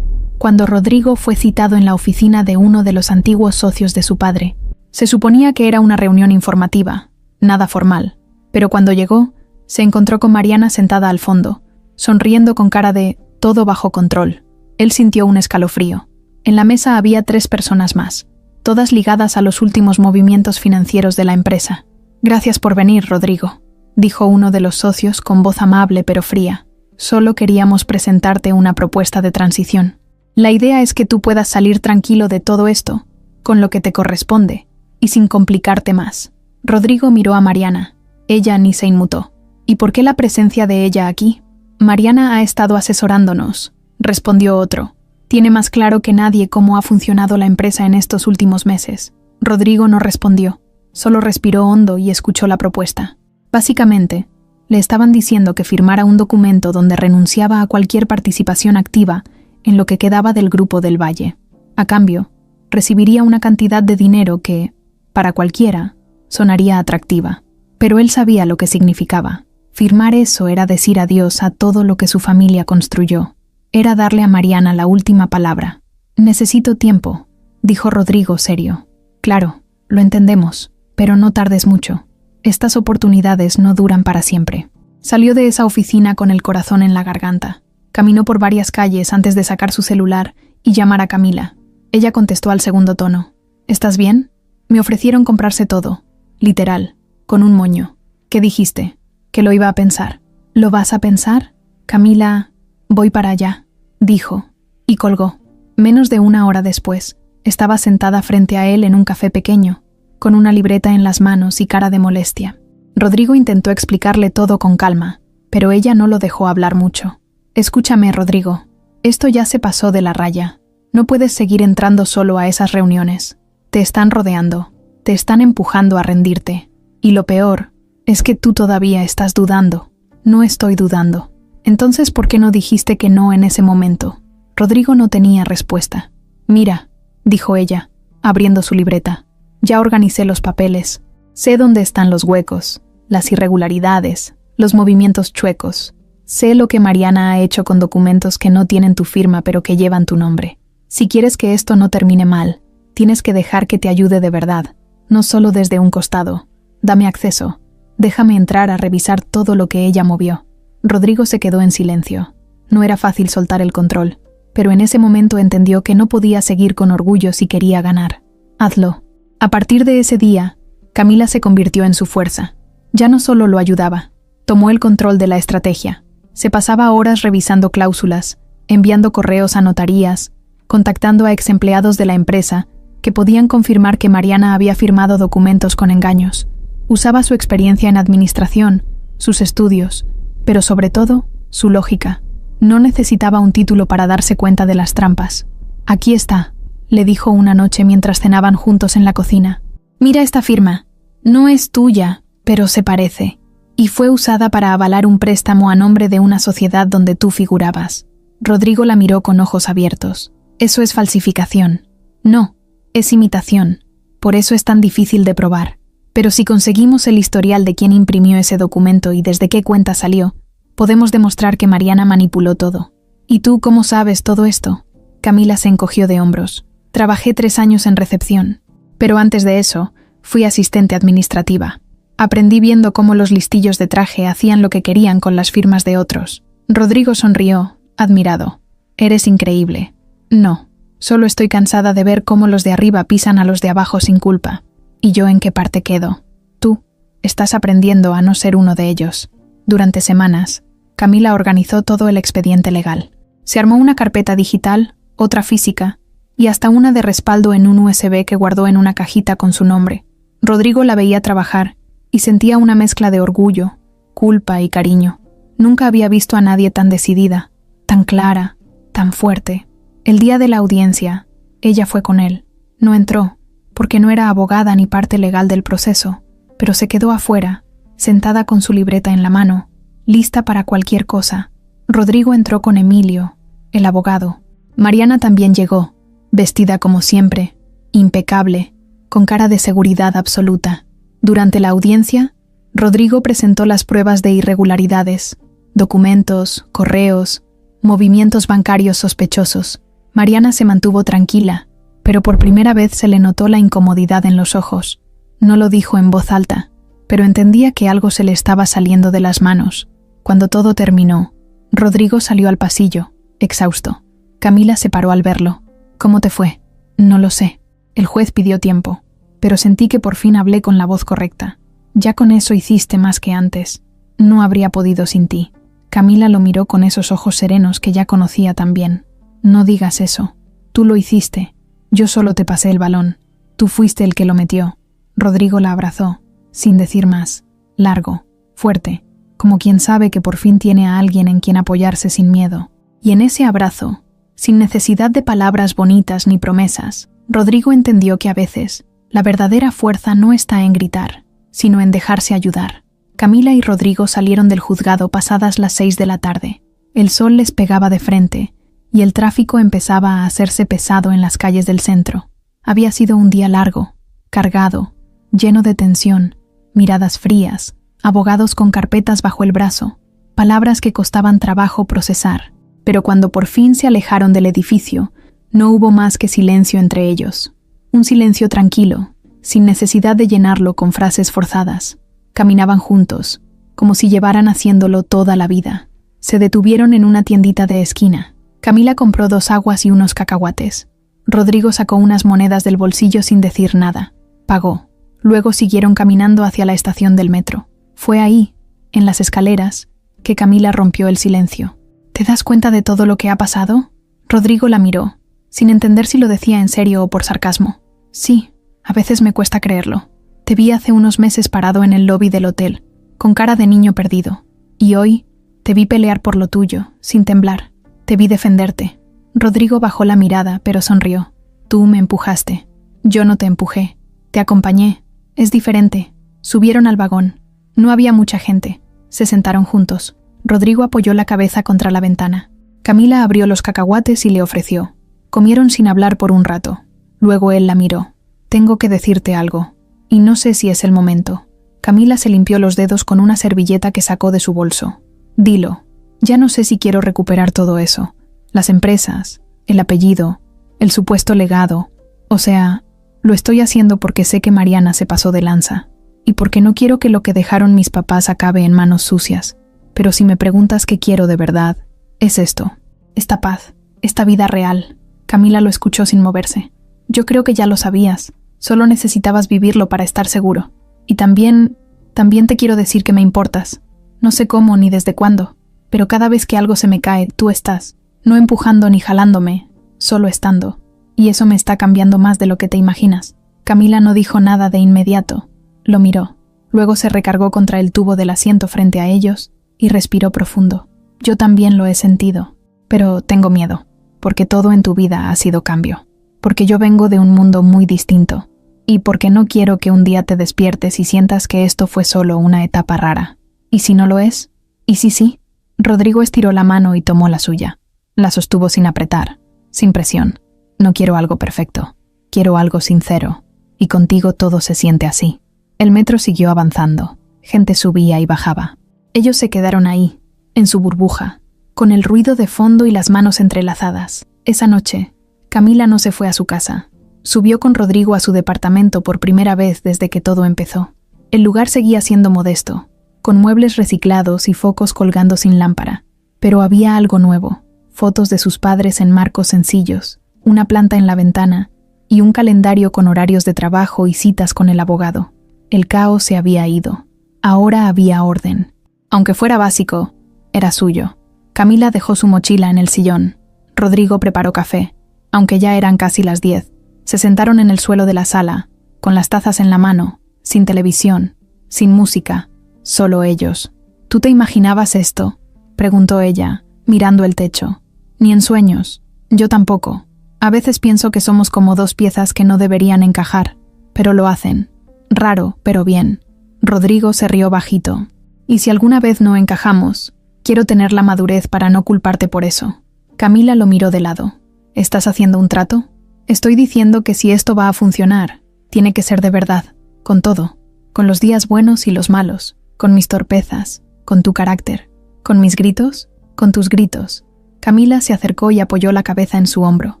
[SPEAKER 1] cuando Rodrigo fue citado en la oficina de uno de los antiguos socios de su padre. Se suponía que era una reunión informativa, nada formal, pero cuando llegó, se encontró con Mariana sentada al fondo, sonriendo con cara de todo bajo control. Él sintió un escalofrío. En la mesa había 3 personas más, todas ligadas a los últimos movimientos financieros de la empresa. «Gracias por venir, Rodrigo», dijo uno de los socios con voz amable pero fría. «Solo queríamos presentarte una propuesta de transición. La idea es que tú puedas salir tranquilo de todo esto, con lo que te corresponde, y sin complicarte más». Rodrigo miró a Mariana. Ella ni se inmutó. «¿Y por qué la presencia de ella aquí?» «Mariana ha estado asesorándonos», respondió otro. «Tiene más claro que nadie cómo ha funcionado la empresa en estos últimos meses». Rodrigo no respondió, solo respiró hondo y escuchó la propuesta. Básicamente, le estaban diciendo que firmara un documento donde renunciaba a cualquier participación activa en lo que quedaba del Grupo del Valle. A cambio, recibiría una cantidad de dinero que, para cualquiera, sonaría atractiva. Pero él sabía lo que significaba. Firmar eso era decir adiós a todo lo que su familia construyó. Era darle a Mariana la última palabra. «Necesito tiempo», dijo Rodrigo serio. «Claro, lo entendemos, pero no tardes mucho. Estas oportunidades no duran para siempre». Salió de esa oficina con el corazón en la garganta. Caminó por varias calles antes de sacar su celular y llamar a Camila. Ella contestó al segundo tono. «¿Estás bien? Me ofrecieron comprarse todo. Literal, con un moño. ¿Qué dijiste? ¿Que lo iba a pensar?» «¿Lo vas a pensar?» «Camila, voy para allá», dijo, y colgó. Menos de 1 hora después, estaba sentada frente a él en un café pequeño, con una libreta en las manos y cara de molestia. Rodrigo intentó explicarle todo con calma, pero ella no lo dejó hablar mucho. «Escúchame, Rodrigo. Esto ya se pasó de la raya. No puedes seguir entrando solo a esas reuniones. Te están rodeando. Te están empujando a rendirte. Y lo peor es que tú todavía estás dudando». «No estoy dudando». «Entonces, ¿por qué no dijiste que no en ese momento?» Rodrigo no tenía respuesta. «Mira», dijo ella, abriendo su libreta. «Ya organicé los papeles. Sé dónde están los huecos, las irregularidades, los movimientos chuecos. Sé lo que Mariana ha hecho con documentos que no tienen tu firma pero que llevan tu nombre. Si quieres que esto no termine mal, tienes que dejar que te ayude de verdad, no solo desde un costado. Dame acceso. Déjame entrar a revisar todo lo que ella movió». Rodrigo se quedó en silencio. No era fácil soltar el control, pero en ese momento entendió que no podía seguir con orgullo si quería ganar. «Hazlo». A partir de ese día, Camila se convirtió en su fuerza. Ya no solo lo ayudaba, tomó el control de la estrategia. Se pasaba horas revisando cláusulas, enviando correos a notarías, contactando a exempleados de la empresa que podían confirmar que Mariana había firmado documentos con engaños. Usaba su experiencia en administración, sus estudios, pero sobre todo, su lógica. No necesitaba un título para darse cuenta de las trampas. «Aquí está», le dijo una noche mientras cenaban juntos en la cocina. «Mira esta firma. No es tuya, pero se parece. Y fue usada para avalar un préstamo a nombre de una sociedad donde tú figurabas». Rodrigo la miró con ojos abiertos. «Eso es falsificación». «No, es imitación. Por eso es tan difícil de probar. Pero si conseguimos el historial de quién imprimió ese documento y desde qué cuenta salió, podemos demostrar que Mariana manipuló todo». «¿Y tú cómo sabes todo esto?» Camila se encogió de hombros. «Trabajé 3 años en recepción. Pero antes de eso, fui asistente administrativa. Aprendí viendo cómo los listillos de traje hacían lo que querían con las firmas de otros». Rodrigo sonrió, admirado. «Eres increíble». «No, solo estoy cansada de ver cómo los de arriba pisan a los de abajo sin culpa. ¿Y yo en qué parte quedo? Tú estás aprendiendo a no ser uno de ellos». Durante semanas, Camila organizó todo el expediente legal. Se armó una carpeta digital, otra física, y hasta una de respaldo en un USB que guardó en una cajita con su nombre. Rodrigo la veía trabajar y sentía una mezcla de orgullo, culpa y cariño. Nunca había visto a nadie tan decidida, tan clara, tan fuerte. El día de la audiencia, ella fue con él. No entró, porque no era abogada ni parte legal del proceso, pero se quedó afuera, sentada con su libreta en la mano, lista para cualquier cosa. Rodrigo entró con Emilio, el abogado. Mariana también llegó, vestida como siempre, impecable, con cara de seguridad absoluta. Durante la audiencia, Rodrigo presentó las pruebas de irregularidades, documentos, correos, movimientos bancarios sospechosos. Mariana se mantuvo tranquila, pero por primera vez se le notó la incomodidad en los ojos. No lo dijo en voz alta, pero entendía que algo se le estaba saliendo de las manos. Cuando todo terminó, Rodrigo salió al pasillo, exhausto. Camila se paró al verlo. «¿Cómo te fue?» «No lo sé. El juez pidió tiempo, pero sentí que por fin hablé con la voz correcta. Ya con eso hiciste más que antes. No habría podido sin ti». Camila lo miró con esos ojos serenos que ya conocía tan bien. «No digas eso. Tú lo hiciste. Yo solo te pasé el balón. Tú fuiste el que lo metió». Rodrigo la abrazó, sin decir más, largo, fuerte, como quien sabe que por fin tiene a alguien en quien apoyarse sin miedo. Y en ese abrazo, sin necesidad de palabras bonitas ni promesas, Rodrigo entendió que a veces la verdadera fuerza no está en gritar, sino en dejarse ayudar. Camila y Rodrigo salieron del juzgado pasadas las 6 de la tarde. El sol les pegaba de frente y el tráfico empezaba a hacerse pesado en las calles del centro. Había sido un día largo, cargado, lleno de tensión, miradas frías, abogados con carpetas bajo el brazo, palabras que costaban trabajo procesar. Pero cuando por fin se alejaron del edificio, no hubo más que silencio entre ellos. Un silencio tranquilo, sin necesidad de llenarlo con frases forzadas. Caminaban juntos, como si llevaran haciéndolo toda la vida. Se detuvieron en una tiendita de esquina. Camila compró 2 aguas y unos cacahuates. Rodrigo sacó unas monedas del bolsillo sin decir nada. Pagó. Luego siguieron caminando hacia la estación del metro. Fue ahí, en las escaleras, que Camila rompió el silencio. «¿Te das cuenta de todo lo que ha pasado?» Rodrigo la miró, sin entender si lo decía en serio o por sarcasmo. «Sí, a veces me cuesta creerlo. Te vi hace unos meses parado en el lobby del hotel, con cara de niño perdido. Y hoy te vi pelear por lo tuyo, sin temblar. Te vi defenderte». Rodrigo bajó la mirada, pero sonrió. «Tú me empujaste. Yo no te empujé. Te acompañé. Es diferente». Subieron al vagón. No había mucha gente. Se sentaron juntos. Rodrigo apoyó la cabeza contra la ventana. Camila abrió los cacahuates y le ofreció. Comieron sin hablar por un rato. Luego él la miró. «Tengo que decirte algo, y no sé si es el momento». Camila se limpió los dedos con una servilleta que sacó de su bolso. «Dilo. Ya no sé si quiero recuperar todo eso. Las empresas, el apellido, el supuesto legado. O sea, lo estoy haciendo porque sé que Mariana se pasó de lanza, y porque no quiero que lo que dejaron mis papás acabe en manos sucias. Pero si me preguntas qué quiero de verdad, es esto, esta paz, esta vida real». Camila lo escuchó sin moverse. «Yo creo que ya lo sabías, solo necesitabas vivirlo para estar seguro. Y también te quiero decir que me importas. No sé cómo ni desde cuándo, pero cada vez que algo se me cae, tú estás, no empujando ni jalándome, solo estando. Y eso me está cambiando más de lo que te imaginas». Camila no dijo nada de inmediato, lo miró. Luego se recargó contra el tubo del asiento frente a ellos y respiró profundo. «Yo también lo he sentido, pero tengo miedo, porque todo en tu vida ha sido cambio, porque yo vengo de un mundo muy distinto, y porque no quiero que un día te despiertes y sientas que esto fue solo una etapa rara. ¿Y si no lo es? ¿Y si sí?» Rodrigo estiró la mano y tomó la suya. La sostuvo sin apretar, sin presión. «No quiero algo perfecto, quiero algo sincero, y contigo todo se siente así». El metro siguió avanzando. Gente subía y bajaba. Ellos se quedaron ahí, en su burbuja, con el ruido de fondo y las manos entrelazadas. Esa noche, Camila no se fue a su casa. Subió con Rodrigo a su departamento por primera vez desde que todo empezó. El lugar seguía siendo modesto, con muebles reciclados y focos colgando sin lámpara. Pero había algo nuevo: fotos de sus padres en marcos sencillos, una planta en la ventana y un calendario con horarios de trabajo y citas con el abogado. El caos se había ido. Ahora había orden. Aunque fuera básico, era suyo. Camila dejó su mochila en el sillón. Rodrigo preparó café. Aunque ya eran casi las 10, se sentaron en el suelo de la sala, con las tazas en la mano, sin televisión, sin música, solo ellos. «¿Tú te imaginabas esto?», preguntó ella, mirando el techo. «Ni en sueños. Yo tampoco. A veces pienso que somos como 2 piezas que no deberían encajar, pero lo hacen. Raro, pero bien». Rodrigo se rió bajito. «Y si alguna vez no encajamos, quiero tener la madurez para no culparte por eso». Camila lo miró de lado. «¿Estás haciendo un trato?». «Estoy diciendo que si esto va a funcionar, tiene que ser de verdad, con todo, con los días buenos y los malos, con mis torpezas, con tu carácter, con mis gritos, con tus gritos. Camila se acercó y apoyó la cabeza en su hombro.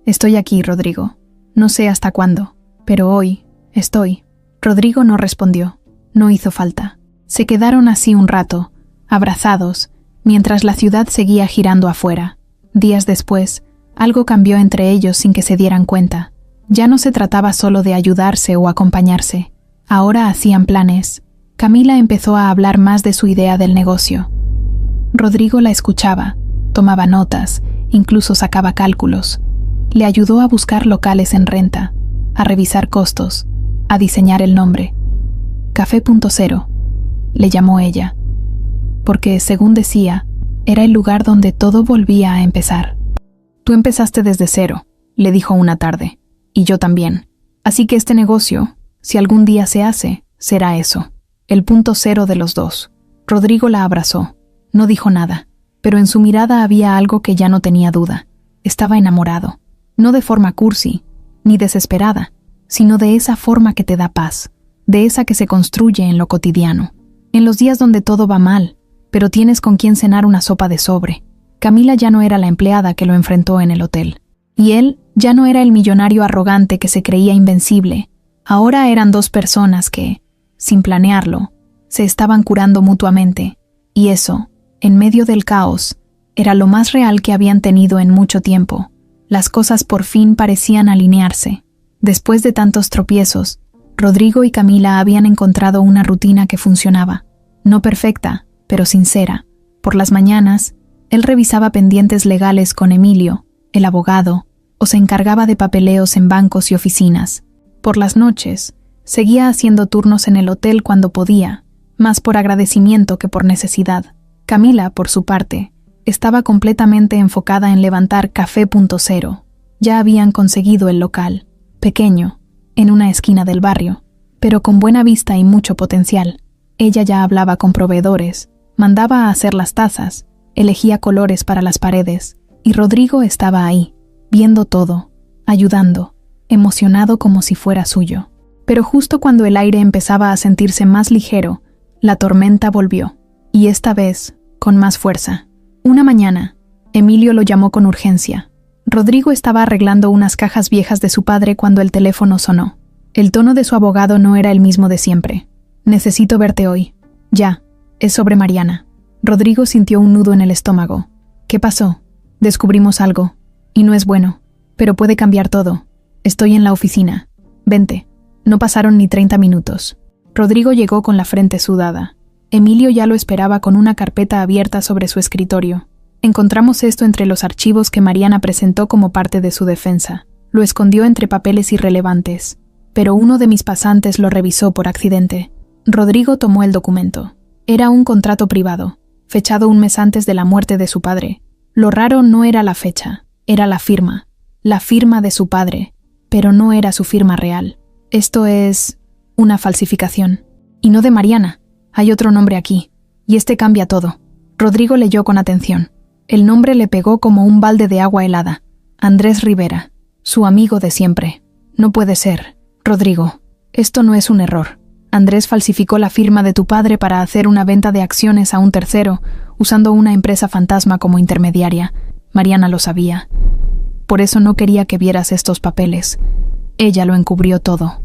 [SPEAKER 1] Estoy aquí, Rodrigo. No sé hasta cuándo, pero hoy estoy. Rodrigo no respondió. No hizo falta. Se quedaron así un rato, abrazados, mientras la ciudad seguía girando afuera. Días después, algo cambió entre ellos sin que se dieran cuenta. Ya no se trataba solo de ayudarse o acompañarse. Ahora hacían planes. Camila empezó a hablar más de su idea del negocio. Rodrigo la escuchaba, tomaba notas, incluso sacaba cálculos. Le ayudó a buscar locales en renta, a revisar costos, a diseñar el nombre. Café.0, le llamó ella, porque, según decía, era el lugar donde todo volvía a empezar. Tú empezaste desde cero, le dijo una tarde, y yo también. Así que este negocio, si algún día se hace, será eso, el punto cero de los dos. Rodrigo la abrazó. No dijo nada, pero en su mirada había algo que ya no tenía duda. Estaba enamorado, no de forma cursi, ni desesperada, sino de esa forma que te da paz, de esa que se construye en lo cotidiano, en los días donde todo va mal, pero tienes con quién cenar una sopa de sobre. Camila ya no era la empleada que lo enfrentó en el hotel, y él ya no era el millonario arrogante que se creía invencible. Ahora eran dos personas que, sin planearlo, se estaban curando mutuamente, y eso, en medio del caos, era lo más real que habían tenido en mucho tiempo. Las cosas por fin parecían alinearse. Después de tantos tropiezos, Rodrigo y Camila habían encontrado una rutina que funcionaba. No perfecta, pero sincera. Por las mañanas, él revisaba pendientes legales con Emilio, el abogado, o se encargaba de papeleos en bancos y oficinas. Por las noches, seguía haciendo turnos en el hotel cuando podía, más por agradecimiento que por necesidad. Camila, por su parte, estaba completamente enfocada en levantar Café.0. Ya habían conseguido el local, pequeño, en una esquina del barrio, pero con buena vista y mucho potencial. Ella ya hablaba con proveedores, mandaba a hacer las tazas, elegía colores para las paredes, y Rodrigo estaba ahí, viendo todo, ayudando, emocionado como si fuera suyo. Pero justo cuando el aire empezaba a sentirse más ligero, la tormenta volvió, y esta vez, con más fuerza. Una mañana, Emilio lo llamó con urgencia. Rodrigo estaba arreglando unas cajas viejas de su padre cuando el teléfono sonó. El tono de su abogado no era el mismo de siempre. Necesito verte hoy. Ya. Es sobre Mariana. Rodrigo sintió un nudo en el estómago. ¿Qué pasó? Descubrimos algo. Y no es bueno. Pero puede cambiar todo. Estoy en la oficina. Vente. No pasaron ni 30 minutos. Rodrigo llegó con la frente sudada. Emilio ya lo esperaba con una carpeta abierta sobre su escritorio. Encontramos esto entre los archivos que Mariana presentó como parte de su defensa. Lo escondió entre papeles irrelevantes, pero uno de mis pasantes lo revisó por accidente. Rodrigo tomó el documento. Era un contrato privado, fechado un mes antes de la muerte de su padre. Lo raro no era la fecha, era la firma de su padre, pero no era su firma real. Esto es una falsificación. Y no de Mariana. Hay otro nombre aquí, y este cambia todo. Rodrigo leyó con atención. El nombre le pegó como un balde de agua helada. Andrés Rivera, su amigo de siempre. No puede ser. Rodrigo, esto no es un error. Andrés falsificó la firma de tu padre para hacer una venta de acciones a un tercero, usando una empresa fantasma como intermediaria. Mariana lo sabía. Por eso no quería que vieras estos papeles. Ella lo encubrió todo.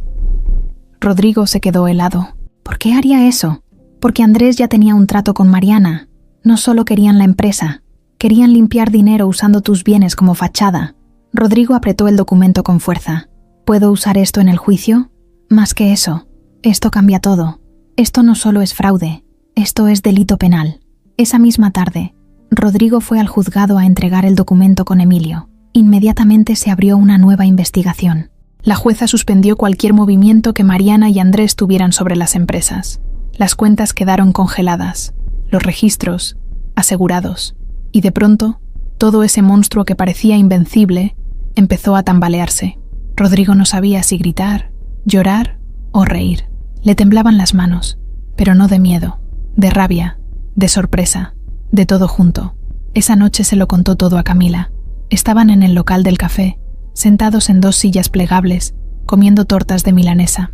[SPEAKER 1] Rodrigo se quedó helado. ¿Por qué haría eso? Porque Andrés ya tenía un trato con Mariana. No solo querían la empresa, querían limpiar dinero usando tus bienes como fachada. Rodrigo apretó el documento con fuerza. ¿Puedo usar esto en el juicio? Más que eso, esto cambia todo. Esto no solo es fraude, esto es delito penal. Esa misma tarde, Rodrigo fue al juzgado a entregar el documento con Emilio. Inmediatamente se abrió una nueva investigación. La jueza suspendió cualquier movimiento que Mariana y Andrés tuvieran sobre las empresas. Las cuentas quedaron congeladas, los registros asegurados, y de pronto, todo ese monstruo que parecía invencible empezó a tambalearse. Rodrigo no sabía si gritar, llorar o reír. Le temblaban las manos, pero no de miedo, de rabia, de sorpresa, de todo junto. Esa noche se lo contó todo a Camila. Estaban en el local del café, sentados en 2 sillas plegables, comiendo tortas de milanesa.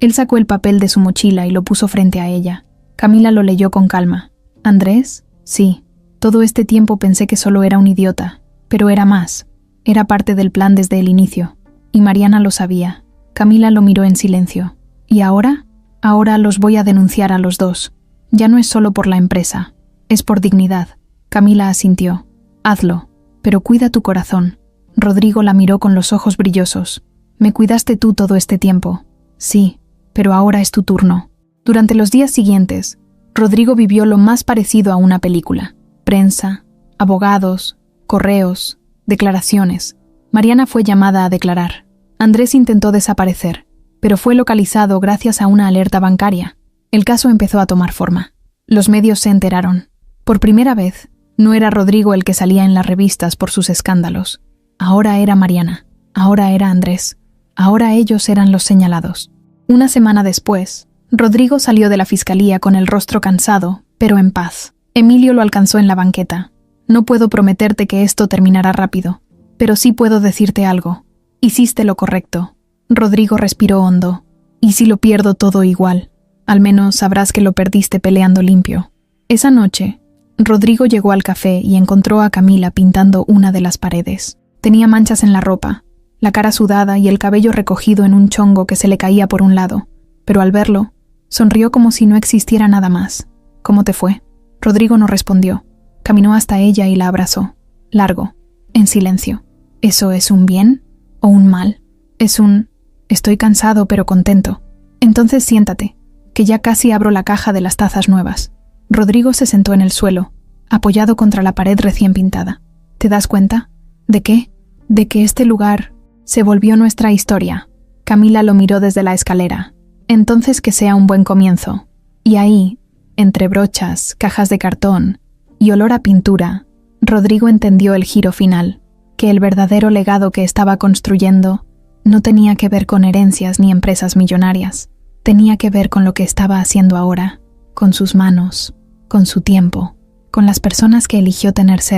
[SPEAKER 1] Él sacó el papel de su mochila y lo puso frente a ella. Camila lo leyó con calma. ¿Andrés? Sí, Todo este tiempo pensé que solo era un idiota, pero era más. Era parte del plan desde el inicio. Y Mariana lo sabía. Camila lo miró en silencio. ¿Y ahora? Ahora los voy a denunciar a los dos. Ya no es solo por la empresa. Es por dignidad. Camila asintió. Hazlo, pero cuida tu corazón. Rodrigo la miró con los ojos brillosos. Me cuidaste tú todo este tiempo. Sí, pero ahora es tu turno. Durante los días siguientes, Rodrigo vivió lo más parecido a una película. Prensa, abogados, correos, declaraciones. Mariana fue llamada a declarar. Andrés intentó desaparecer, pero fue localizado gracias a una alerta bancaria. El caso empezó a tomar forma. Los medios se enteraron. Por primera vez, no era Rodrigo el que salía en las revistas por sus escándalos. Ahora era Mariana. Ahora era Andrés. Ahora ellos eran los señalados. Una semana después, Rodrigo salió de la fiscalía con el rostro cansado, pero en paz. Emilio lo alcanzó en la banqueta. No puedo prometerte que esto terminará rápido, pero sí puedo decirte algo. Hiciste lo correcto. Rodrigo respiró hondo. ¿Y si lo pierdo todo igual? Al menos sabrás que lo perdiste peleando limpio. Esa noche, Rodrigo llegó al café y encontró a Camila pintando una de las paredes. Tenía manchas en la ropa, la cara sudada y el cabello recogido en un chongo que se le caía por un lado, pero al verlo, sonrió como si no existiera nada más. ¿Cómo te fue? Rodrigo no respondió. Caminó hasta ella y la abrazó. Largo, en silencio. ¿Eso es un bien o un mal? Es un... Estoy cansado pero contento. Entonces siéntate, que ya casi abro la caja de las tazas nuevas. Rodrigo se sentó en el suelo, apoyado contra la pared recién pintada. ¿Te das cuenta? ¿De qué? De que este lugar se volvió nuestra historia. Camila lo miró desde la escalera. Entonces que sea un buen comienzo. Y ahí, entre brochas, cajas de cartón y olor a pintura, Rodrigo entendió el giro final, que el verdadero legado que estaba construyendo no tenía que ver con herencias ni empresas millonarias. Tenía que ver con lo que estaba haciendo ahora, con sus manos, con su tiempo, con las personas que eligió tener cerca.